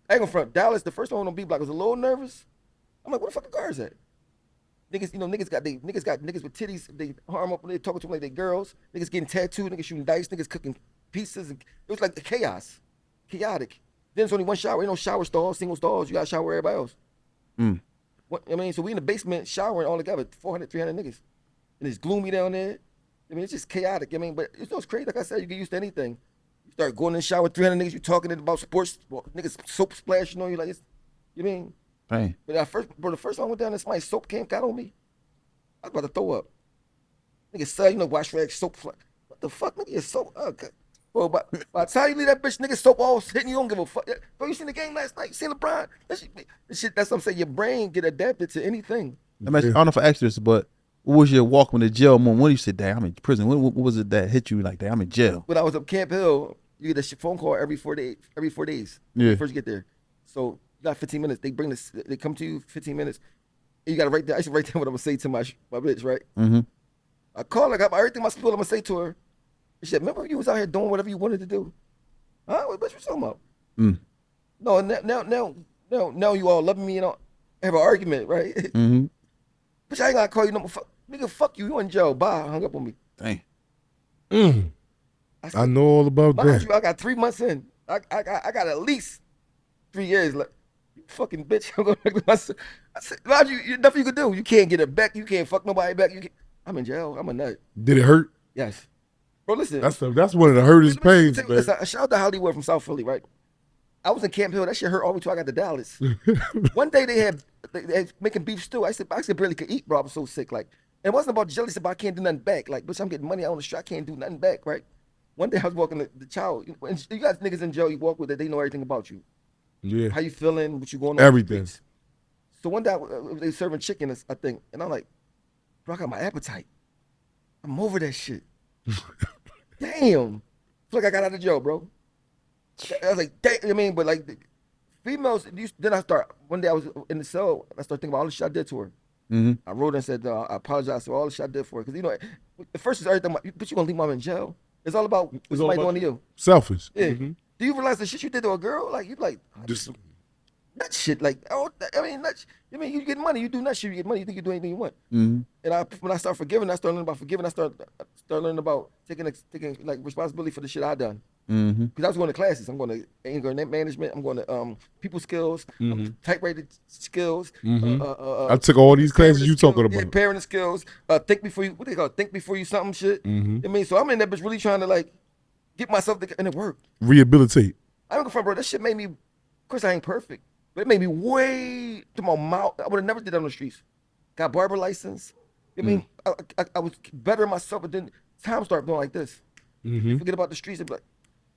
gonna front. Dallas, the first one on B block, was a little nervous. I'm like, where the fuck the guards at? Niggas got niggas with titties. They arm up and they talking to them like they girls. Niggas getting tattooed. Niggas shooting dice. Niggas cooking pizzas. And it was like the chaotic. Then it's only one shower. Ain't no shower stalls, single stalls. You gotta shower everybody else. I mean, so we in the basement showering all together, 400, 300 niggas, and it's gloomy down there. I mean, it's just chaotic. I mean, but it's crazy. Like I said, you get used to anything. You start going in the shower, 300 niggas. You talking about sports. Niggas soap splashing on you like it's. You mean? Hey. But the first time I went down there, somebody's soap can got on me. I was about to throw up. Nigga said, wash rag, soap. What the fuck, nigga? Soap. Oh, God. Bro, by the time you leave that bitch, nigga soap all hitting, you don't give a fuck. Bro, you seen the game last night? You seen LeBron? That shit, that's what I'm saying. Your brain get adapted to anything. I don't know if I asked this, but what was your walk from the jail moment? When you said, "Dang, I'm in prison"? What was it that hit you like that? I'm in jail. When I was up Camp Hill, you get a phone call every 4 days. Every 4 days. Yeah. When you first get there. So you got 15 minutes. They bring this. They come to you 15 minutes. And you got to write down. I should write down what I'm gonna say to my bitch, right? Mm-hmm. I call her. I got everything my spiel. I'm gonna say to her. She said, "Remember you was out here doing whatever you wanted to do." Huh? What bitch you talking about? Mm. No, now you all loving me and all have an argument, right? Mm-hmm. Bitch, I ain't gonna call you no more. Nigga, fuck you. You in jail. Bye. Hung up on me. Dang. I said, I know all about mind that. you, I got 3 months in. I got at least 3 years left. You fucking bitch. I'm gonna make myself. I said, mind you, there's nothing you can do. You can't get it back. You can't fuck nobody back. I'm in jail. I'm a nut. Did it hurt? Yes. Bro, listen. That's one of the hurtest pains, man. Listen, shout out to Hollywood from South Philly, right? I was in Camp Hill. That shit hurt all the way till I got to Dallas. One day they had making beef stew. I said barely could eat, bro. I was so sick. Like, and it wasn't about jealousy, but I can't do nothing back. Like, bitch, I'm getting money out on the street. I can't do nothing back, right? One day I was walking the child. And you got niggas in jail you walk with that they know everything about you. Yeah. How you feeling? What you going on? Everything. So one day they serving chicken, I think, and I'm like, bro, I got my appetite. I'm over that shit. Damn. Feel like I got out of jail, bro. I was like, damn, I mean, but like females, then I start, one day I was in the cell, I started thinking about all the shit I did to her. Mm-hmm. I wrote and said, I apologize for all the shit I did for her. Because, you know, at first it's everything, but you gonna leave mom in jail. It's all about what somebody doing to you. Selfish. Yeah. Do you realize the shit you did to a girl? Like, you like, Just nut shit. Like, oh, I mean, nut. I mean, you get money, you do nut shit, you get money, you think you do anything you want. Mm-hmm. And when I start forgiving, I start learning about forgiving. I start learning about taking like responsibility for the shit I done. Mm-hmm. Because I was going to classes. I'm going to anger management. I'm going to people skills, typewriter skills. I took all these classes you talking about. Yeah, parenting skills. Think before you. What they call it? Think before you something shit. I mean, so I'm in that bitch really trying to like get myself together, and it worked. Rehabilitate. I ain't gonna front, bro. That shit made me. Of course, I ain't perfect, but it made me way to my mouth. I would have never did that on the streets. Got barber license. I mean, I was bettering myself, but then time started going like this. Forget about the streets and be like.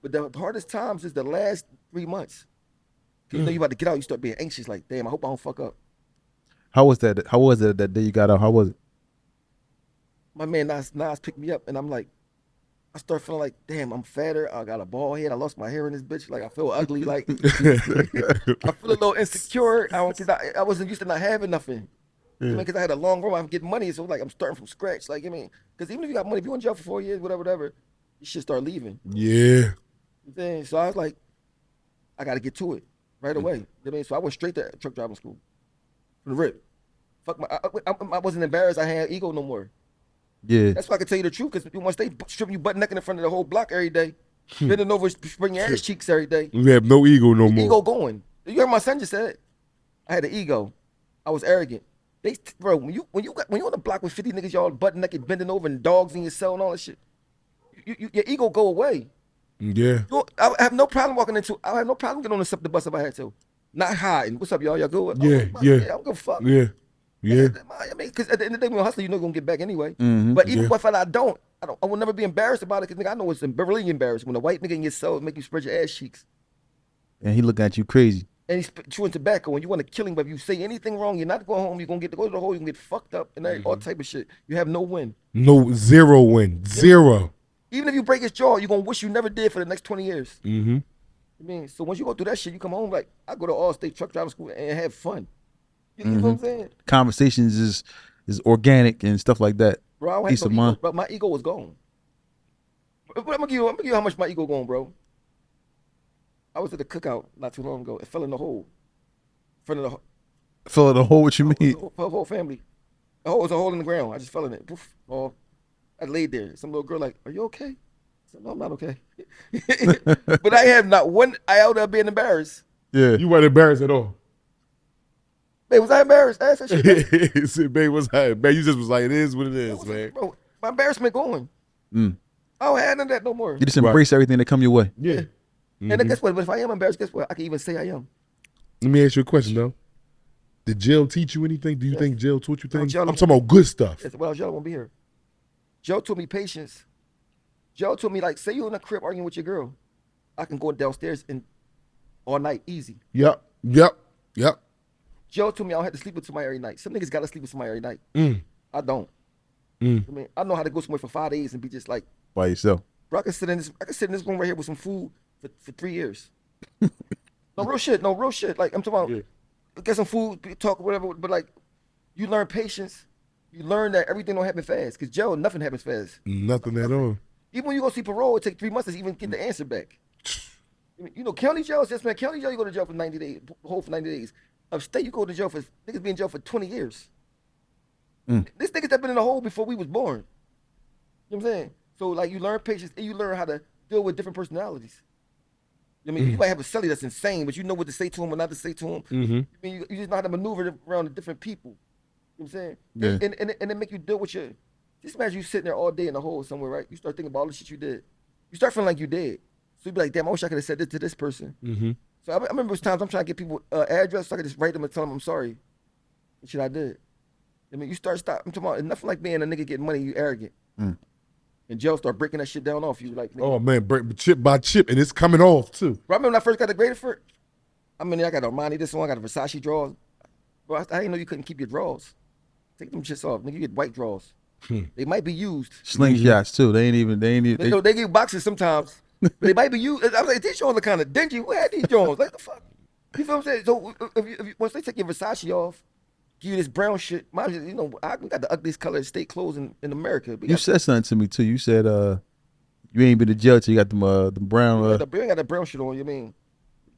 But the hardest times is the last 3 months. Cause you know you about to get out, you start being anxious. Like, damn, I hope I don't fuck up. How was that? How was it that day you got out? How was it? My man Nas picked me up, and I'm like, I start feeling like, damn, I'm fatter. I got a bald head. I lost my hair in this bitch. Like, I feel ugly. Like, I feel a little insecure. Cause I wasn't used to not having nothing. Yeah. I mean, cause I had a long run. I'm getting money, so like I'm starting from scratch. Like, I mean, cause even if you got money, if you in jail for 4 years, whatever, you should start leaving. Yeah. So I was like, I got to get to it right away. You know what I mean? So I went straight to truck driving school from the rip. Fuck I wasn't embarrassed. I had ego no more. Yeah. That's why I can tell you the truth. Because once they strip you butt naked in front of the whole block every day, bending over, spreading your ass cheeks every day. You have no ego no more. Ego going. You heard my son just said. I had an ego. I was arrogant. Bro, when you on the block with 50 niggas, y'all butt naked, bending over, and dogs in your cell and all that shit, your ego go away. Yeah. I have no problem walking into. I have no problem getting on the bus if I had to. Not hiding. What's up, y'all? Y'all good? Yeah. I'm gonna fuck. Yeah. I mean, because at the end of the day, when you hustle, you know you're gonna get back anyway. But even if I don't, I will never be embarrassed about it. Because nigga, I know it's really embarrassing when a white nigga in your cell make you spread your ass cheeks. And he looking at you crazy. And he's chewing tobacco, and you want to kill him. But if you say anything wrong, you're not going home. You're gonna get to go to the hole. You can get fucked up and all type of shit. You have no win. No, zero win. Zero. Even if you break his jaw, you're gonna wish you never did for the next 20 years. I mean, so once you go through that shit, you come home like, I go to All-State Truck Driving School and have fun. You know what I'm saying? Conversations is organic and stuff like that. Bro, I don't have no ego, but my ego was gone. But I'm gonna give you how much my ego gone, bro. I was at the cookout not too long ago. It fell in the hole. In front of the Fell in the hole, what you mean? The whole family. The hole was a hole in the ground. I just fell in it. Poof. Oh, I laid there. Some little girl like, are you okay? I said, no, I'm not okay. But I have not one iota of being embarrassed. Yeah. You weren't embarrassed at all. Babe, was I embarrassed? I asked that shit. Said, babe, was I? Man, you just was like, it is what it is, man. Bro, my embarrassment going. I don't have none of that no more. You just embrace everything that come your way. Yeah. And then guess what? But if I am embarrassed, guess what? I can even say I am. Let me ask you a question, though. Did jail teach you anything? Do you think jail taught you things? I'm talking about good stuff. Well, jail won't be here. Jail taught me patience. Joe told me, like, say you in the crib arguing with your girl, I can go downstairs and all night, easy. Yep. Joe told me I don't have to sleep with somebody every night. Some niggas gotta sleep with somebody every night. I don't. I mean, I know how to go somewhere for 5 days and be just like By yourself. bro, I can sit in this room right here with some food for 3 years. No real shit. Like I'm talking about get some food, talk, whatever, but like you learn patience. You learn that everything don't happen fast. Cause jail, nothing happens fast. Nothing at all. Even when you go see parole, it takes 3 months to even get the answer back. You know, county jail is just, man, county jail, you go to jail for 90 days, hold for 90 days. Upstate, you go to jail for, niggas be in jail for 20 years. This niggas that been in the hole before we was born. You know what I'm saying? So, like, you learn patience and you learn how to deal with different personalities. I mean, you might have a celly that's insane, but you know what to say to him or not to say to him. I mean, you just know how to maneuver around the different people. You know what I'm saying? Yeah. And it make you deal with your, just imagine you sitting there all day in the hole somewhere, right? You start thinking about all the shit you did. You start feeling like you did. So you be like, damn, I wish I could have said this to this person. So I remember those times I'm trying to get people address so I could just write them and tell them I'm sorry. The shit I did. I mean, you I'm talking about, nothing like being a nigga getting money, you arrogant. And jail start breaking that shit down off you. Like, nigga. Oh man, break chip by chip, and it's coming off too. Bro, I remember when I first got the grader for it. I mean, I got Armani, this one, I got a Versace drawers. Bro, I didn't know you couldn't keep your drawers. Take them shits off, nigga. You get white drawers. They might be used. Slingshots too. They ain't even. They give boxes sometimes, but they might be used. I was like, these drawers are kind of dingy. Who had these drawers? Like the fuck? You feel what I'm saying? So if you, once they take your Versace off, give you this brown shit. Mind you, know, I got the ugliest color state clothes in America. You said something to me too. You said you ain't been to jail till you got the brown. You ain't got the brown shit on. You mean?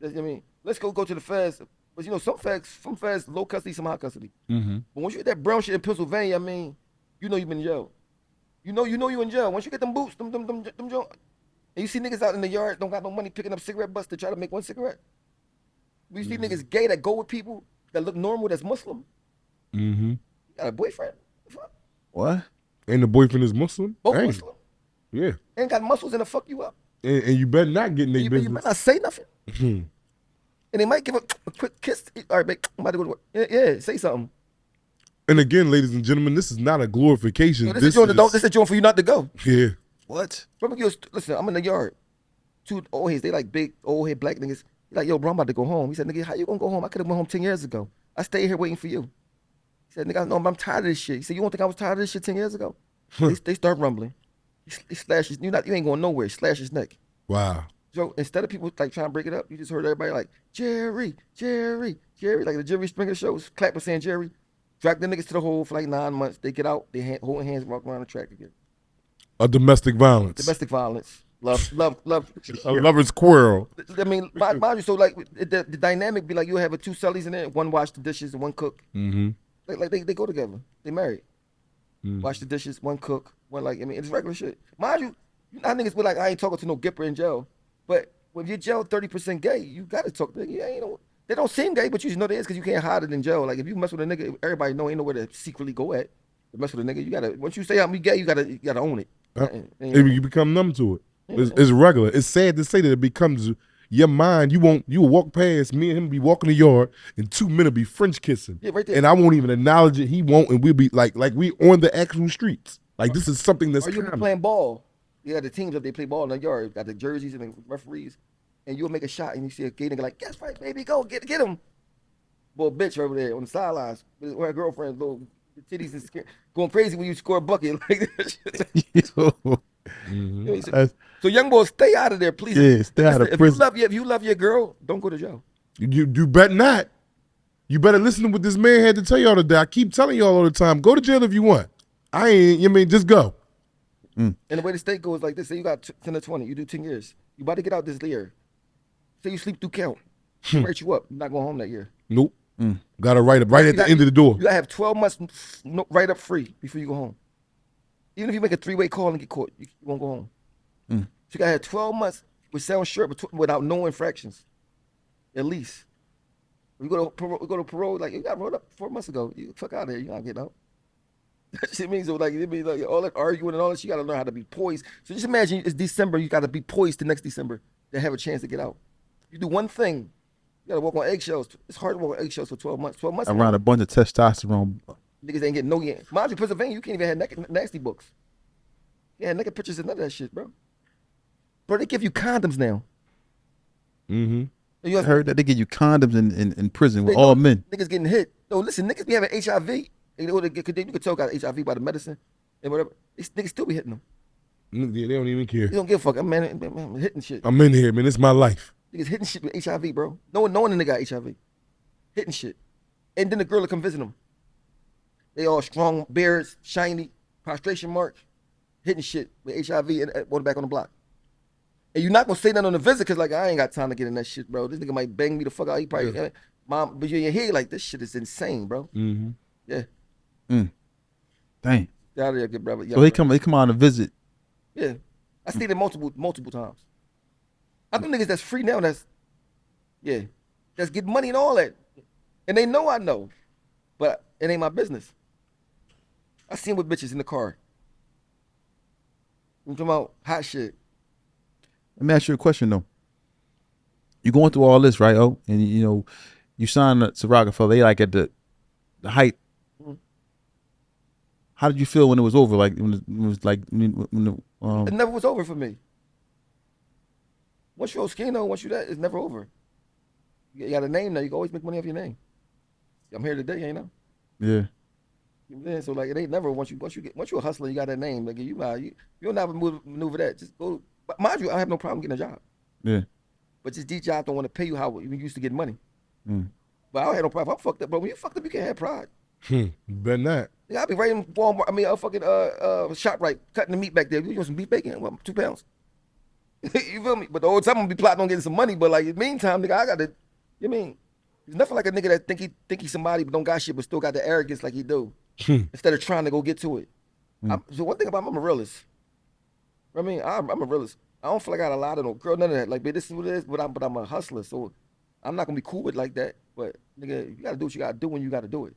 Let's go to the feds. But you know, some feds low custody, some high custody. But once you get that brown shit in Pennsylvania, I mean, you know you've been in jail. You know you in jail. Once you get them boots, them joints, and you see niggas out in the yard don't got no money picking up cigarette butts to try to make one cigarette. We see niggas gay that go with people that look normal that's Muslim. You got a boyfriend? What? And the boyfriend is Muslim? Both Dang. Muslim. Yeah. Ain't got muscles and to fuck you up. And you better not get in their You business. better not say nothing. And they might give a quick kiss. All right, babe, I'm about to go to work. Yeah, say something. And again, ladies and gentlemen, this is not a glorification. Yo, this is a joint for you not to go. Yeah. What? Listen, I'm in the yard. 2 old heads, they like big old head black niggas. He like, yo, bro, I'm about to go home. He said, nigga, how you gonna go home? I could have went home 10 years ago. I stayed here waiting for you. He said, nigga, no, I'm tired of this shit. He said, you don't think I was tired of this shit 10 years ago? They start rumbling. He slashes, you ain't going nowhere. He slashes his neck. Wow. So instead of people like trying to break it up, you just heard everybody like, Jerry, like the Jerry Springer shows, clapping saying Jerry. Drag the niggas to the hole for like 9 months. They get out, they holding hands, walk around the track again. A domestic violence. Domestic violence. Love. A lover's quarrel. I mean, mind you, so like the dynamic be like you have 2 cellies in there, one wash the dishes and one cook. Like they go together. They married. Wash the dishes, one cook, one like, I mean, it's regular shit. Mind you, how niggas be like, I ain't talking to no gipper in jail. But when you're jail 30% gay, you gotta talk to they don't seem gay, but you just know they is because you can't hide it in jail. Like if you mess with a nigga, everybody know ain't nowhere to secretly go at. To mess with a nigga, you gotta, once you say I'm gay, you gotta own it. You become numb to it. It's regular. It's sad to say that it becomes your mind. You will walk past me and him be walking the yard, and 2 men will be French kissing. Yeah, right there. And I won't even acknowledge it. He won't, and we'll be like we on the actual streets. Like this is something that's or you be common. playing ball. You got the teams up, they play ball in the yard, got the jerseys and the referees, and you'll make a shot and you see a gay nigga like, guess right, baby, go get him. Boy, bitch over there on the sidelines with her girlfriend, little titties and skin, going crazy when you score a bucket like that. So young boys, stay out of there, please. Yeah, stay out of prison. If you love your girl, don't go to jail. You better not. You better listen to what this man had to tell y'all today. I keep telling y'all all the time, go to jail if you want. Just go. And the way the state goes like this, say you got 10 or 20, you do 10 years. You about to get out this year. Say you sleep through count. Write you up. You're not going home that year. Nope. Got to write up right at the end of the door. You got to have 12 months right up free before you go home. Even if you make a 3-way call and get caught, you won't go home. So you got to have 12 months with sound short without no infractions, at least. We go to parole, like you got rolled up 4 months ago. You fuck out of here. You're not getting out. That shit means it means like all that arguing and all that. You got to learn how to be poised. So just imagine it's December. You got to be poised the next December to have a chance to get out. You do one thing, you got to walk on eggshells. It's hard to walk on eggshells for 12 months. 12 months Around a bunch of testosterone. Niggas ain't getting no yen. Mind you, Pennsylvania, you can't even have nasty books. Yeah, naked pictures and none of that shit, bro. Bro, they give you condoms now. Mm-hmm. You I heard that they give you condoms in prison with They all know men. Niggas getting hit. No, listen, niggas be having HIV. You could tell got HIV by the medicine and whatever. These niggas still be hitting them. Yeah, they don't even care. You don't give a fuck. I'm hitting shit. I'm in here, man. It's my life. Niggas hitting shit with HIV, bro. No one knowing the nigga got HIV. Hitting shit. And then the girl will come visit them. They all strong, beards, shiny, prostration marks, hitting shit with HIV and on the back on the block. And you're not gonna say that on the visit because like I ain't got time to get in that shit, bro. This nigga might bang me the fuck out. He probably mom, but you're here like this shit is insane, bro. Mm-hmm. Yeah. Dang. Get out of here, good brother. So he come on a visit. Yeah. I stayed there multiple times. I know niggas that's free now that's getting money and all that. And they know I know. But it ain't my business. I seen with bitches in the car. I'm talking about hot shit. Let me ask you a question though. You going through all this, right? Oh, and you know, you signed to Rocafella. They like at the height. Mhm. How did you feel when it was over? Like when it was like It never was over for me. Once you're Oschino, once you that, it's never over. You got a name now. You can always make money off your name. I'm here today, you know. yeah. You know what I'm saying? So like it ain't never once you're a hustler, you got that name. Like you'll never maneuver that. Just go. But mind you, I have no problem getting a job. Yeah. But just these jobs don't want to pay you how you used to get money. Mm. But I don't have no problem. I'm fucked up, bro. When you fucked up, you can't have pride. Better not. I'll be right in Walmart. I mean, fucking ShopRite, cutting the meat back there. You want some beef bacon? What, 2 pounds? You feel me? But the whole time I'm gonna be plotting on getting some money. But like in the meantime, nigga, I got to. You mean? There's nothing like a nigga that think he's somebody but don't got shit, but still got the arrogance like he do. Instead of trying to go get to it. So one thing about I'm a realist. I mean, I'm a realist. I don't feel like I got a lot of no girl, none of that. Like, but this is what it is. But I'm a hustler, so I'm not gonna be cool with like that. But nigga, you gotta do what you gotta do when you gotta do it.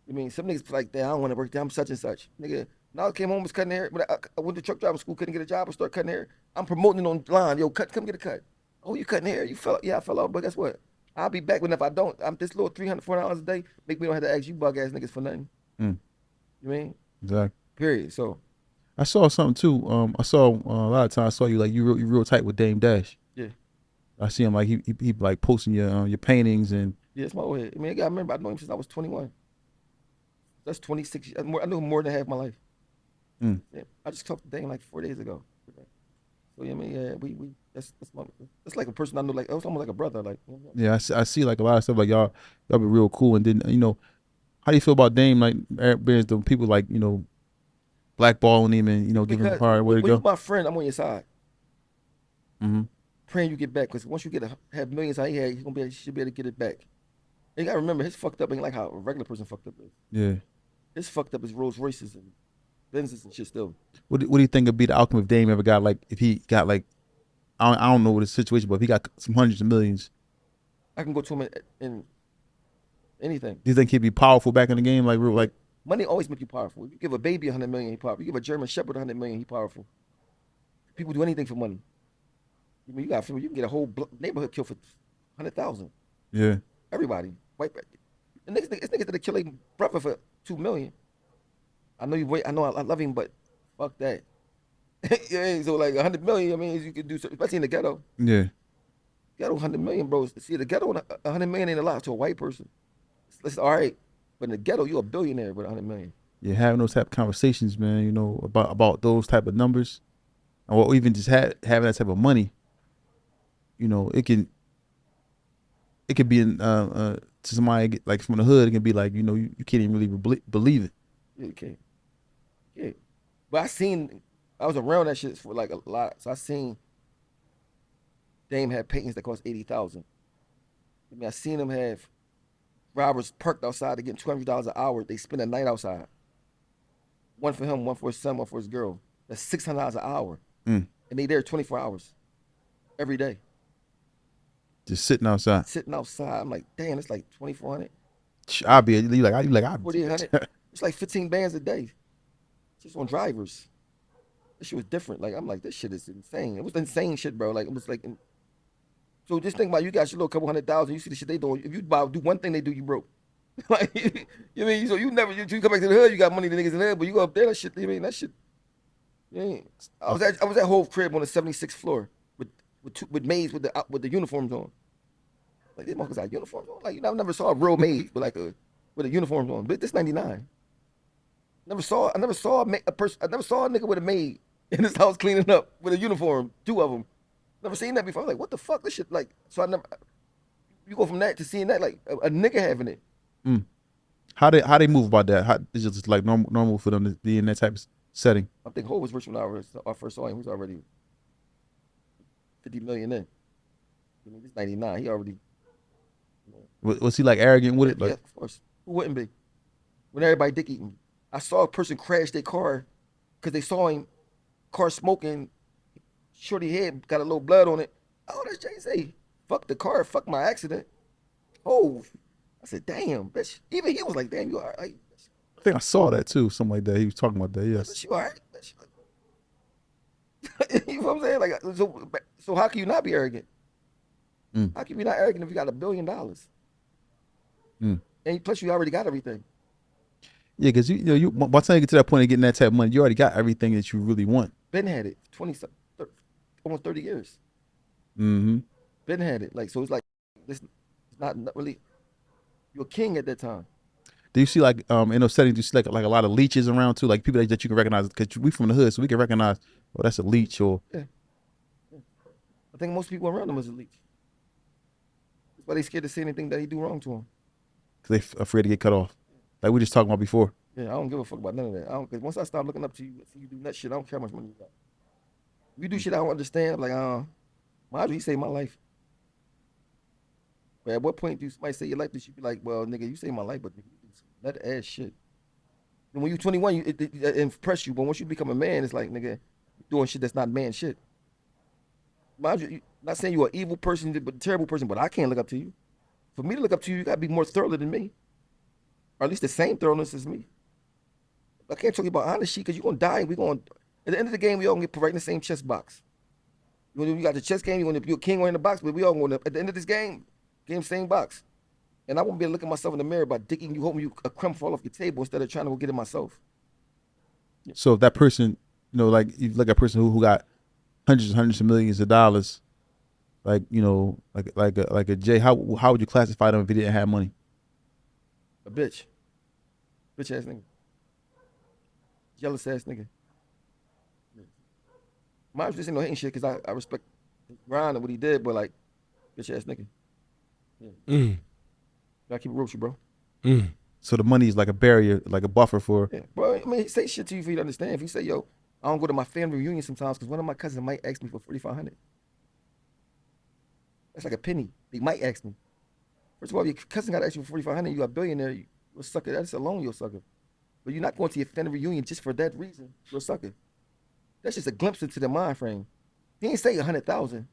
I mean, some niggas like that. I don't want to work there. I'm such and such. Nigga, now I came home was cutting hair. But I went to truck driving school, couldn't get a job, and start cutting hair. I'm promoting it online. Yo, come get a cut. Oh, you cutting hair? You fell? Yeah, I fell off. But guess what? I'll be back when if I don't. I'm this little $300, $400 a day. Make me don't have to ask you bug ass niggas for nothing. You mean? Exactly. Period. So I saw something too. I saw a lot of times. I saw you like you real tight with Dame Dash. yeah. I see him like he like posting your paintings and Yeah, it's my old head. I mean, I gotta remember, I know him since I was 21. That's 26 years. I knew him more than half my life. Yeah, I just talked to Dane like 4 days ago. So, yeah, I mean, yeah, that's like a person I know, like, it was almost like a brother. Like, yeah, I see like a lot of stuff like y'all be real cool. And then you know, how do you feel about Dame? Like the people like you know, blackballing him and you know giving him a hard way to when go. you're my friend, I'm on your side. Mm-hmm. Praying you get back, because once you have millions how he had, he should be able to get it back. And you gotta remember, his fucked up ain't like how a regular person fucked up is. Yeah. His fucked up is Rolls Royces and Benzes and shit still. What do you think would be the outcome if Dame ever got like if he got like I don't know what the situation, but if he got some hundreds of millions, I can go to him in anything. do you think he'd be powerful back in the game? Like real like Money always make you powerful. You give a baby 100 million, he powerful. You give a German Shepherd 100 million, he powerful. People do anything for money. I mean, you can get a whole neighborhood killed for 100,000. yeah. Everybody, white. And it's niggas that kill their brother for 2 million. I know I know I love him, but fuck that. Yeah, so like 100 million, I mean, you could do, especially in the ghetto. Yeah. Ghetto 100 million, bro. See, the ghetto 100 million ain't a lot to a white person. It's all right, but in the ghetto, you're a billionaire with 100 million. Yeah, having those type of conversations, man, you know, about those type of numbers, or even just having that type of money, you know, it could be in to somebody like from the hood, it can be like, you know, you can't even really believe it. Yeah, you can't. Yeah. But I was around that shit for like a lot. So I seen Dame had paintings that cost 80,000. I mean, I seen them have robbers parked outside to get $200 an hour. They spend a night outside. One for him, one for his son, one for his girl. That's $600 an hour. And they there 24 hours every day. Just sitting outside. Sitting outside. I'm like, damn, it's like 2,400. I'll be like 4,800. It's like 15 bands a day. Just on drivers. This shit was different. Like, I'm like, this shit is insane. It was insane shit, bro. Like, it was like, so just think about you got your little couple 100,000. You see the shit they doing. If you do one thing they do, you broke. Like, you mean, so you come back to the hood, you got money to niggas in the hood, but you go up there, that shit, you mean, that shit. You mean, I was at Hove crib on the 76th floor. with maids with the uniforms on. Like these motherfuckers got uniforms on. Like I never saw a real maid with a uniform on. But this 99. I never saw a person. I never saw a nigga with a maid in his house cleaning up with a uniform. 2 of them. Never seen that before. I'm like, what the fuck? This shit like. So I never. You go from that to seeing that like a nigga having it. How they move about that? How is it just like normal for them to be in that type of setting? I think Ho was rich when I first saw him. He was already 50 million in. I mean, this 99. He already. Was he like arrogant with it? Like, yeah, of course. Who wouldn't be? When everybody dick eating. I saw a person crash their car because they saw him, car smoking, shorty head, got a little blood on it. Oh, that's Jayz. Fuck the car, fuck my accident. Oh, I said, damn, bitch. Even he was like, damn, you all right? I think I saw that too, something like that. He was talking about that, yes. Bitch, you all right? You know what I'm saying? Like, so how can you not be arrogant? How can you be not arrogant if you got $1 billion? And plus you already got everything. Yeah, because you by the time you get to that point of getting that type of money, you already got everything that you really want. Ben had it, almost 30 years. Mm-hmm. Ben had it, like so. It's like this, it's not really. You're a king at that time. Do you see like in those settings? Do you see like a lot of leeches around too, like people that you can recognize? Because we from the hood, so we can recognize. Oh, that's a leech, or yeah. I think most people around him is a leech. That's why they scared to say anything that he do wrong to him. Because they afraid to get cut off. Like we just talking about before. Yeah, I don't give a fuck about none of that. Because once I start looking up to you, see you do that shit, I don't care how much money you got. If you do shit I don't understand, I'm like, mind you, he saved my life. But at what point do somebody say your life? That you be like, well, nigga, you saved my life, but you do some nut ass shit. And when you're 21, it impress you. But once you become a man, it's like, nigga, doing shit that's not man shit. Mind you, not saying you're an evil person, but a terrible person, but I can't look up to you. For me to look up to you, you gotta be more thorough than me. Or at least the same thoroughness as me. I can't talk about honest shit because you're gonna die and we're gonna, at the end of the game, we all gonna get put right in the same chess box. You got the chess game, you want to be a king or in the box, but we all gonna, at the end of this game, same box. And I won't be able to look at myself in the mirror by dicking you, hoping a crumb fall off your table instead of trying to go get it myself. So if that person, like you look at a person who got hundreds of millions of dollars, like like a Jay, how would you classify them if he didn't have money? A bitch ass nigga, jealous ass nigga. Mine just ain't no hating shit because I respect his grind and what he did, but like bitch ass nigga. Yeah. Gotta keep it real with you, bro. So the money is like a barrier, like a buffer for. Yeah, bro. I mean, he say shit to you for you to understand. If you say, yo, I don't go to my family reunion sometimes because one of my cousins might ask me for $4,500. That's like a penny. They might ask me. First of all, if your cousin got to ask you for $4,500, you got a billionaire, you're a sucker. That's alone, you're a sucker. But you're not going to your family reunion just for that reason. You're a sucker. That's just a glimpse into the mind frame. He ain't say 100,000.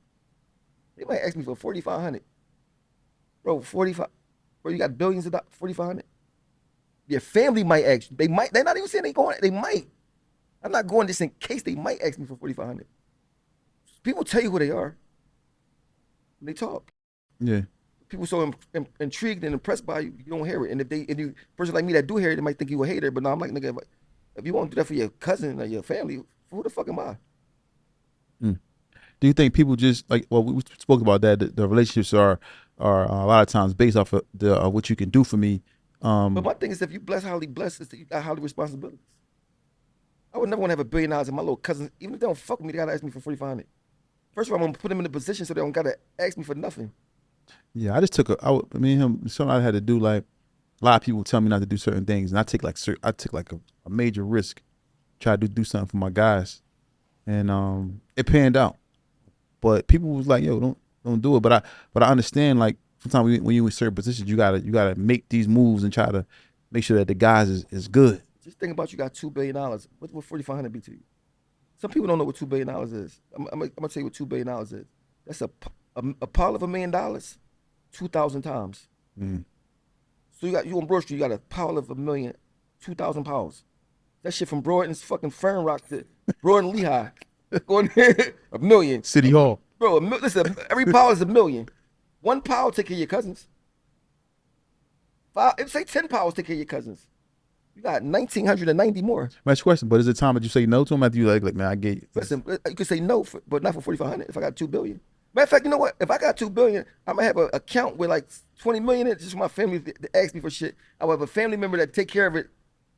They might ask me for 4,500. Bro, 45. Bro, you got billions of dollars, 4,500. Your family might ask you. They might. They're not even saying they going. They might. I'm not going just in case they might ask me for 4,500. People tell you who they are. When they talk. Yeah. People so intrigued and impressed by you, you don't hear it. And if you person like me that do hear it, they might think you a hater. But no, I'm like, nigga, if you want to do that for your cousin or your family, who the fuck am I? Do you think people just like? Well, we spoke about that. The relationships are a lot of times based off of what you can do for me. But my thing is, if you highly blessed, is that you got highly responsibilities. I would never want to have $1 billion and my little cousins, even if they don't fuck with me, they gotta ask me for 4,500. First of all, I'm gonna put them in a position so they don't gotta ask me for nothing. Yeah, I just took me and him. Something I had to do. Like a lot of people tell me not to do certain things, and I take like a major risk, try to do something for my guys, and it panned out. But people was like, "Yo, don't do it." But I understand. Like sometimes when you in certain positions, you gotta make these moves and try to make sure that the guys is good. Just think about you got $2 billion. What would 4,500 be to you? Some people don't know what $2 billion is. I'm gonna tell you what $2 billion is. That's a pile of $1 million, 2,000 times. So you on Broad Street, you got a pile of $1 million, 2,000 piles. That shit from Broad's fucking Fern Rock to Broad and Lehigh. Going $1 million. City Hall. Bro, listen, every pile is $1 million. One pile take care of your cousins. Say 10 piles take care of your cousins. You got 1,990 more. Next question, but is it time that you say no to him after you like man, I get you. Listen, you could say no, but not for 4,500 if I got $2 billion. Matter of fact, you know what? If I got $2 billion, I'm gonna have an account with like 20 million in it just for my family to ask me for shit. I will have a family member that take care of it,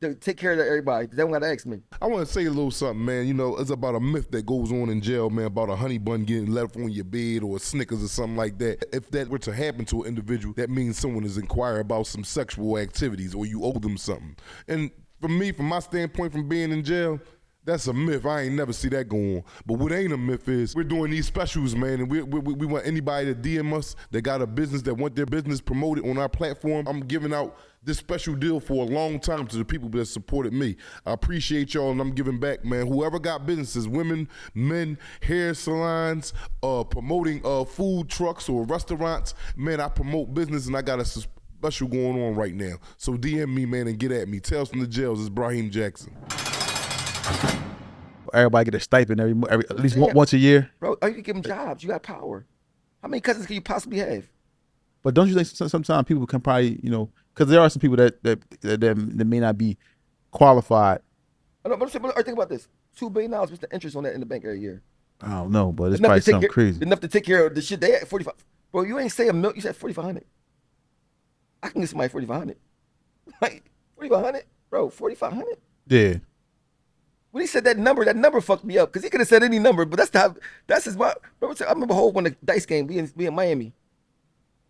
to take care of everybody. They don't gotta ask me. I want to say a little something, man. You know, it's about a myth that goes on in jail, man, about a honey bun getting left on your bed or a Snickers or something like that. If that were to happen to an individual, that means someone is inquiring about some sexual activities or you owe them something. And for me, from my standpoint from being in jail, that's a myth. I ain't never see that go on. But what ain't a myth is we're doing these specials, man, and we want anybody to DM us that got a business that want their business promoted on our platform. I'm giving out this special deal for a long time to the people that supported me. I appreciate y'all, and I'm giving back, man. Whoever got businesses, women, men, hair salons, promoting food trucks or restaurants, man, I promote business, and I got a special going on right now. So DM me, man, and get at me. Tales from the Jails. It's Brahim Jackson. Everybody get a stipend every at least once a year. Bro, you can give them jobs. You got power. How many cousins can you possibly have? But don't you think sometimes people can probably, you know, because there are some people that may not be qualified. I know, but think about this: $2 billion. What's the interest on that in the bank every year? I don't know, but it's probably something crazy. Enough to take care of the shit they had. 45. Bro, you ain't say $1 million. You said 4,500. I can get somebody 4,500. Like 4,500, bro. 4,500. Yeah. When he said that number fucked me up because he could have said any number, but that's his. I remember whole when the dice game, we in Miami.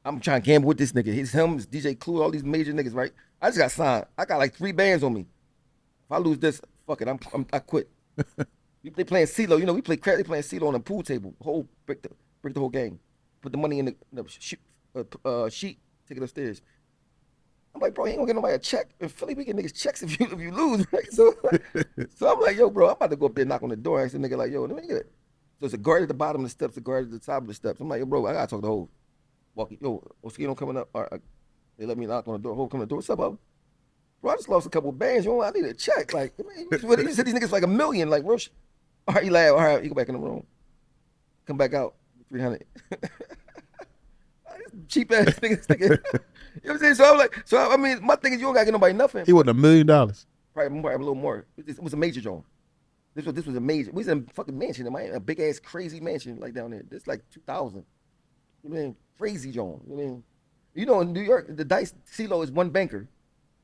I'm trying to gamble with this nigga. His DJ Clue, all these major niggas, right? I just got signed. I got like 3 bands on me. If I lose this, fuck it, I quit. They playing CeeLo, you know, we play crack. They playing CeeLo on a pool table. Break the whole game. Put the money in the sheet, take it upstairs. I'm like, bro, he ain't gonna get nobody a check. In Philly, we get niggas checks if you lose, right? So I'm like, yo, bro, I'm about to go up there and knock on the door. I ask the nigga like, yo, let me get it. So it's a guard at the bottom of the steps, a guard at the top of the steps. I'm like, yo, bro, I gotta talk to the whole. Walking, yo, Oschino coming up. All right, they let me knock on the door. Whole coming to the door. What's up, bro? Bro, I just lost a couple of bands. I need a check. Like, man, you said these niggas like $1 million. Like, real shit. All right, he laughed. All right, you go back in the room. Come back out. 300. Cheap ass niggas. You know what I'm saying? So I'm like, I mean, my thing is you don't gotta get nobody nothing. He want $1 million. Probably a little more. It was a major joint. This was a major. We was in a fucking mansion in Miami, a big ass crazy mansion like down there. This like 2,000. You mean crazy joint? You know in New York the dice CeeLo is one banker.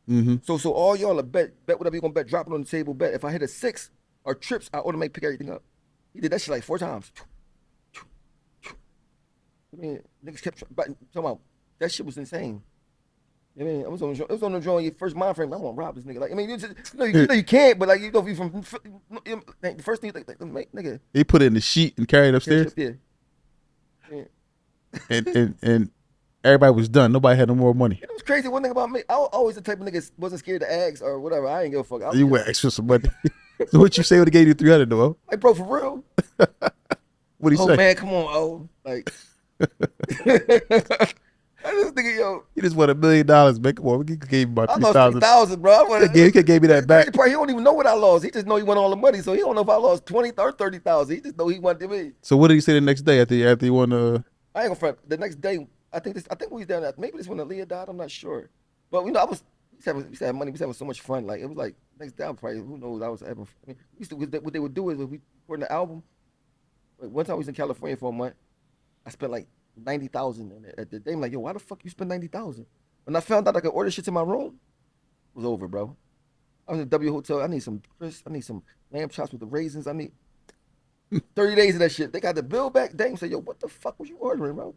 Mm-hmm. So all y'all are bet whatever you gonna bet, drop it on the table. Bet if I hit a 6 or trips, I automatically pick everything up. He did that shit like 4 times. I mean, niggas kept talking about that shit was insane. I mean, it was on the drawing your first mind frame. I'm gonna rob this nigga. Like, I mean, you know you can't, but like you know if you from the first thing you think, nigga. He put it in the sheet and carried it upstairs. Yeah. And everybody was done. Nobody had no more money. It was crazy. One thing about me, I was always the type of nigga wasn't scared to ask or whatever. I ain't give a fuck. You went extra some money. So what you say when they gave you 300 though? Like, bro, for real. What he say? Oh man, come on, oh, like. I just think, yo. He just won $1 million, man. Come on, he gave me about 3,000. I lost 3,000, bro. He could gave me that back. He don't even know what I lost. He just know he won all the money, so he don't know if I lost 20 or 30,000. He just know he wanted me. So what did he say the next day after he won? I ain't gonna front. The next day, I think we was down there. Maybe this when Aaliyah died. I'm not sure, but you know, we used to have money. We used to have so much fun. Like it was like next day, I probably who knows. I was having. I mean, what they would do is when we recording the album. Like, one time we was in California for a month. I spent like 90,000 at the day. I'm like, yo, why the fuck you spend 90,000? When I found out I could order shit to my room, it was over, bro. I was in the W Hotel. I need some crisps. I need some lamb chops with the raisins. I need 30 days of that shit. They got the bill back. Dame said, yo, what the fuck was you ordering, bro?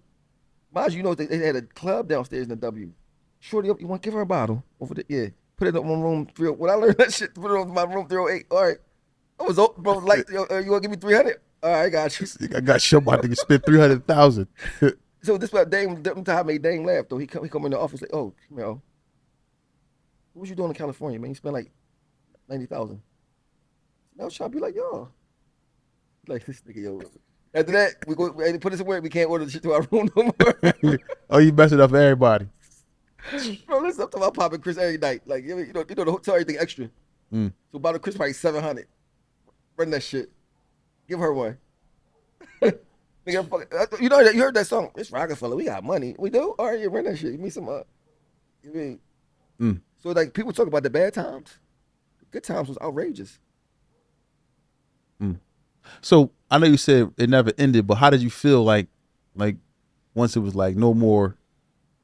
Mind you, know, they had a club downstairs in the W. Shorty up, you want to give her a bottle over the, yeah. Put it up on room 3. When I learned that shit, put it on my room 308. All right. I was open, bro. Like, yo, you want to give me 300? All right, I got you. I got somebody to spend 300,000. So this what Dame made Dame laugh though. He come in the office like, oh, you know, what was you doing in California, man? You spent like 90,000. I was trying to be like, yo, like this nigga, yo. After that, we go put us away. We can't order the shit to our room no more. Oh, you messing up for everybody. Bro, listen, I'm talking about popping Chris every night. Like you know the hotel, everything extra. So bottle Chris probably 700. Run that shit. Give her one. Nigga, you know that you heard that song? It's Rocafella. We got money. We do. All right, you run that shit. Give me some. You mean? So like people talk about the bad times. The good times was outrageous. So I know you said it never ended, but how did you feel like Like once it was like no more.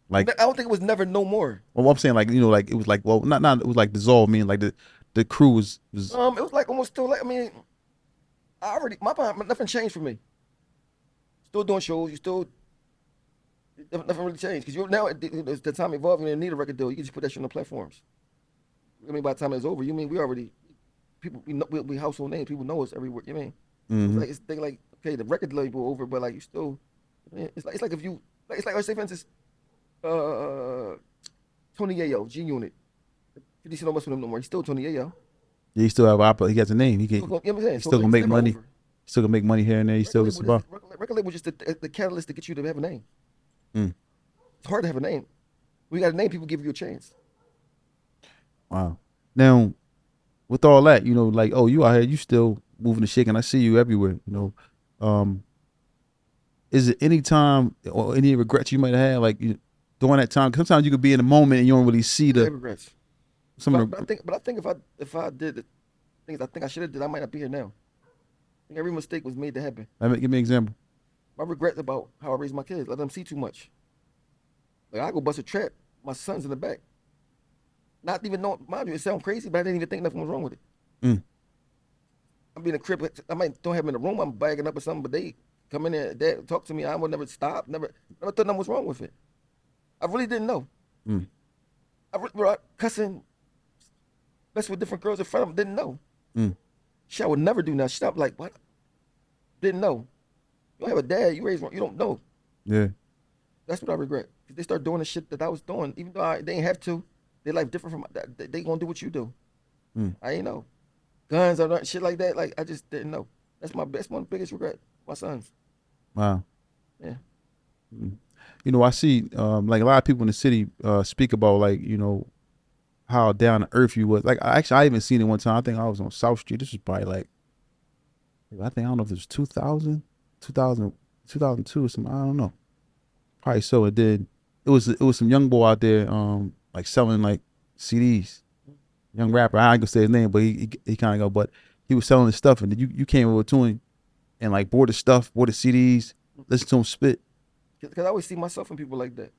Like I don't think it was never no more. well, I'm saying like like it was like well not it was like dissolved. Meaning like the crew was. It was like almost still like I mean, I already nothing changed for me. Still doing shows. You still nothing really changed because you now it's the time evolving and need a record deal. You can just put that shit on the platforms. I mean, by the time it's over, you mean we already people we household names. People know us everywhere. You mean it's thing like okay, the record label over, but like you still. It's like if you it's like let's say for instance, Tony Yayo, G Unit. 50 Cent don't mess with him no more. He's still Tony Yayo. Yeah, he still have opera. He has a name. He can. You know what I'm saying? He's still gonna make money. Still gonna make money here and there. He still gets survive. Record label just the catalyst to get you to have a name. Mm. It's hard to have a name. When you got a name, people give you a chance. Wow. Now, with all that, like, oh, you out here, you still moving and shaking. I see you everywhere. Is it any time or any regrets you might have had, like during that time? 'Cause sometimes you could be in a moment and you don't really see the regrets. some of the. But I think if I did the things I think I should have did, I might not be here now. I think every mistake was made to happen. Give me an example. My regrets about how I raised my kids, let them see too much. Like I go bust a trap, my son's in the back. Not even knowing, mind you, it sounds crazy, but I didn't even think nothing was wrong with it. Mm. I'm being a crib. I might don't have them in the room. I'm bagging up or something, but they come in there, dad, talk to me. I would never stop. Never thought nothing was wrong with it. I really didn't know. Mm. I cussing, messing with different girls in front of them. Didn't know. Mm. Shit, I would never do that. Shit, I'm like, what? Didn't know. You don't have a dad. You raised one. You don't know. Yeah. That's what I regret. Cause they start doing the shit that I was doing, even though they ain't have to. Their life different from they gonna do what you do. Mm. I ain't know. Guns or shit like that. Like I just didn't know. That's one of the biggest regret. My sons. Wow. Yeah. Mm. I see like a lot of people in the city speak about like how down to earth you was. Like I even seen it one time. I think I was on South Street. This was probably like I don't know if it was 2000, 2002 or something. I don't know. Probably so. It did. It was some young boy out there like selling like CDs. Young rapper. I ain't gonna say his name, but he kind of go. But he was selling his stuff, and you came over to him and like bought the stuff, bought the CDs, listen to him spit. Because I always see myself in people like that.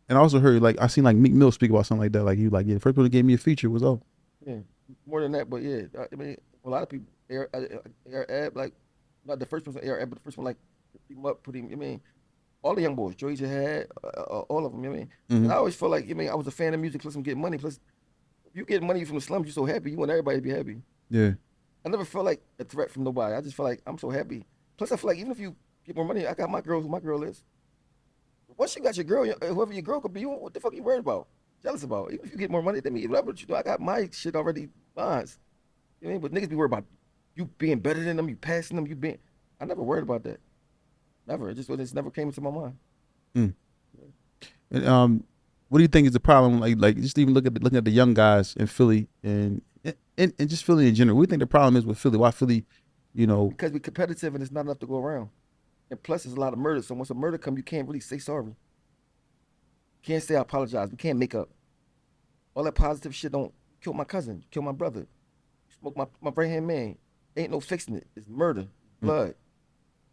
And I also heard like I seen like Meek Mill speak about something like that. Like he like the first one that gave me a feature was off. Yeah, more than that, but yeah, I mean a lot of people Ab like not the first person Ab, but the first one like put him. I mean all the young boys, Jayz had all of them. You know what I mean, and I always felt like I was a fan of music. Plus I'm getting money. Plus if you get money from the slums, you're so happy. You want everybody to be happy. Yeah. I never felt like a threat from nobody. I just felt like I'm so happy. Plus I feel like even if you get more money, I got my girl who my girl is. Once you got your girl, whoever your girl could be, what the fuck you worried about? Jealous about? Even if you get more money than me, whatever you do, I got my shit already bonds. You know what I mean? But niggas be worried about you being better than them, you passing them, you being. I never worried about that. Never. It never came into my mind. Mm. And what do you think is the problem? Like just even looking at the young guys in Philly and just Philly in general. What do you think the problem is with Philly? Why Philly? Because we're competitive and it's not enough to go around. And plus, there's a lot of murder. So once a murder comes, you can't really say sorry. Can't say I apologize. We can't make up. All that positive shit don't kill my cousin, kill my brother, smoke my right hand man. Ain't no fixing it. It's murder, blood.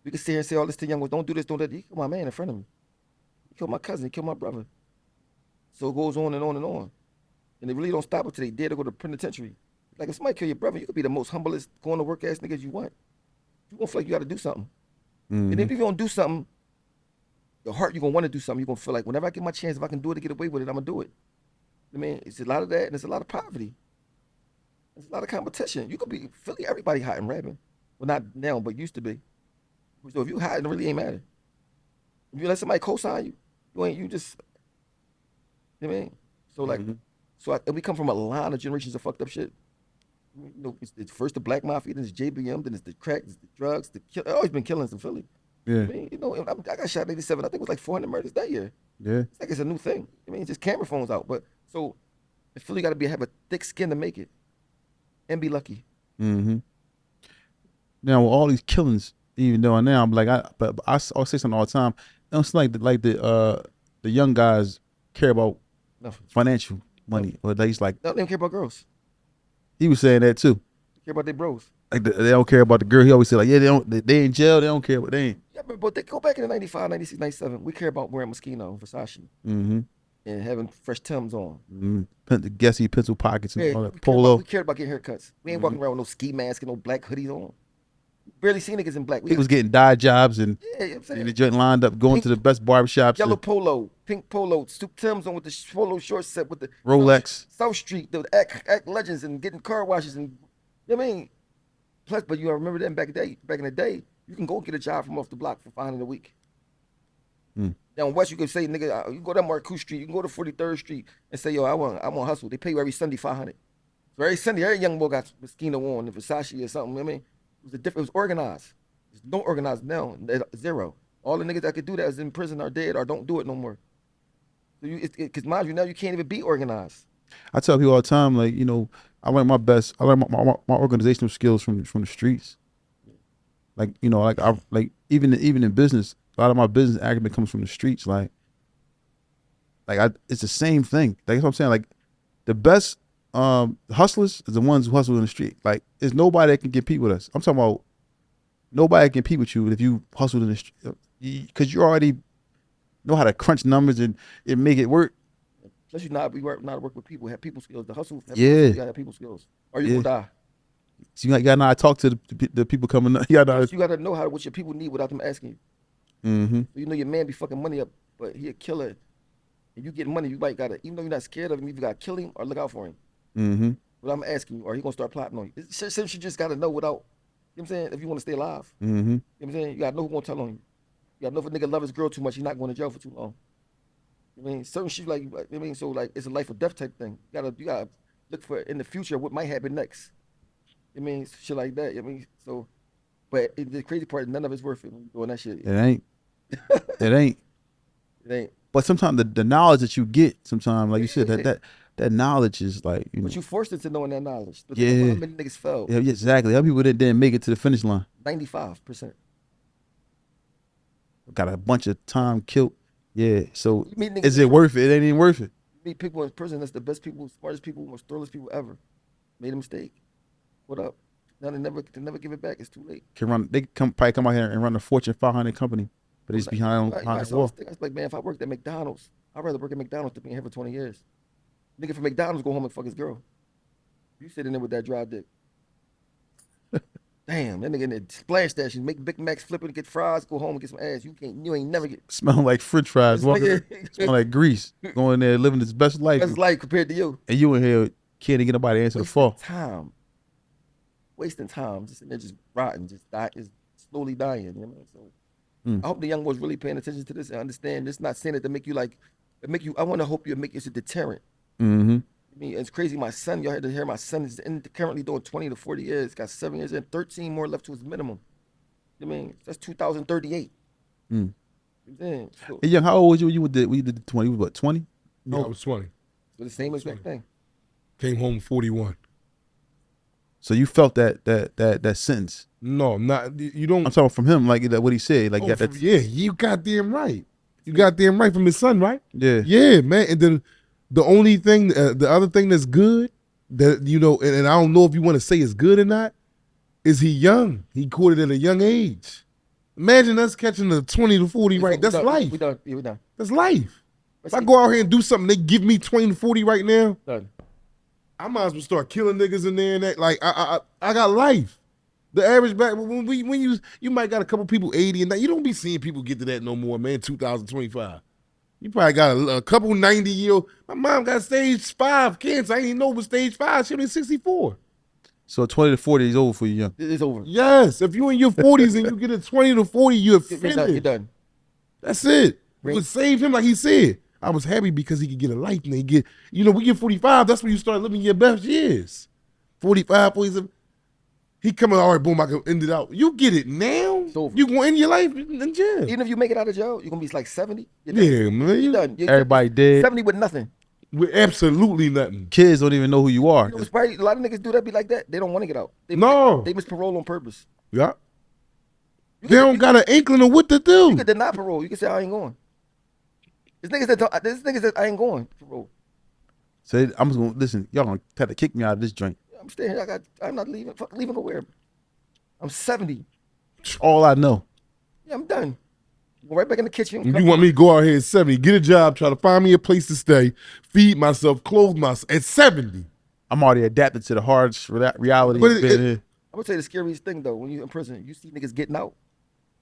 We can sit here and say all this to young ones. Don't do this, don't do that. You kill my man in front of me. You kill my cousin, you kill my brother. So it goes on and on and on. And they really don't stop until they dare to go to the penitentiary. Like if somebody kill your brother, you could be the most humblest, going to work ass niggas you want. You gonna feel like you gotta do something. And if you don't do something, your heart, you're gonna want to do something. You're gonna feel like whenever I get my chance, if I can do it to get away with it, I'm gonna do it. I mean, it's a lot of that, and it's a lot of poverty. There's a lot of competition. You could be Philly, everybody hot and rapping. Well, not now, but used to be. So if you hot, it really ain't matter. If you let somebody co-sign you, you just, you know what I mean? So like, and we come from a line of generations of fucked up shit. It's first the black mafia, then it's JBM, then it's the crack, it's the drugs, always been killings in Philly. Yeah. I mean, I got shot in 87. I think it was like 400 murders that year. Yeah. It's like it's a new thing. I mean, just camera phones out. But so, in Philly, you got to have a thick skin to make it, and be lucky. Mm-hmm. Now with all these killings, even though now I'm like, I'll say something all the time. It's like the young guys care about financial money, or they just like they don't care about girls. He was saying that too. Care about their bros. Like they don't care about the girl. He always said like, yeah, they in jail. They don't care, but they ain't. Yeah, but they go back in the 95, 96, 97. We care about wearing Moschino and Versace Mm-hmm. and having fresh Timbs on. The Guessy pencil pockets and Yeah, all that we polo. cared about getting haircuts. We ain't walking around with no ski mask and no black hoodies on. Barely seen niggas in black. He was getting dye jobs and Yeah, you know what I'm saying? the joint lined up, going to the best barbershops. Yellow polo, pink polo, stoop Timbs on with the polo short set with the Rolex. South Street, the act legends and getting car washes and you know what I mean. Plus, but you remember that back in the day, you can go get a job from off the block for $500 a week. Down west, you can say, nigga, you go to Marcoux Street, you can go to 43rd Street and say, yo, I want hustle. They pay you every Sunday $500. So every Sunday, every young boy got Moschino on, the Versace or something. You know what I mean, it was organized. There's no organized now, zero. All the niggas that could do that is in prison or dead or don't do it no more. So because mind you, now you can't even be organized. I tell people all the time, like, you know, I learned my best. I learned my organizational skills from the streets. Like, you know, like even in business, a lot of my business acumen comes from the streets. It's the same thing. Like, that's what I'm saying. Like, the best hustlers is the ones who hustle in the street. Like, there's nobody that can compete with us. I'm talking about nobody can compete with you if you hustle in the street, because you already know how to crunch numbers and make it work. Plus, you not work with people, have people skills. The hustle, Yeah. You gotta have people skills, or you gonna die. So you gotta know how to talk to the people coming up. You gotta know what your people need without them asking you. Mm-hmm. So you know your man be fucking money up, but he a killer. And you get money, you might gotta, even though you're not scared of him, you gotta kill him or look out for him. Mm-hmm. But I'm asking you, or he gonna start plotting on you. It's you just gotta know without, you know what I'm saying, if you wanna stay alive. Mm-hmm. You know what I'm saying? You gotta know who gonna tell on you. You gotta know if a nigga love his girl too much, he's not going to jail for too long. I mean, certain shit like, I mean, so like it's a life or death type thing. You gotta look for in the future what might happen next. I mean, shit like that. I mean, so, but the crazy part is none of it's worth it when you're doing that shit. It ain't. It ain't. It ain't. But sometimes the knowledge that you get, sometimes, like you said, that knowledge is like, you know. But you forced into knowing that knowledge. But Yeah. how many niggas fell? Yeah, exactly. How people didn't make it to the finish line. 95%. Got a bunch of time killed. Yeah. So niggas is it worth it? It ain't even worth it. You meet people in prison that's the best people, smartest people, most thorough people ever. Made a mistake. What up? Now they never give it back. It's too late. They probably come out here and run a Fortune 500 company, but it's behind the wall. I was like, man, if I worked at McDonald's, I'd rather work at McDonald's than be here for 20 years. Nigga from McDonald's go home and fuck his girl. You sitting there with that dry dick. Damn, that nigga in the splash station, make Big Macs, flip it, get fries, go home and get some ass. You ain't never get. Smelling like French fries, smelling like grease. Going there, living his best life. Best life compared to you. And you in here can't even get nobody to answer the phone. Wasting time, just in there, just rotting, just slowly dying. You know, so I hope the young boys really paying attention to this and understand. It's not saying it to make you like, I want to hope you make it a deterrent. Mm-hmm. I mean, it's crazy. My son, y'all had to hear my son is currently doing 20 to 40 years, got 7 years and 13 more left to his minimum. I mean, that's 2038. Mm. Then, so, hey, young, how old was you when you did the 20? You was what, 20? Yeah, I was 20. So the same exact thing. Came home 41. So you felt that sentence? No, not you don't. I'm talking from him, like what he said, like that. Yeah, you goddamn right. You goddamn right from his son, right? Yeah, yeah, man. And then the only thing, the other thing that's good, that you know, and I don't know if you want to say is good or not, is he young. He caught it at a young age. Imagine us catching the 20 to 40 right. That's life. We done. Yeah, we done. That's life. If I go out here and do something, they give me 20 to 40 right now. Done. I might as well start killing niggas in there and that. Like I got life. The average back when you might got a couple people 80 and that, you don't be seeing people get to that no more, man. 2025. You probably got a couple 90-year-old. My mom got stage 5 cancer. I didn't even know it was stage 5. She only 64. So 20 to 40 is over for you, young. It's over. Yes. If you in your 40s and you get a 20 to 40, you're finished. You're done. That's it. We would save him like he said. I was happy because he could get a life and they get, you know, we get 45. That's when you start living your best years. 45, 47. He coming, all right, boom, I can end it out. You get it now. You gonna end your life in jail. Even if you make it out of jail, you're gonna be like 70. Yeah, man. You're done. Everybody dead. 70 with nothing. With absolutely nothing. Kids don't even know who you are. You know, it's probably, a lot of niggas do that, be like that. They don't want to get out. They miss parole on purpose. Yeah. They don't got an inkling of what to do. You could deny parole. You can say I ain't going. There's niggas that I ain't going parole. So I'm just gonna listen. Y'all gonna try to kick me out of this joint. I'm staying here. I'm not leaving. Fuck leaving nowhere. I'm 70. All I know. Yeah, I'm done. Go right back in the kitchen. And you want me to go out here at 70, get a job, try to find me a place to stay, feed myself, clothe myself at 70. I'm already adapted to the harsh reality But of being here. I'm gonna tell you the scariest thing though. When you're in prison, you see niggas getting out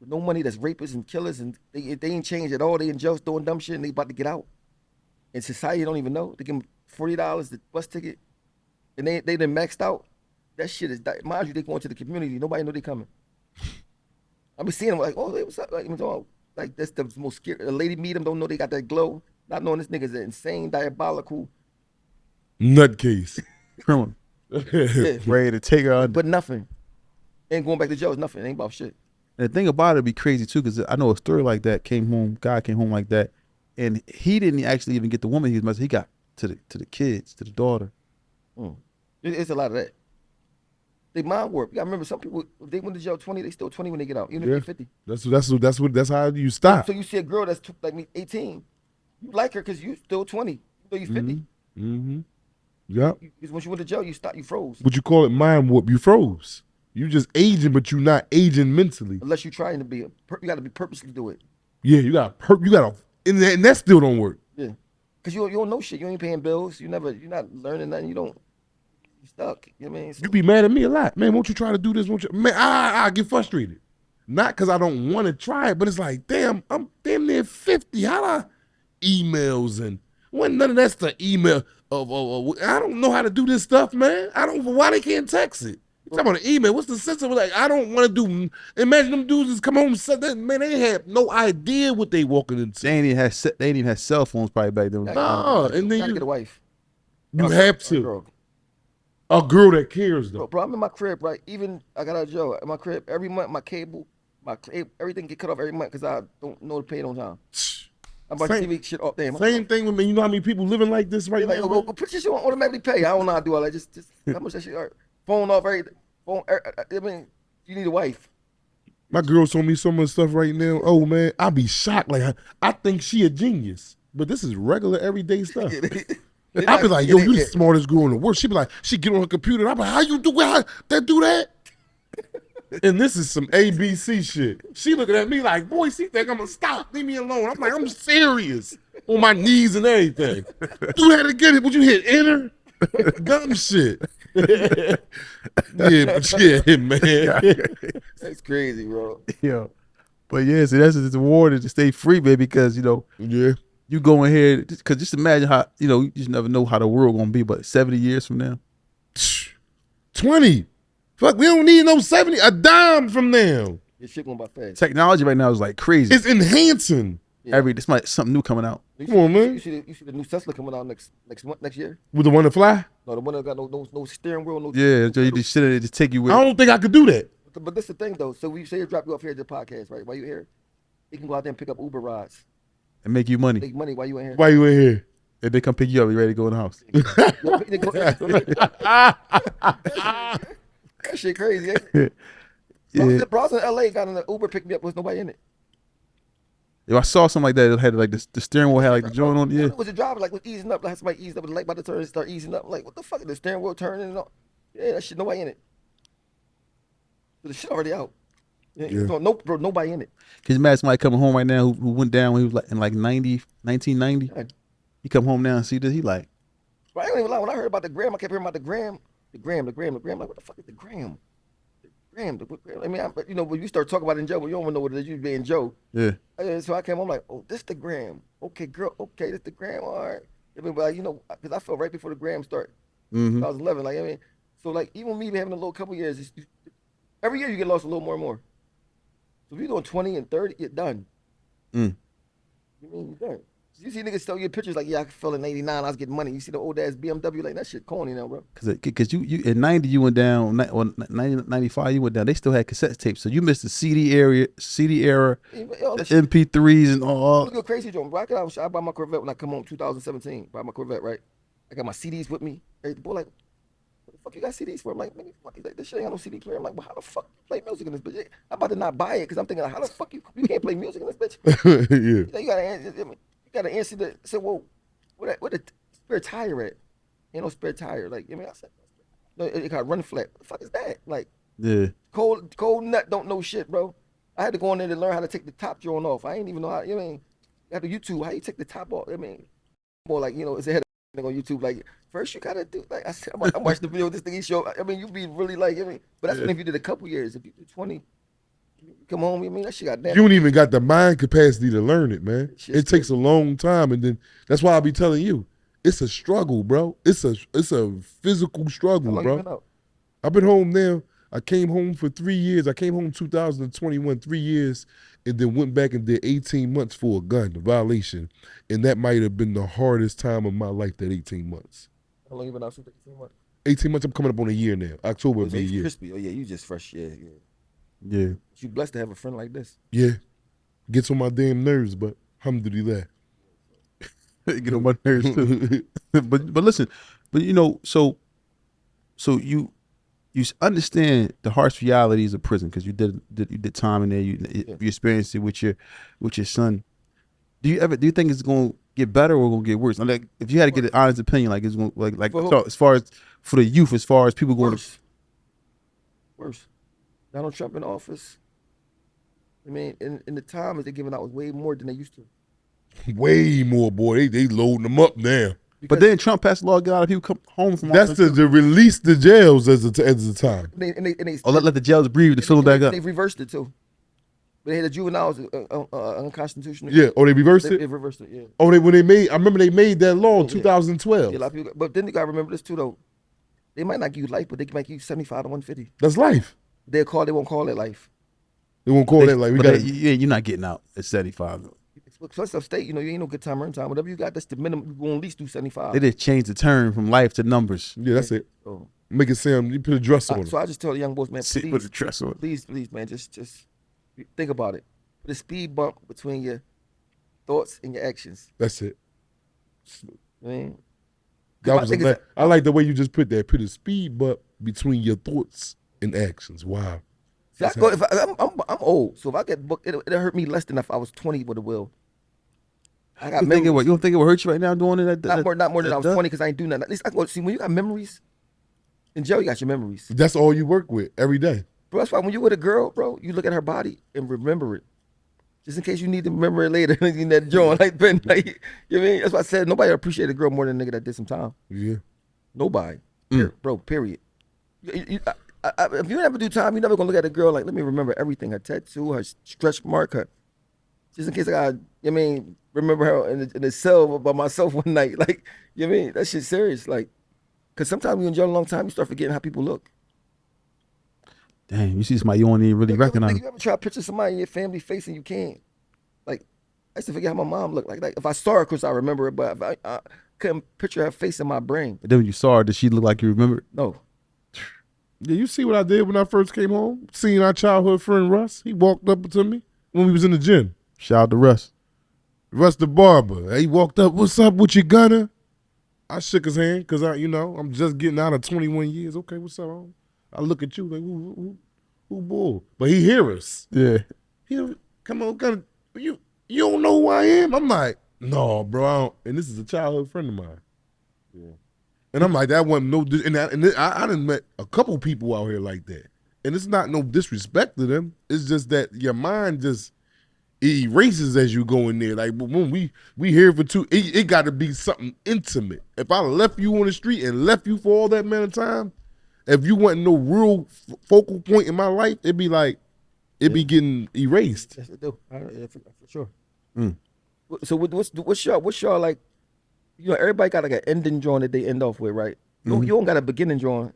with no money. That's rapists and killers, and they ain't changed at all. They in jail doing dumb shit, and they about to get out. And society don't even know. They give them $40 the bus ticket, and they done maxed out. That shit is mind you. They going to the community. Nobody know they coming. I be seeing them like, oh, hey, what's up? Like that's the most scary. A lady meet them, don't know they got that glow. Not knowing this nigga's an insane, diabolical Nutcase. Criminal. yeah, Ready to take her under. but nothing. Ain't going back to jail. It's nothing. Ain't about shit. And the thing about it be crazy too, because I know a story like that guy came home like that, and he didn't actually even get the woman he was messing. He got to the kids, to the daughter. It's a lot of that. They mind warp. You gotta remember, some people, if they went to jail 20, they still 20 when they get out, even Yeah. if they're 50. That's how you stop. So you see a girl that's like me, 18, you like her because you still 20, so you 50. Mm-hmm. Yep. Because when you went to jail, you froze. What you call it, mind warp? You froze. You just aging, but you not aging mentally. Unless you're trying to be, you got to be purposely do it. Yeah, you got and that still don't work. Yeah, because you don't know shit. You ain't paying bills. You're not learning nothing. You stuck. You know what I mean? So, You be mad at me a lot, man. Won't you try to do this? Won't you? Man, I get frustrated. Not because I don't want to try it, but it's like, damn, I'm damn near 50. How do I emails and when none of that's the email of I don't know how to do this stuff, man. I don't. Why they can't text it? You talking about an email? What's the sense of it? Like I don't want to do. Imagine them dudes just come home and said that, man. They have no idea what they walking into. They ain't even had cell phones probably back then. Nah, and then gotta get a wife. you have to. Girl. A girl that cares though. Bro, I'm in my crib, right? Even I got out of jail. In my crib, every month, my cable, everything get cut off every month because I don't know to pay it on time. I'm about Same- TV shit off there. Same thing with me. You know how many people living like this right Like, now? go put your shit on automatically pay. I don't know how to do all that. Just how much that shit hurt. Phone off, everything. I mean, you need a wife. My girl told me so much stuff right now. Oh man, I be shocked. Like I think she a genius, but this is regular everyday stuff. I be like, yo, you the smartest girl in the world. She be like, she get on her computer. And I be like, how you do that? That do that? And this is some ABC shit. She looking at me like, boy, she think I'm gonna stop. Leave me alone. I'm like, I'm serious. On my knees and everything. Do that again. Would you hit enter? Dumb shit. Yeah, but yeah, man. That's crazy, bro. Yeah. But yeah, see, that's the award to stay free, baby, because Yeah. you go in here, because just imagine how, you just never know how the world gonna be, but 70 years from now. 20. Fuck, we don't need no 70. A dime from now. Your shit going by fast. Technology right now is like crazy. It's enhancing. Yeah. This might something new coming out. Come on, man. You see the new Tesla coming out next year? With the one to fly? No, the one that got no steering wheel, no. Yeah, so you just sit there, just take you with. I don't think I could do that. But this the thing though. So we say you drop you off here at the podcast, right? While you here, you can go out there and pick up Uber rides, and make you money. make money while you in here. Why you in here? If they come pick you up, you ready to go in the house. That shit crazy. Ain't it? Bro, I was in LA, got in the Uber, picked me up, was nobody in it. If I saw something like that, it had like the steering wheel had like the joint on. Yeah, It was a driver like was easing up, like somebody eased up, the light about to turn, start easing up. Like what the fuck is the steering wheel turning and all? Yeah, that shit, nobody in it. The shit already out. Yeah. So, no, bro, nobody in it. Cause imagine somebody coming home right now who went down when he was like in like 1990. Yeah. He come home now and see this. He like, But I ain't even lie. When I heard about the gram, I kept hearing about the gram. Like, what the fuck is the gram? The gram. I mean, but when you start talking about it in Joe, you don't even know what it is. You be in Joe. yeah. So I came home like, oh, this the gram. Okay, girl. Okay, this the gram. All right. I mean, but because I felt right before the gram started. Mm-hmm. 2011. Like, I mean, so like even me having a little couple years, every year you get lost a little more and more. So if you're doing 20 and 30, you're done. Mm. You mean you're done? You see niggas tell you pictures like, yeah, I fell in 89, I was getting money. You see the old ass BMW, like that shit corny now, bro. Cause you in 90 you went down, or 90, 95 you went down. They still had cassette tapes, so you missed the CD era, Yo, that shit, MP3s and all. look at crazy, John. Bro, I buy my Corvette when I come home 2017. Buy my Corvette, right? I got my CDs with me. The boy like, what the fuck you got CDs for? I'm like, man, like, this shit ain't got no CD player. I'm like, well, how the fuck you play music in this bitch? I'm about to not buy it because I'm thinking, like, how the fuck you can't play music in this bitch? Yeah. You gotta answer the. I said, well, where the spare tire at? Ain't no spare tire. Like, I said, no, it got run flat. What the fuck is that? Like, Yeah. cold nut don't know shit, bro. I had to go in there to learn how to take the top joint off. I ain't even know how. You know what I mean, you have to YouTube how you take the top off. I mean, more like it's a head on YouTube. Like first you gotta do like I said. I watched the video of this thing he showed. I mean, you be really like. But that's if you did a couple years. If you do 20, you come home. I mean, that shit got damn. You don't even got the mind capacity to learn it, man. It takes a long time, and then that's why I be telling you, it's a struggle, bro. It's a physical struggle, How long bro. you been out? I've been home now. I came home for 3 years. I came home 2021, 3 years, and then went back and did 18 months for a gun, a violation. And that might have been the hardest time of my life, that 18 months. How long you been out since 18 months? 18 months, I'm coming up on a year now. October will be a year. Crispy. Oh yeah, you just fresh. Yeah. Yeah. You blessed to have a friend like this. Yeah. Gets on my damn nerves, but alhamdulillah. Get on my nerves too. but listen, so you understand the harsh realities of prison because you did time in there. You experienced it with your son. Do you think it's gonna get better or gonna get worse? Like if you had to get an honest opinion, like it's going like so as far as for the youth, as far as people going worse. Donald Trump in office. I mean, in the time that they're giving out was way more than they used to. Way more, boy. They loading them up now. But then Trump passed a law, got a lot of people come home from. That's to release the jails as the time. Let the jails breathe to fill them back up. They reversed it too. They had the juveniles unconstitutional. Yeah. Oh, they reversed it. They reversed it. Yeah. Oh, I remember they made that law in 2012. Yeah, a lot of people, but then you gotta remember this too, though. They might not give you life, but they can make you 75 to 150. That's life. They won't call it life. They won't call that life. You're not getting out at 75. Plus upstate, you ain't no good time, earn time. Whatever you got, that's the minimum. You gonna at least do 75. They just changed the term from life to numbers. Yeah, that's it. Make it sound. You put a dress on. So I just tell the young boys, man, put a dress on. Please, man, just think about it. Put a speed bump between your thoughts and your actions. That's it. I mean, I like the way you just put that. Put a speed bump between your thoughts and actions. Wow. See, I'm old, so if I get booked, it'll hurt me less than if I was 20 with a will. I got memories. You don't think it would hurt you right now doing it? Not more than I was 20 because I ain't doing nothing. At least I go see when you got memories. In jail, you got your memories. That's all you work with every day. Bro, that's why when you with a girl, bro, you look at her body and remember it. Just in case you need to remember it later in that joint. Like, you know what I mean? That's why I said nobody appreciate a girl more than a nigga that did some time. Yeah. Nobody. Bro, period. If you never do time, you're never gonna look at a girl like, let me remember everything. Her tattoo, her stretch mark, her. Just in case I got, remember her in the cell by myself one night. Like, you know what I mean? That shit's serious. Like, because sometimes you enjoy a long time, you start forgetting how people look. Damn, you see somebody you don't even really recognize. You ever try to picture somebody in your family face and you can't? Like, I used to forget how my mom looked. Like if I saw her, of course I remember it, but if I couldn't picture her face in my brain. But then when you saw her, did she look like you remember? No. Yeah, you see what I did when I first came home? Seeing our childhood friend Russ, he walked up to me when we was in the gym. Shout out to Russ. Russ the barber. He walked up, what's up with your gunner? I shook his hand because I'm just getting out of 21 years. Okay, what's up? I look at you like, who bull? But he hear us. Yeah. Come on, gunner. You don't know who I am? I'm like, no, bro, I don't. And this is a childhood friend of mine. Yeah. And I'm like, that wasn't no, I done met a couple people out here like that. And it's not no disrespect to them. It's just that your mind just erases as you go in there. Like when we here for two, it got to be something intimate. If I left you on the street and left you for all that amount of time, if you wasn't no real focal point in my life, it'd be like, be getting erased. Yes, it do. For sure. So what's y'all like? Everybody got like an ending joint that they end off with, right? You don't got a beginning joint.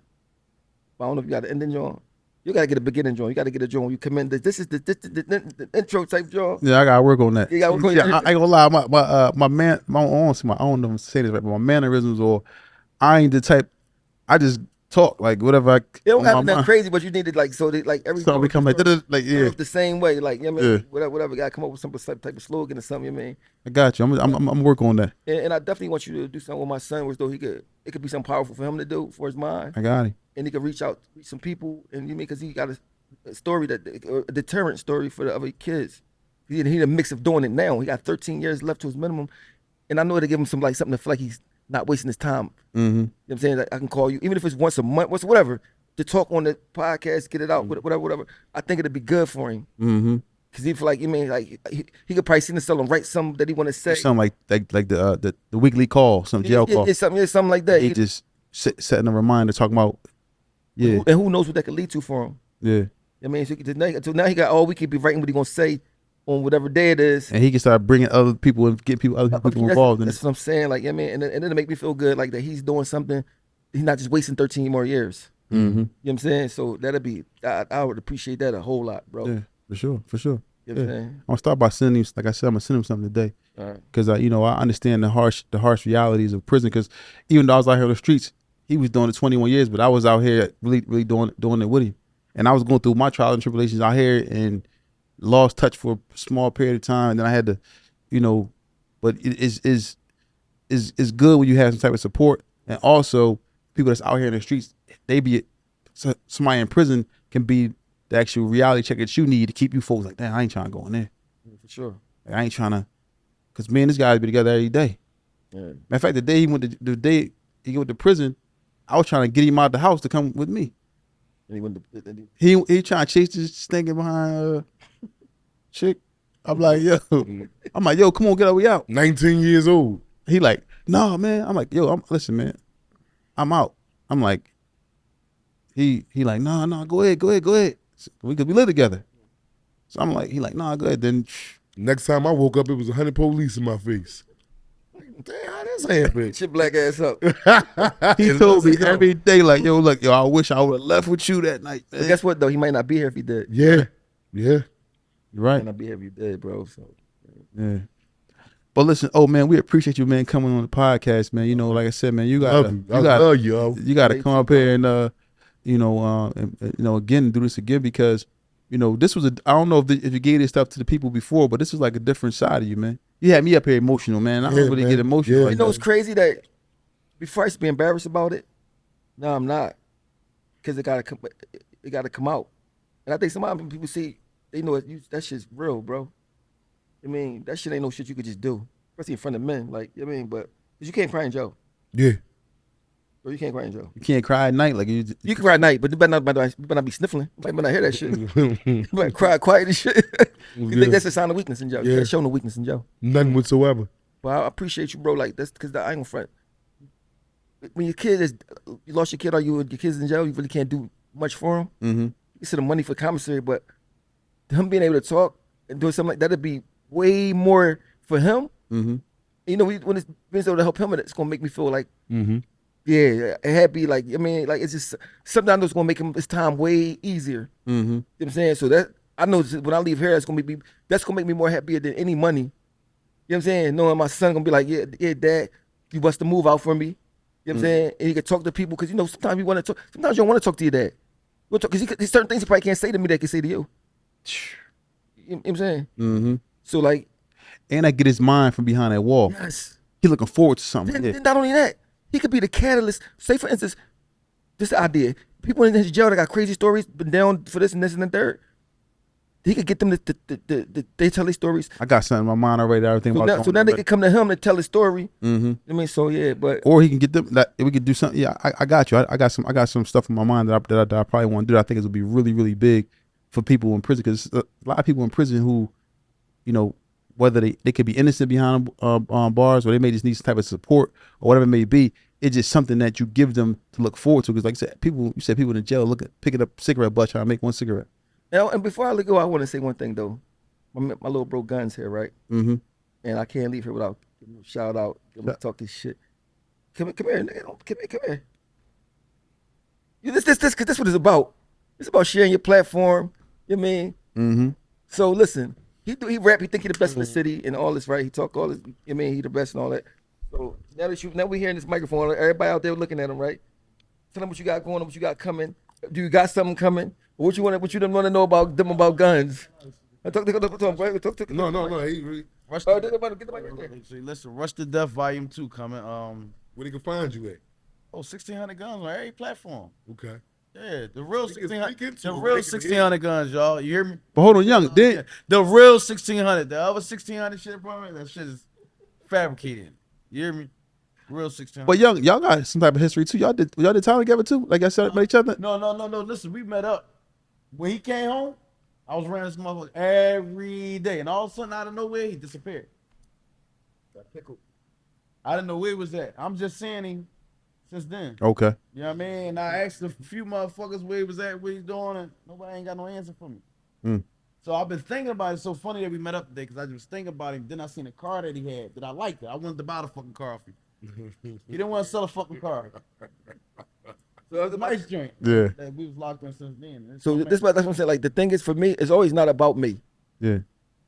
I don't know if you got an ending joint. You gotta get a beginning joint. You gotta get a joint. You come in. This is the intro type joint. Yeah, I gotta work on that. You gotta work on I ain't gonna lie. My man, I don't know if I'm saying this right, but my mannerisms or I ain't the type. I just talk like whatever. It don't have to be crazy, but you need to every so become like the same way. Like whatever. Gotta come up with some type of slogan or something. You know what I mean? I got you. I'm working on that. And I definitely want you to do something with my son, where though it could be something powerful for him to do for his mind. I got it. And he could reach some people, and because he got a story a deterrent story for the other kids. He a mix of doing it now. He got 13 years left to his minimum, and I know it'll give him something to feel like he's not wasting his time. Mm-hmm. You know what I'm saying? Like, I can call you, even if it's once a month, whatever. to talk on the podcast, get it out, whatever. I think it'd be good for him. Mm-hmm. Cause he feel like he could probably see himself and write something that he want to say. Something like the weekly call, some jail call. It's something like that. He just setting a reminder, talking about and who knows what that could lead to for him. Yeah. I mean, so now he got all week. He be writing what he gonna say on whatever day it is, and he can start bringing other people and get other people involved in it. That's what I'm saying. Like, I mean, and it'll make me feel good, like that he's doing something. He's not just wasting 13 more years. Mm-hmm. You know what I'm saying? So that'd be, I would appreciate that a whole lot, bro. Yeah, for sure. You know what I'm saying? I'm gonna start by sending him, like I said, I'm gonna send him something today. Because I understand the harsh realities of prison. Because even though I was out here on the streets, he was doing it 21 years, but I was out here really doing it with him. And I was going through my trials and tribulations out here and lost touch for a small period of time. And then I had to, but it is good when you have some type of support. And also people that's out here in the streets, somebody in prison can be the actual reality check that you need to keep you focused. Like, damn, I ain't trying to go in there. For sure. Like, I ain't trying to, because me and this guy be together every day. Yeah. Matter of fact, the day he went to prison, I was trying to get him out the house to come with me. And he trying to chase this stinking behind chick. I'm like, yo, come on, get our way out. 19 years old. He like, no, man. I'm like, yo, listen, man, I'm out. I'm like, he like, no, go ahead. We live together. So I'm like, he like, no, go ahead. Then next time I woke up, it was 100 police in my face. Damn, how this happen? Shit black ass up. He told me every day, like, yo, look, I wish I would have left with you that night, man. But guess what though? He might not be here if he did. Yeah. You're right. He might not be here if he did, bro. So yeah. But listen, man, we appreciate you, man, coming on the podcast, man. Like I said, man, you got to come up here and again, do this again, because this was I don't know if you gave this stuff to the people before, but this is like a different side of you, man. You had me up here emotional, man. I don't really get emotional. Yeah. Like it's crazy that before I used to be embarrassed about it. No, I'm not, because it gotta come out. And I think some people see, they know that shit's real, bro. I mean, that shit ain't no shit you could just do, especially in front of men. Like, I mean, but because you can't cry in jail. Yeah. Bro, you can't cry in jail. You can't cry at night, like you can cry at night, but you better not be sniffling. You better not hear that shit. You better cry quiet and shit. You think that's a sign of weakness in jail? You can't show no weakness in jail. None whatsoever. But I appreciate you, bro. Like, that's because I ain't gonna front. When you lost your kid, or your kid's in jail, you really can't do much for them. Mm-hmm. You see the money for commissary, but him being able to talk and do something like that'd be way more for him. Mm-hmm. When it's been able to help him, it's gonna make me feel like, Mm-hmm. yeah, it had be like, I mean, like, it's just something I know it's gonna make his time way easier. Mm-hmm. You know what I'm saying? So that I know when I leave here, that's gonna make me more happier than any money. You know what I'm saying? Knowing my son gonna be like, yeah, dad, you bust the move out for me. You know what I'm saying? And he can talk to people, because sometimes you want to talk. Sometimes you don't want to talk to your dad. Because there's certain things he probably can't say to me that he can say to you. You know what I'm saying? Mm-hmm. So like, and I get his mind from behind that wall. Yes. He looking forward to something. Then not only that, he could be the catalyst. Say for instance, this idea. People in his jail that got crazy stories, been down for this and this and the third. He could get them they tell their stories. I got something in my mind already. Everything. So now they could come to him and tell his story. Mm-hmm. I mean, so yeah, but or he can get them. That we could do something. Yeah, I got you. I got some stuff in my mind that I probably want to do. I think it would be really, really big for people in prison, because a lot of people in prison who, whether they could be innocent behind bars, or they may just need some type of support or whatever it may be. It's just something that you give them to look forward to. Because like I said, people in the jail picking up cigarette butts trying to make one cigarette. And before I let go, I want to say one thing though. My little bro Guns here, right? Mm-hmm. And I can't leave here without giving him a shout out, giving him talk this shit. Come here, nigga. Come here. This, because that's what it's about. It's about sharing your platform. You know what I mean? Mm-hmm. So listen, he rap. He think he the best in the city and all this, right? He talk all this. You know what I mean? He the best and all that. So now we hearing this microphone. Everybody out there looking at him, right? Tell them what you got going on, what you got coming. Do you got something coming? What you want to know about Guns? Talk to him, bro. Talk to him. No. He really, Get the mic right there. So listen, Rush to Death Volume 2 coming. where they can find you at? 1600 guns on every platform. Okay. Yeah, the real They can 1600. speak into The it. real They can 1600 guns, y'all. You hear me? But hold on, young. The real 1600. The other 1600 shit, bro, that shit is fabricated. You hear me? Real 1600. But y'all got some type of history too. Y'all did time together too? Like I said, met each other? No. Listen, we met up. When he came home, I was around this motherfucker every day. And all of a sudden, out of nowhere, he disappeared. Got pickled. I didn't know where he was at. I'm just seeing him since then. Okay. You know what I mean? And I asked a few motherfuckers where he was at, what he's doing, and nobody ain't got no answer for me. Mm. So I've been thinking about it. It's so funny that we met up today because I just thinking about him. Then I seen a car that he had that I liked it. I wanted to buy the fucking car off him. He didn't want to sell a fucking car. So it was a nice joint. Yeah. That we was locked in since then. So that's what I'm saying. Like the thing is, for me, it's always not about me. Yeah.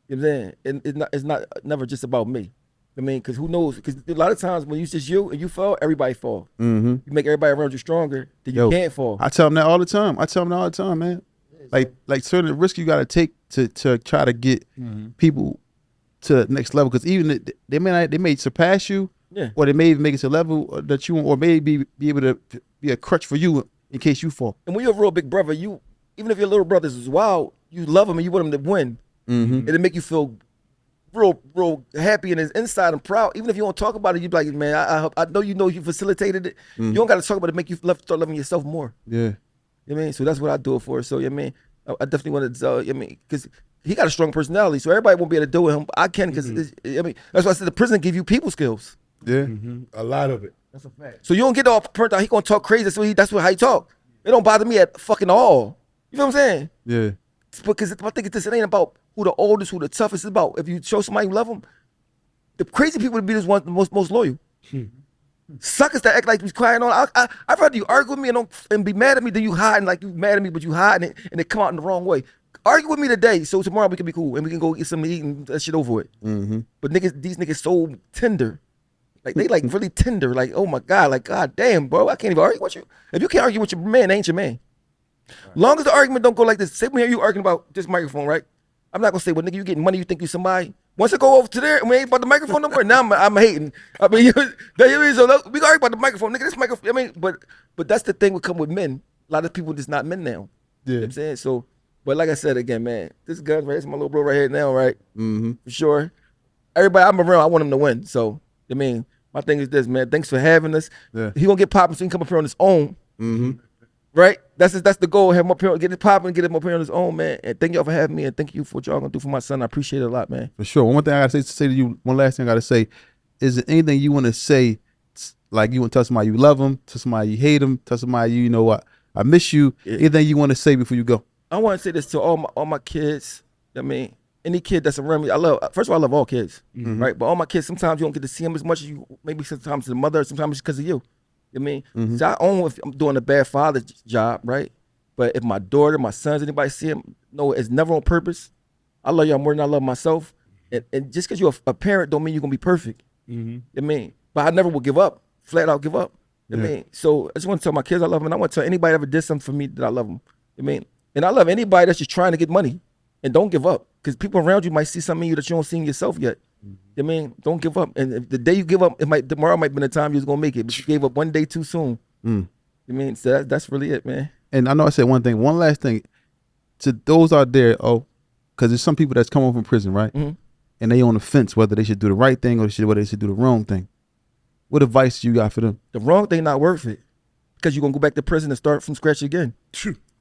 You know what I'm saying? And it's not never just about me. I mean, because who knows? Because a lot of times when you just you and you fall, everybody fall. Mm-hmm. You make everybody around you stronger, then you can't fall. I tell them that all the time. Man. Like certain risk you got to take to try to get people to the next level. Because even they may surpass you, or they may even make it to a level that you want, or maybe be able to be a crutch for you in case you fall. And when you're a real big brother, you even if your little brothers is wild, you love them and you want them to win. Mm-hmm. It'll make you feel real happy and inside and proud. Even if you don't talk about it, you be like, man, I know you facilitated it. You don't got to talk about it. Make you start loving yourself more. Yeah. You know what I mean? So that's what I do it for. So, you know what I mean? I definitely want to, I mean, because he got a strong personality, so everybody won't be able to do with him. But I can, because, I mean, that's why I said the prison give you people skills. Yeah. A lot of it. That's a fact. So you don't get all burnt out. He going to talk crazy, so that's how he talk. It don't bother me at fucking all. You know what I'm saying? Yeah. Because I think it ain't about who the oldest, who the toughest. It's about if you show somebody you love them, the crazy people would be the ones the most loyal. Suckers that act like you crying on. I'd rather you argue with me and be mad at me than you hiding like you mad at me, but you hiding it and it come out in the wrong way. Argue with me today, so tomorrow we can be cool and we can go get something to eat and that shit over with. Mm-hmm. But these niggas so tender. Like they like really tender. Like, oh my God, like God damn, bro, I can't even argue with you. If you can't argue with your man, they ain't your man. Long as the argument don't go like this. Say we hear you arguing about this microphone, right? I'm not gonna say, well, nigga, you getting money, you think you somebody. Once it go over to there, we ain't about the microphone no more. Now I'm hating. I mean, so we argue about the microphone, nigga. This microphone. I mean, but that's the thing. We come with men. A lot of people just not men now. Yeah. You know what I'm saying? So, but like I said again, man, this gun right, it's my little bro right here now, right? Mm-hmm. For sure. Everybody I'm around, I want him to win. So, I mean, my thing is this, man. Thanks for having us. Yeah. He gonna get popping so he can come up here on his own. Mm-hmm. Right? That's the goal. Have him up here, get it popping, get him up here on his own, man. And thank y'all for having me, and thank you for what y'all gonna do for my son. I appreciate it a lot, man. For sure. One thing I gotta say to you, one last thing I gotta say, is there anything you want to say, like you want to tell somebody you love them, tell somebody you hate them, tell somebody you know what, I miss you. Yeah. Anything you want to say before you go? I want to say this to all my kids. I mean, any kid that's around me, first of all, I love all kids, right? But all my kids, sometimes you don't get to see them as much as you, maybe sometimes the mother, sometimes it's because of you. You know what I mean? So I own if I'm doing a bad father job, right? But if my daughter, my sons, anybody see him, no, it's never on purpose. I love y'all more than I love myself. And just because you're a parent don't mean you're going to be perfect. You know what I mean? But I never will give up, flat out give up. You know what I mean? So I just want to tell my kids I love them, and I want to tell anybody that ever did something for me that I love them. You know what I mean? And I love anybody that's just trying to get money. And don't give up, because people around you might see something in you that you don't see in yourself yet. You know what I mean? Don't give up. And if the day you give up, tomorrow might be the time you're going to make it, but you gave up one day too soon. You know what I mean? So that's really it, man. And I know I said one thing. One last thing to those out there. Because there's some people that's come home from prison, right? And they on the fence whether they should do the right thing or whether they should do the wrong thing. What advice you got for them? The wrong thing not worth it, because you're gonna go back to prison and start from scratch again.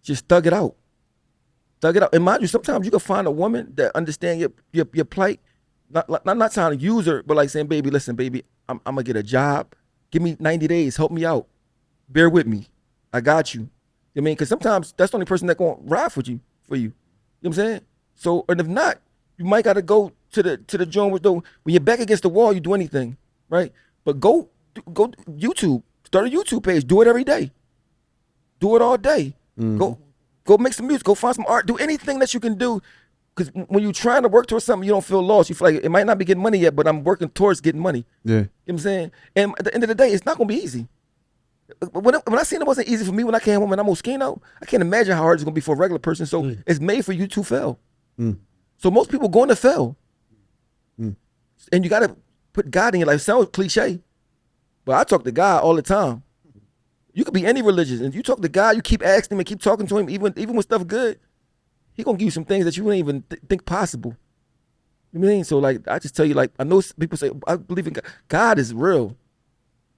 Just thug it out. Thug it out. And mind you, sometimes you can find a woman that understand your plight. Not trying to use her, but like saying, baby, listen, baby, I'm gonna get a job. Give me 90 days. Help me out. Bear with me. I got you. I mean, because sometimes that's the only person that gonna ride for you. You know what I'm saying? So, and if not, you might gotta go to the joint with when you're back against the wall, you do anything, right? But go YouTube. Start a YouTube page. Do it every day. Do it all day. Go make some music. Go find some art. Do anything that you can do. Because when you're trying to work towards something, you don't feel lost. You feel like it might not be getting money yet, but I'm working towards getting money. Yeah. You know what I'm saying? And at the end of the day, it's not gonna be easy. When I seen it wasn't easy for me when I came home and I'm Oschino, I can't imagine how hard it's gonna be for a regular person. So it's made for you to fail. So most people going to fail. And you gotta put God in your life. Sounds cliche, but I talk to God all the time. You could be any religion, and you talk to God, you keep asking him and keep talking to him, even when stuff good, he gonna give you some things that you wouldn't even think possible. You know what I mean? So like, I just tell you, like, I know people say, I believe in God. God is real.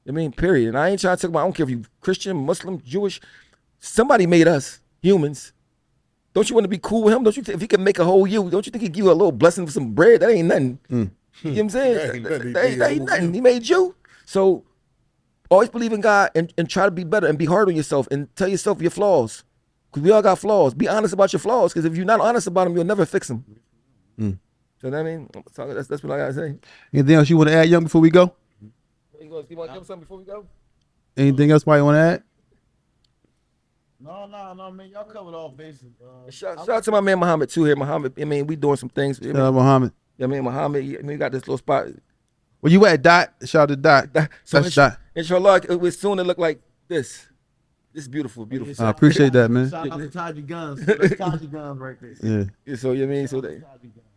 I mean, period. And I ain't trying to talk about, I don't care if you Christian, Muslim, Jewish. Somebody made us humans. Don't you want to be cool with him? Don't you? If he can make a whole you, don't you think he'd give you a little blessing for some bread? That ain't nothing. You know what I'm saying? That ain't nothing. He made you. So always believe in God and try to be better and be hard on yourself and tell yourself your flaws. Because we all got flaws. Be honest about your flaws, because if you're not honest about them, you'll never fix them. You know what I mean? So that's what I gotta say. Anything else you want to add, Young, before we go? You want to give him something before we go? Anything else you want to add? No, man. Y'all covered all bases. Shout out to my man Muhammad too here. Muhammad, I mean, we doing some things. Shout out Muhammad. Yeah, I mean, Muhammad, we got this little spot. Where you at, Dot? Shout out to Dot. So That's Dot. inshallah, it will soon look like this. This beautiful. I appreciate that, man. Shout out to Taji Guns. That's Taji Guns right there. Yeah. So you know what I mean?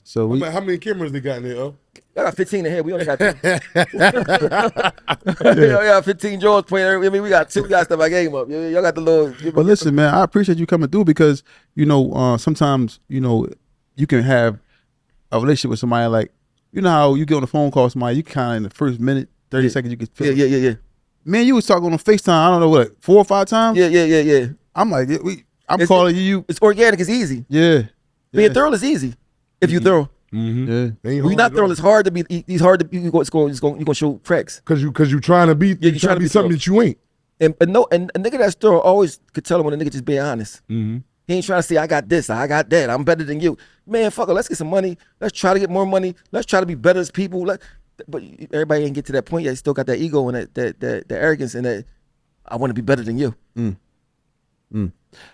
So we. How many cameras they got in there? Oh? I got 15 in here. We only got 2. Y'all got 15 drawers playing. I mean, we got 2. We got to step our game up. Y'all got the little. But listen, man, I appreciate you coming through because sometimes you can have a relationship with somebody like how you get on a phone call with somebody, you kind of in the first minute, 30 seconds you can feel. Yeah. Man, you was talking on FaceTime. I don't know what 4 or 5 times. Yeah. I'm like, I'm calling you. It's organic. It's easy. Yeah. Being thorough is easy if you thorough. Yeah. When you're not thorough, it's hard to be. He's hard to be. You're gonna show cracks. Cause you trying to be. You're trying to be something that you ain't. And a nigga that's thorough always could tell him when a nigga just being honest. He ain't trying to say I got this, I got that, I'm better than you. Man, fuck it. Let's get some money. Let's try to get more money. Let's try to be better as people. But everybody ain't get to that point yet. Still got that ego and that arrogance and that I want to be better than you.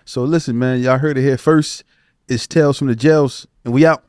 So listen, man, y'all heard it here first. It's Tales from the Jails, and we out.